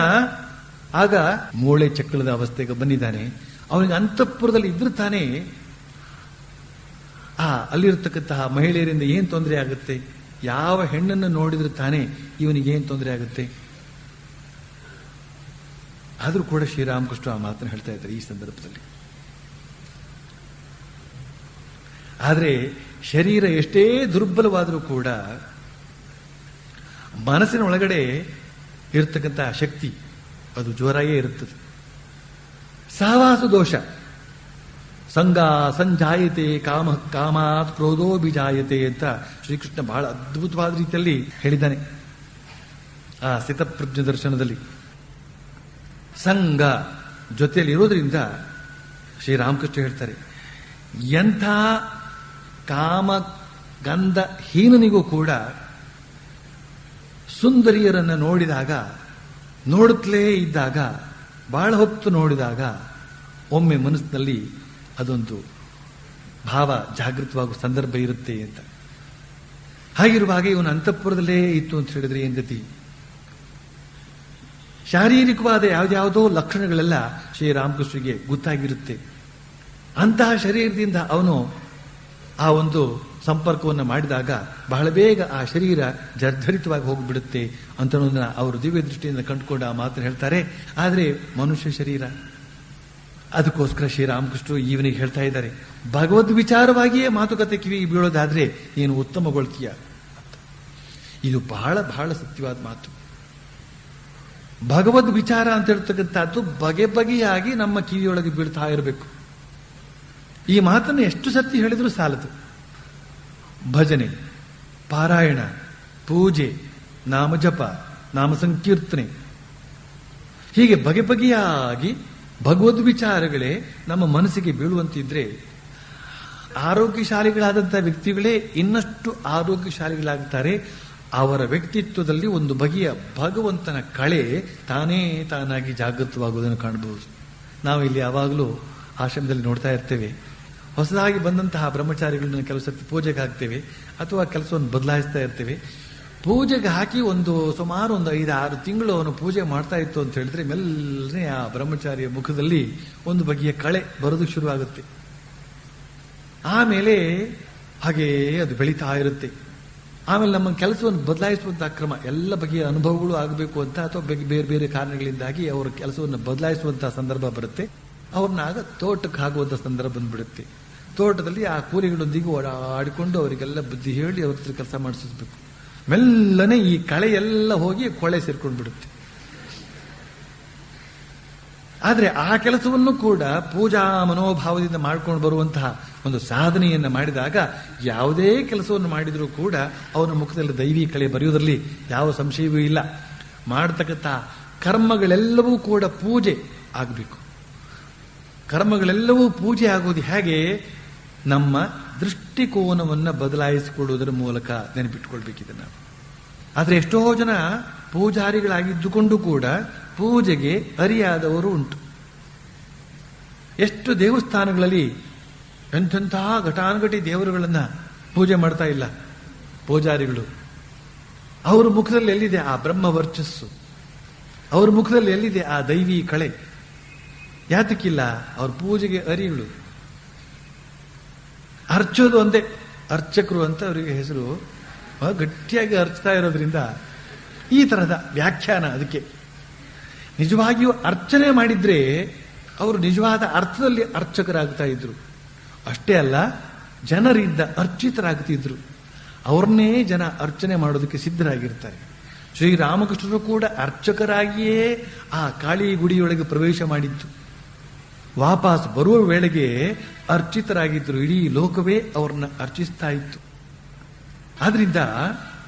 ಆಗ ಮೂಳೆ ಚಕ್ಕಳದ ಅವಸ್ಥೆಗೆ ಬಂದಿದ್ದಾನೆ. ಅವನಿಗೆ ಅಂತಃಪುರದಲ್ಲಿ ಇದ್ರೂ ತಾನೇ ಅಲ್ಲಿರ್ತಕ್ಕಂತಹ ಮಹಿಳೆಯರಿಂದ ಏನ್ ತೊಂದರೆ ಆಗುತ್ತೆ, ಯಾವ ಹೆಣ್ಣನ್ನು ನೋಡಿದ್ರೆ ತಾನೇ ಇವನಿಗೆ ಏನ್ ತೊಂದರೆ ಆಗುತ್ತೆ. ಆದ್ರೂ ಕೂಡ ಶ್ರೀರಾಮಕೃಷ್ಣ ಆ ಮಾತನ್ನು ಹೇಳ್ತಾ ಇದ್ದಾರೆ ಈ ಸಂದರ್ಭದಲ್ಲಿ. ಆದರೆ ಶರೀರ ಎಷ್ಟೇ ದುರ್ಬಲವಾದರೂ ಕೂಡ ಮನಸ್ಸಿನ ಒಳಗಡೆ ಇರತಕ್ಕಂತಹ ಶಕ್ತಿ ಅದು ಜೋರಾಗೇ ಇರುತ್ತದೆ. ಸಹವಾಸ ದೋಷ ಸಂಗ ಸಂಜಾಯತೆ ಕಾಮ ಕಾಮಾತ್ ಕ್ರೋಧೋಭಿಜಾಯತೆ ಅಂತ ಶ್ರೀಕೃಷ್ಣ ಬಹಳ ಅದ್ಭುತವಾದ ರೀತಿಯಲ್ಲಿ ಹೇಳಿದ್ದಾನೆ ಆ ಸ್ಥಿತಪ್ರಜ್ಞ ದರ್ಶನದಲ್ಲಿ. ಸಂಘ ಜೊತೆಯಲ್ಲಿ ಇರೋದ್ರಿಂದ ಶ್ರೀರಾಮಕೃಷ್ಣ ಹೇಳ್ತಾರೆ, ಎಂಥ ಕಾಮ ಗಂಧ ಹೀನನಿಗೂ ಕೂಡ ಸುಂದರಿಯರನ್ನು ನೋಡಿದಾಗ, ನೋಡುತ್ತಲೇ ಇದ್ದಾಗ, ಬಹಳ ಹೊತ್ತು ನೋಡಿದಾಗ ಒಮ್ಮೆ ಮನಸ್ಸಿನಲ್ಲಿ ಅದೊಂದು ಭಾವ ಜಾಗೃತವಾಗುವ ಸಂದರ್ಭ ಇರುತ್ತೆ ಅಂತ. ಹಾಗಿರುವಾಗ ಇವನು ಅಂತಃಪುರದಲ್ಲೇ ಇತ್ತು ಅಂತ ಹೇಳಿದ್ರೆ ಏನ್ ಗತಿ? ಶಾರೀರಿಕವಾದ ಯಾವ್ದಾವುದೋ ಲಕ್ಷಣಗಳೆಲ್ಲ ಶ್ರೀರಾಮಕೃಷ್ಣಗೆ ಗೊತ್ತಾಗಿರುತ್ತೆ. ಅಂತಹ ಶರೀರದಿಂದ ಅವನು ಆ ಒಂದು ಸಂಪರ್ಕವನ್ನು ಮಾಡಿದಾಗ ಬಹಳ ಬೇಗ ಆ ಶರೀರ ಜರ್ಜರಿತವಾಗಿ ಹೋಗಿಬಿಡುತ್ತೆ ಅಂತ ಅವರು ದಿವ್ಯ ದೃಷ್ಟಿಯಿಂದ ಕಂಡುಕೊಂಡು ಆ ಮಾತನ್ನು ಹೇಳ್ತಾರೆ. ಆದರೆ ಮನುಷ್ಯ ಶರೀರ, ಅದಕ್ಕೋಸ್ಕರ ಶ್ರೀರಾಮಕೃಷ್ಣರು ಇವನಿಗೆ ಹೇಳ್ತಾ ಇದ್ದಾರೆ, ಭಗವದ್ ವಿಚಾರವಾಗಿಯೇ ಮಾತುಕತೆ ಕಿವಿಗೆ ಬೀಳೋದಾದ್ರೆ ನೀನು ಉತ್ತಮಗೊಳ್ತೀಯ. ಇದು ಬಹಳ ಬಹಳ ಸತ್ಯವಾದ ಮಾತು. ಭಗವದ್ ವಿಚಾರ ಅಂತ ಹೇಳ್ತಕ್ಕಂಥದ್ದು ಬಗೆ ಬಗೆಯಾಗಿ ನಮ್ಮ ಕಿವಿಯೊಳಗೆ ಬೀಳ್ತಾ ಇರಬೇಕು. ಈ ಮಾತನ್ನು ಎಷ್ಟು ಸತಿ ಹೇಳಿದ್ರೂ ಸಾಲದು. ಭಜನೆ, ಪಾರಾಯಣ, ಪೂಜೆ, ನಾಮಜಪ, ನಾಮ ಸಂಕೀರ್ತನೆ, ಹೀಗೆ ಬಗೆ ಬಗೆಯಾಗಿ ಭಗವದ್ ವಿಚಾರಗಳೇ ನಮ್ಮ ಮನಸ್ಸಿಗೆ ಬೀಳುವಂತಿದ್ರೆ ಆರೋಗ್ಯಶಾಲಿಗಳಾದಂತಹ ವ್ಯಕ್ತಿಗಳೇ ಇನ್ನಷ್ಟು ಆರೋಗ್ಯಶಾಲಿಗಳಾಗ್ತಾರೆ. ಅವರ ವ್ಯಕ್ತಿತ್ವದಲ್ಲಿ ಒಂದು ಬಗೆಯ ಭಗವಂತನ ಕಳೆ ತಾನೇ ತಾನಾಗಿ ಜಾಗೃತವಾಗುವುದನ್ನು ಕಾಣಬಹುದು. ನಾವು ಇಲ್ಲಿ ಯಾವಾಗಲೂ ಆಶ್ರಮದಲ್ಲಿ ನೋಡ್ತಾ ಇರ್ತೇವೆ, ಹೊಸದಾಗಿ ಬಂದಂತಹ ಬ್ರಹ್ಮಚಾರಿಗಳನ್ನ ಕೆಲವು ಸರ್ತಿ ಪೂಜೆಗೆ ಹಾಕ್ತೇವೆ ಅಥವಾ ಕೆಲಸವನ್ನು ಬದಲಾಯಿಸ್ತಾ ಇರ್ತೇವೆ. ಪೂಜೆಗೆ ಹಾಕಿ ಸುಮಾರು ಒಂದು 5-6 ತಿಂಗಳು ಅವನು ಪೂಜೆ ಮಾಡ್ತಾ ಇತ್ತು ಅಂತ ಹೇಳಿದ್ರೆ ಮೆಲ್ಲನೆ ಆ ಬ್ರಹ್ಮಚಾರಿಯ ಮುಖದಲ್ಲಿ ಒಂದು ಬಗೆಯ ಕಳೆ ಬರೋದಕ್ಕೆ ಶುರುವಾಗುತ್ತೆ. ಆಮೇಲೆ ಹಾಗೇ ಅದು ಬೆಳೀತಾ ಇರುತ್ತೆ. ಆಮೇಲೆ ನಮ್ಮ ಕೆಲಸವನ್ನು ಬದಲಾಯಿಸುವಂತಹ ಕ್ರಮ, ಎಲ್ಲ ಬಗೆಯ ಅನುಭವಗಳು ಆಗಬೇಕು ಅಂತ ಅಥವಾ ಬೇರೆ ಬೇರೆ ಕಾರಣಗಳಿಂದಾಗಿ ಅವರ ಕೆಲಸವನ್ನು ಬದಲಾಯಿಸುವಂತಹ ಸಂದರ್ಭ ಬರುತ್ತೆ. ಅವ್ರನ್ನ ಆಗ ತೋಟಕ್ಕೆ ಆಗುವಂಥ ಸಂದರ್ಭ ಬಂದ್ಬಿಡುತ್ತೆ. ತೋಟದಲ್ಲಿ ಆ ಕೂಲಿಗಳೊಂದಿಗೆ ಓಡಾಡಿಕೊಂಡು ಅವರಿಗೆಲ್ಲ ಬುದ್ಧಿ ಹೇಳಿ ಅವ್ರ ಹತ್ರ ಕೆಲಸ ಮಾಡಿಸಬೇಕು. ಮೆಲ್ಲನೆ ಈ ಕಳೆ ಎಲ್ಲ ಹೋಗಿ ಕೊಳೆ ಸೇರ್ಕೊಂಡು ಬಿಡುತ್ತೆ. ಆದ್ರೆ ಆ ಕೆಲಸವನ್ನು ಕೂಡ ಪೂಜಾ ಮನೋಭಾವದಿಂದ ಮಾಡ್ಕೊಂಡು ಬರುವಂತಹ ಒಂದು ಸಾಧನೆಯನ್ನ ಮಾಡಿದಾಗ ಯಾವುದೇ ಕೆಲಸವನ್ನು ಮಾಡಿದರೂ ಕೂಡ ಅವನ ಮುಖದಲ್ಲಿ ದೈವಿ ಕಳೆ ಬರೆಯುವುದರಲ್ಲಿ ಯಾವ ಸಂಶಯವೂ ಇಲ್ಲ. ಮಾಡತಕ್ಕಂಥ ಕರ್ಮಗಳೆಲ್ಲವೂ ಕೂಡ ಪೂಜೆ ಆಗಬೇಕು. ಕರ್ಮಗಳೆಲ್ಲವೂ ಪೂಜೆ ಆಗುವುದು ಹೇಗೆ? ನಮ್ಮ ದೃಷ್ಟಿಕೋನವನ್ನು ಬದಲಾಯಿಸಿಕೊಳ್ಳುವುದರ ಮೂಲಕ ನೆನಪಿಟ್ಟುಕೊಳ್ಬೇಕಿದೆ ನಾವು. ಆದರೆ ಎಷ್ಟೋ ಜನ ಪೂಜಾರಿಗಳಾಗಿದ್ದುಕೊಂಡು ಕೂಡ ಪೂಜೆಗೆ ಅರಿಯಾದವರು ಉಂಟು. ಎಷ್ಟು ದೇವಸ್ಥಾನಗಳಲ್ಲಿ ಎಂಥೆಂತಹ ಘಟಾನುಘಟಿ ದೇವರುಗಳನ್ನ ಪೂಜೆ ಮಾಡ್ತಾ ಇಲ್ಲ ಪೂಜಾರಿಗಳು. ಅವರ ಮುಖದಲ್ಲಿ ಎಲ್ಲಿದೆ ಆ ಬ್ರಹ್ಮ ವರ್ಚಸ್ಸು? ಅವರ ಮುಖದಲ್ಲಿ ಎಲ್ಲಿದೆ ಆ ದೈವಿ ಕಳೆ? ಯಾತಕ್ಕಿಲ್ಲ? ಅವ್ರ ಪೂಜೆಗೆ ಅರಿಗಳು. ಅರ್ಚೋದು ಒಂದೇ, ಅರ್ಚಕರು ಅಂತ ಅವರಿಗೆ ಹೆಸರು. ಗಟ್ಟಿಯಾಗಿ ಅರ್ಚ್ತಾ ಇರೋದ್ರಿಂದ ಈ ತರಹದ ವ್ಯಾಖ್ಯಾನ. ಅದಕ್ಕೆ ನಿಜವಾಗಿಯೂ ಅರ್ಚನೆ ಮಾಡಿದ್ರೆ ಅವರು ನಿಜವಾದ ಅರ್ಥದಲ್ಲಿ ಅರ್ಚಕರಾಗ್ತಾ ಇದ್ರು. ಅಷ್ಟೇ ಅಲ್ಲ, ಜನರಿಂದ ಅರ್ಚಿತರಾಗ್ತಿದ್ರು. ಅವ್ರನ್ನೇ ಜನ ಅರ್ಚನೆ ಮಾಡೋದಕ್ಕೆ ಸಿದ್ಧರಾಗಿರ್ತಾರೆ. ಶ್ರೀರಾಮಕೃಷ್ಣರು ಕೂಡ ಅರ್ಚಕರಾಗಿಯೇ ಆ ಕಾಳಿ ಗುಡಿಯೊಳಗೆ ಪ್ರವೇಶ ಮಾಡಿತ್ತು. ವಾಪಸ್ ಬರುವ ವೇಳೆಗೆ ಅರ್ಚಿತರಾಗಿದ್ದರು. ಇಡೀ ಲೋಕವೇ ಅವ್ರನ್ನ ಅರ್ಚಿಸ್ತಾ ಇತ್ತು. ಆದ್ರಿಂದ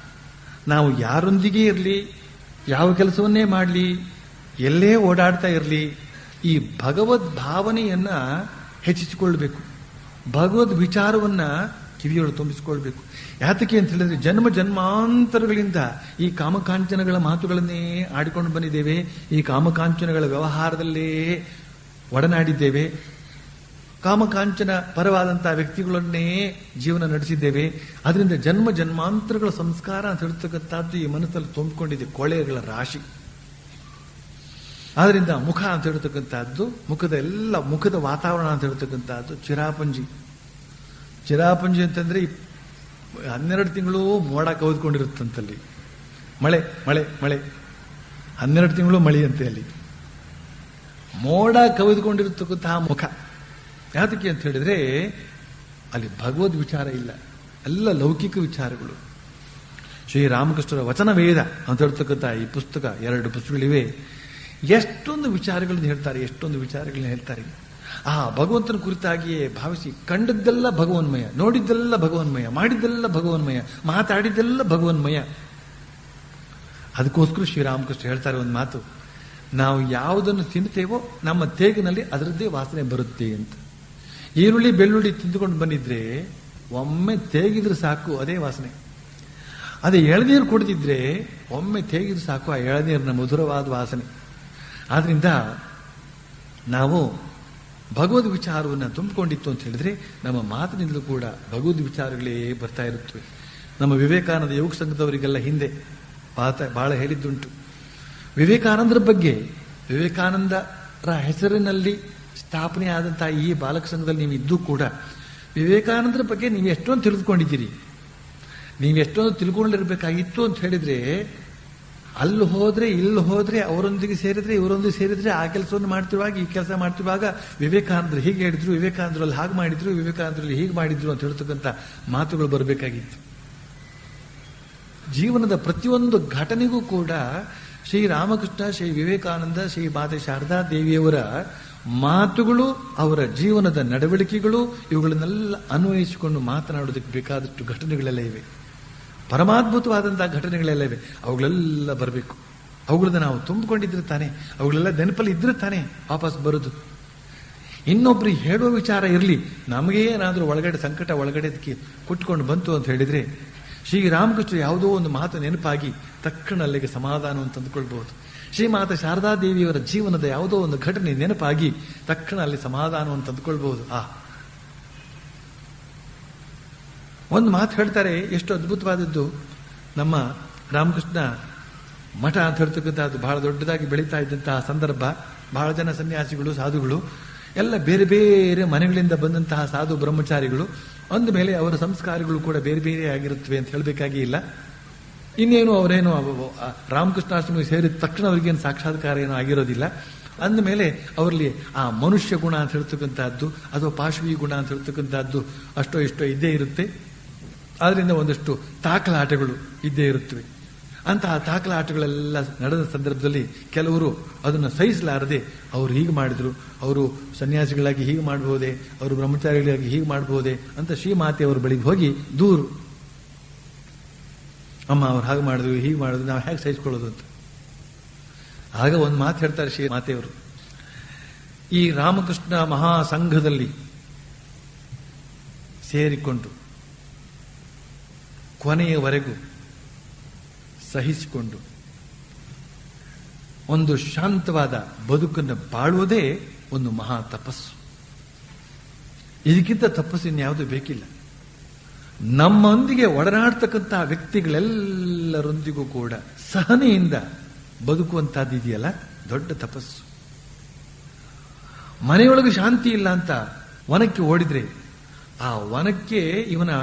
ನಾವು ಯಾರೊಂದಿಗೆ ಇರಲಿ, ಯಾವ ಕೆಲಸವನ್ನೇ ಮಾಡಲಿ, ಎಲ್ಲೇ ಓಡಾಡ್ತಾ ಇರಲಿ, ಈ ಭಗವದ್ ಭಾವನೆಯನ್ನ ಹೆಚ್ಚಿಸಿಕೊಳ್ಬೇಕು. ಭಗವದ್ ವಿಚಾರವನ್ನ ಕಿವಿಯೊಳಗೆ ತುಂಬಿಸಿಕೊಳ್ಬೇಕು. ಯಾತಕ್ಕೆ ಅಂತ ಹೇಳಿದ್ರೆ ಜನ್ಮ ಜನ್ಮಾಂತರಗಳಿಂದ ಈ ಕಾಮಕಾಂಚನಗಳ ಮಾತುಗಳನ್ನೇ ಆಡಿಕೊಂಡು ಬಂದಿದ್ದೇವೆ. ಈ ಕಾಮಕಾಂಚನಗಳ ವ್ಯವಹಾರದಲ್ಲೇ ಒಡನಾಡಿದ್ದೇವೆ. ಕಾಮಕಾಂಚನ ಪರವಾದಂತಹ ವ್ಯಕ್ತಿಗಳನ್ನೇ ಜೀವನ ನಡೆಸಿದ್ದೇವೆ. ಅದರಿಂದ ಜನ್ಮ ಜನ್ಮಾಂತರಗಳ ಸಂಸ್ಕಾರ ಅಂತ ಹೇಳ್ತಕ್ಕಂಥದ್ದು ಈ ಮನಸ್ಸಲ್ಲಿ ತುಂಬಿಕೊಂಡಿದೆ, ಕೊಳೆಗಳ ರಾಶಿ. ಆದ್ರಿಂದ ಮುಖ ಅಂತ ಹೇಳ್ತಕ್ಕಂಥದ್ದು, ಮುಖದ ವಾತಾವರಣ ಅಂತ ಹೇಳ್ತಕ್ಕಂಥದ್ದು ಚಿರಾಪಂಜಿ. ಚಿರಾಪಂಜಿ ಅಂತಂದ್ರೆ 12 ತಿಂಗಳು ಮೋಡ ಕವಿದುಕೊಂಡಿರುತ್ತಂತಲ್ಲಿ. ಮಳೆ ಮಳೆ ಮಳೆ 12 ತಿಂಗಳು ಮಳೆ ಅಂತೆ ಅಲ್ಲಿ. ಮೋಡ ಕವಿದುಕೊಂಡಿರತಕ್ಕಂತಹ ಮುಖ. ಯಾತಕ್ಕೆ ಅಂತ ಹೇಳಿದ್ರೆ ಅಲ್ಲಿ ಭಗವದ್ ವಿಚಾರ ಇಲ್ಲ, ಎಲ್ಲ ಲೌಕಿಕ ವಿಚಾರಗಳು. ಶ್ರೀರಾಮಕೃಷ್ಣರ ವಚನ ವೇದ ಅಂತ ಹೇಳ್ತಕ್ಕಂಥ ಈ ಪುಸ್ತಕ, 2 ಪುಸ್ತಕಗಳಿವೆ. ಎಷ್ಟೊಂದು ವಿಚಾರಗಳನ್ನು ಹೇಳ್ತಾರೆ. ಆ ಭಗವಂತನ ಕುರಿತಾಗಿಯೇ ಭಾವಿಸಿ ಕಂಡದ್ದೆಲ್ಲ ಭಗವನ್ಮಯ, ನೋಡಿದ್ದೆಲ್ಲ ಭಗವನ್ಮಯ, ಮಾಡಿದ್ದೆಲ್ಲ ಭಗವನ್ಮಯ, ಮಾತಾಡಿದ್ದೆಲ್ಲ ಭಗವನ್ಮಯ. ಅದಕ್ಕೋಸ್ಕರ ಶ್ರೀರಾಮಕೃಷ್ಣ ಹೇಳ್ತಾರೆ ಒಂದು ಮಾತು, ನಾವು ಯಾವುದನ್ನು ತಿಂತೇವೋ ನಮ್ಮ ತೇಗಿನಲ್ಲಿ ಅದರದ್ದೇ ವಾಸನೆ ಬರುತ್ತೆ ಅಂತ. ಈರುಳ್ಳಿ ಬೆಳ್ಳುಳ್ಳಿ ತಿಂದುಕೊಂಡು ಬಂದಿದ್ರೆ ಒಮ್ಮೆ ತೇಗಿದ್ರೆ ಸಾಕು, ಅದೇ ವಾಸನೆ. ಅದೇ ಎಳನೀರು ಕುಡಿದಿದ್ರೆ ಒಮ್ಮೆ ತೇಗಿದ್ರೆ ಸಾಕು, ಆ ಎಳನೀರಿನ ಮಧುರವಾದ ವಾಸನೆ. ಆದ್ರಿಂದ ನಾವು ಭಗವದ್ ವಿಚಾರವನ್ನು ತುಂಬಿಕೊಂಡಿತ್ತು ಅಂತ ಹೇಳಿದ್ರೆ ನಮ್ಮ ಮಾತಿನಿಂದಲೂ ಕೂಡ ಭಗವದ್ ವಿಚಾರಗಳೇ ಬರ್ತಾ ಇರುತ್ತವೆ. ನಮ್ಮ ವಿವೇಕಾನಂದ ಯೋಗ ಸಂಘದವರಿಗೆಲ್ಲ ಹಿಂದೆ ಬಹಳ ಹೇಳಿದ್ದುಂಟು. ವಿವೇಕಾನಂದರ ಬಗ್ಗೆ, ವಿವೇಕಾನಂದರ ಹೆಸರಿನಲ್ಲಿ ಸ್ಥಾಪನೆ ಆದಂತಹ ಈ ಬಾಲಕ ಸಂಘದಲ್ಲಿ ನೀವು ಇದ್ದು ಕೂಡ ವಿವೇಕಾನಂದರ ಬಗ್ಗೆ ನೀವು ಎಷ್ಟೊಂದು ತಿಳಿದುಕೊಂಡಿದ್ದೀರಿ. ನೀವು ಎಷ್ಟೊಂದು ತಿಳ್ಕೊಂಡಿರ್ಬೇಕಾಗಿತ್ತು ಅಂತ ಹೇಳಿದ್ರೆ, ಅಲ್ಲಿ ಹೋದ್ರೆ ಇಲ್ಲಿ ಹೋದ್ರೆ ಅವರೊಂದಿಗೆ ಸೇರಿದ್ರೆ ಇವರೊಂದಿಗೆ ಸೇರಿದ್ರೆ ಆ ಕೆಲಸವನ್ನು ಮಾಡ್ತಿರುವಾಗ ಈ ಕೆಲಸ ಮಾಡ್ತಿರುವಾಗ ವಿವೇಕಾನಂದರು ಹೀಗೆ ಹೇಳಿದ್ರು, ವಿವೇಕಾನಂದರಲ್ಲಿ ಹಾಗೆ ಮಾಡಿದ್ರು, ವಿವೇಕಾನಂದರಲ್ಲಿ ಹೀಗೆ ಮಾಡಿದ್ರು ಅಂತ ಹೇಳ್ತಕ್ಕಂಥ ಮಾತುಗಳು ಬರಬೇಕಾಗಿತ್ತು. ಜೀವನದ ಪ್ರತಿಯೊಂದು ಘಟನೆಗೂ ಕೂಡ ಶ್ರೀರಾಮಕೃಷ್ಣ, ಶ್ರೀ ವಿವೇಕಾನಂದ, ಶ್ರೀ ಮಾತೆ ಶಾರದಾ ದೇವಿಯವರ ಮಾತುಗಳು, ಅವರ ಜೀವನದ ನಡವಳಿಕೆಗಳು, ಇವುಗಳನ್ನೆಲ್ಲ ಅನ್ವಯಿಸಿಕೊಂಡು ಮಾತನಾಡೋದಕ್ಕೆ ಬೇಕಾದಷ್ಟು ಘಟನೆಗಳೆಲ್ಲ ಇವೆ. ಪರಮಾದ್ಭುತವಾದಂತಹ ಘಟನೆಗಳೆಲ್ಲ ಇವೆ. ಅವುಗಳೆಲ್ಲ ಬರಬೇಕು. ಅವುಗಳನ್ನ ನಾವು ತುಂಬಿಕೊಂಡಿದ್ರೆ ತಾನೆ, ಅವುಗಳೆಲ್ಲ ನೆನಪಲ್ಲಿ ಇದ್ರೆ ತಾನೆ ವಾಪಸ್ ಬರೋದು. ಇನ್ನೊಬ್ರಿಗೆ ಹೇಳುವ ವಿಚಾರ ಇರಲಿ, ನಮಗೆ ಏನಾದರೂ ಒಳಗಡೆ ಸಂಕಟ ಒಳಗಡೆ ಕುಟ್ಕೊಂಡು ಬಂತು ಅಂತ ಹೇಳಿದ್ರೆ ಶ್ರೀರಾಮಕೃಷ್ಣ ಯಾವುದೋ ಒಂದು ಮಾತು ನೆನಪಾಗಿ ತಕ್ಷಣ ಅಲ್ಲಿಗೆ ಸಮಾಧಾನವನ್ನು ತಂದುಕೊಳ್ಬಹುದು. ಶ್ರೀಮಾತಾ ಶಾರದಾ ದೇವಿಯವರ ಜೀವನದ ಯಾವುದೋ ಒಂದು ಘಟನೆ ನೆನಪಾಗಿ ತಕ್ಷಣ ಅಲ್ಲಿ ಸಮಾಧಾನವನ್ನು ತಂದುಕೊಳ್ಬಹುದು. ಒಂದು ಮಾತು ಹೇಳ್ತಾರೆ, ಎಷ್ಟು ಅದ್ಭುತವಾದದ್ದು. ನಮ್ಮ ರಾಮಕೃಷ್ಣ ಮಠ ಅಂತ ಹೇಳ್ತಕ್ಕಂಥದ್ದು ಬಹಳ ದೊಡ್ಡದಾಗಿ ಬೆಳೀತಾ ಇದ್ದಂತಹ ಸಂದರ್ಭ. ಬಹಳ ಜನ ಸನ್ಯಾಸಿಗಳು, ಸಾಧುಗಳು ಎಲ್ಲ ಬೇರೆ ಬೇರೆ ಮನೆಗಳಿಂದ ಬಂದಂತಹ ಸಾಧು ಬ್ರಹ್ಮಚಾರಿಗಳು. ಅಂದ ಮೇಲೆ ಅವರ ಸಂಸ್ಕಾರಗಳು ಕೂಡ ಬೇರೆ ಬೇರೆ ಆಗಿರುತ್ತವೆ ಅಂತ ಹೇಳಬೇಕಾಗಿ ಇಲ್ಲ. ಇನ್ನೇನು ಅವರೇನು ರಾಮಕೃಷ್ಣಾಶ್ರಮಿಗೆ ಸೇರಿದ ತಕ್ಷಣ ಅವರಿಗೇನು ಸಾಕ್ಷಾತ್ಕಾರ ಏನೂ ಆಗಿರೋದಿಲ್ಲ. ಅಂದಮೇಲೆ ಅವರಲ್ಲಿ ಆ ಮನುಷ್ಯ ಗುಣ ಅಂತ ಹೇಳ್ತಕ್ಕಂಥದ್ದು ಅಥವಾ ಪಾಶವಿ ಗುಣ ಅಂತ ಹೇಳ್ತಕ್ಕಂಥದ್ದು ಅಷ್ಟೋ ಇಷ್ಟೋ ಇದ್ದೇ ಇರುತ್ತೆ. ಆದ್ರಿಂದ ಒಂದಷ್ಟು ತಾಕಲಾಟಗಳು ಇದ್ದೇ ಇರುತ್ತವೆ. ಅಂತಹ ತಾಕಲಾಟಗಳೆಲ್ಲ ನಡೆದ ಸಂದರ್ಭದಲ್ಲಿ ಕೆಲವರು ಅದನ್ನು ಸಹಿಸಲಾರದೆ ಅವರು ಹೀಗೆ ಮಾಡಿದ್ರು, ಅವರು ಸನ್ಯಾಸಿಗಳಾಗಿ ಹೀಗೆ ಮಾಡಬಹುದೇ, ಅವರು ಬ್ರಹ್ಮಚಾರಿಗಳಾಗಿ ಹೀಗೆ ಮಾಡಬಹುದೇ ಅಂತ ಶ್ರೀಮಾತೆಯವರ ಬಳಿಗೆ ಹೋಗಿ ದೂರು. ಅಮ್ಮ ಅವ್ರು ಹಾಗೆ ಮಾಡಿದ್ರು, ಹೀಗೆ ಮಾಡಿದ್ರು, ನಾವು ಹೇಗೆ ಸಹಿಸ್ಕೊಳ್ಳೋದು ಅಂತ. ಆಗ ಒಂದು ಮಾತು ಹೇಳ್ತಾರೆ ಶ್ರೀ ಮಾತೆಯವರು, ಈ ರಾಮಕೃಷ್ಣ ಮಹಾಸಂಘದಲ್ಲಿ ಸೇರಿಕೊಂಡು ಕೊನೆಯವರೆಗೂ ಸಹಿಸಿಕೊಂಡು ಒಂದು ಶಾಂತವಾದ ಬದುಕನ್ನು ಬಾಳುವುದೇ ಒಂದು ಮಹಾ ತಪಸ್ಸು. ಇದಕ್ಕಿಂತ ತಪಸ್ಸಿನ್ಯಾವುದು ಬೇಕಿಲ್ಲ. ನಮ್ಮೊಂದಿಗೆ ಒಡನಾಡ್ತಕ್ಕಂಥ ವ್ಯಕ್ತಿಗಳೆಲ್ಲರೊಂದಿಗೂ ಕೂಡ ಸಹನೆಯಿಂದ ಬದುಕುವಂತಹದ್ದು ಇದೆಯಲ್ಲ, ದೊಡ್ಡ ತಪಸ್ಸು. ಮನೆಯೊಳಗೆ ಶಾಂತಿ ಇಲ್ಲ ಅಂತ ವನಕ್ಕೆ ಓಡಿದ್ರೆ ಆ ವನಕ್ಕೆ ಇವನ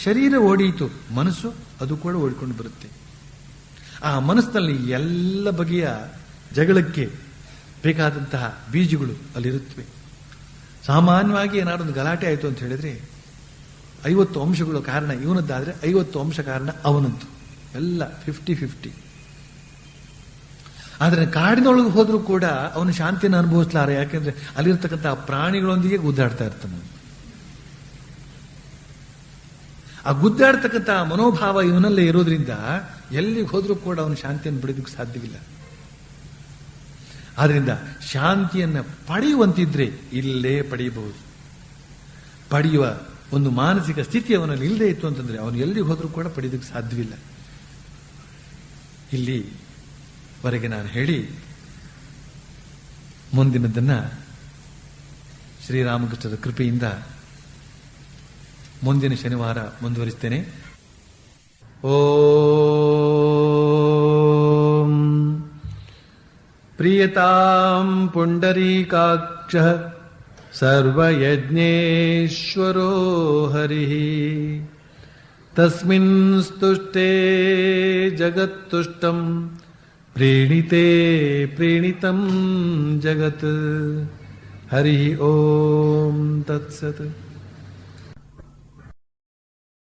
ಶರೀರ ಓಡಿಯಿತು, ಮನಸ್ಸು ಅದು ಕೂಡ ಓಡಿಕೊಂಡು ಬರುತ್ತೆ. ಆ ಮನಸ್ಸಿನಲ್ಲಿ ಎಲ್ಲ ಬಗೆಯ ಜಗಳಕ್ಕೆ ಬೇಕಾದಂತಹ ಬೀಜಗಳು ಅಲ್ಲಿರುತ್ತವೆ. ಸಾಮಾನ್ಯವಾಗಿ ಏನಾದ್ರು ಒಂದು ಗಲಾಟೆ ಆಯಿತು ಅಂತ ಹೇಳಿದ್ರೆ 50 ಅಂಶಗಳು ಕಾರಣ ಇವನದ್ದಾದ್ರೆ 50 ಅಂಶ ಕಾರಣ ಅವನದ್ದು, ಎಲ್ಲ 50-50. ಆದರೆ ಕಾಡಿನೊಳಗೆ ಹೋದ್ರೂ ಕೂಡ ಅವನು ಶಾಂತಿಯನ್ನು ಅನುಭವಿಸಲಾರ. ಯಾಕೆಂದ್ರೆ ಅಲ್ಲಿರ್ತಕ್ಕಂಥ ಪ್ರಾಣಿಗಳೊಂದಿಗೆ ಗುದ್ದಾಡ್ತಾ ಇರ್ತಾನೆ. ಆ ಗುದ್ದಾಡ್ತಕ್ಕಂಥ ಮನೋಭಾವ ಇವನಲ್ಲೇ ಇರೋದ್ರಿಂದ ಎಲ್ಲಿಗೆ ಹೋದ್ರೂ ಕೂಡ ಅವನು ಶಾಂತಿಯನ್ನು ಬಿಡೋದಕ್ಕೆ ಸಾಧ್ಯವಿಲ್ಲ. ಆದ್ರಿಂದ ಶಾಂತಿಯನ್ನು ಪಡೆಯುವಂತಿದ್ರೆ ಇಲ್ಲೇ ಪಡೆಯಬಹುದು. ಪಡೆಯುವ ಒಂದು ಮಾನಸಿಕ ಸ್ಥಿತಿ ಅವನಲ್ಲಿ ಇಲ್ಲದೆ ಇತ್ತು ಅಂತಂದ್ರೆ ಅವನು ಎಲ್ಲಿಗೆ ಹೋದರೂ ಕೂಡ ಪಡೆಯೋದಕ್ಕೆ ಸಾಧ್ಯವಿಲ್ಲ. ಇಲ್ಲಿವರೆಗೆ ನಾನು ಹೇಳಿ ಮುಂದಿನದನ್ನ ಶ್ರೀರಾಮಕೃಷ್ಣರ ಕೃಪೆಯಿಂದ ಮುಂದಿನ ಶನಿವಾರ ಮುಂದುವರಿಸ್ತೇನೆ. ಓಂ ಪ್ರಿಯತಾಂ ಪುಂಡರೀಕಾಕ್ಷ ಸರ್ವಯಜ್ಞೇಶ್ವರೋ ಹರಿಃ ತಸ್ಮಿನ್ ಸ್ತುಷ್ಟೇ ಜಗತ್ತುಷ್ಟಂ ಪ್ರೀಣಿತೆ ಪ್ರೀಣಿತಂ ಜಗತ್. ಹರಿ ಓಂ ತತ್ಸತ್.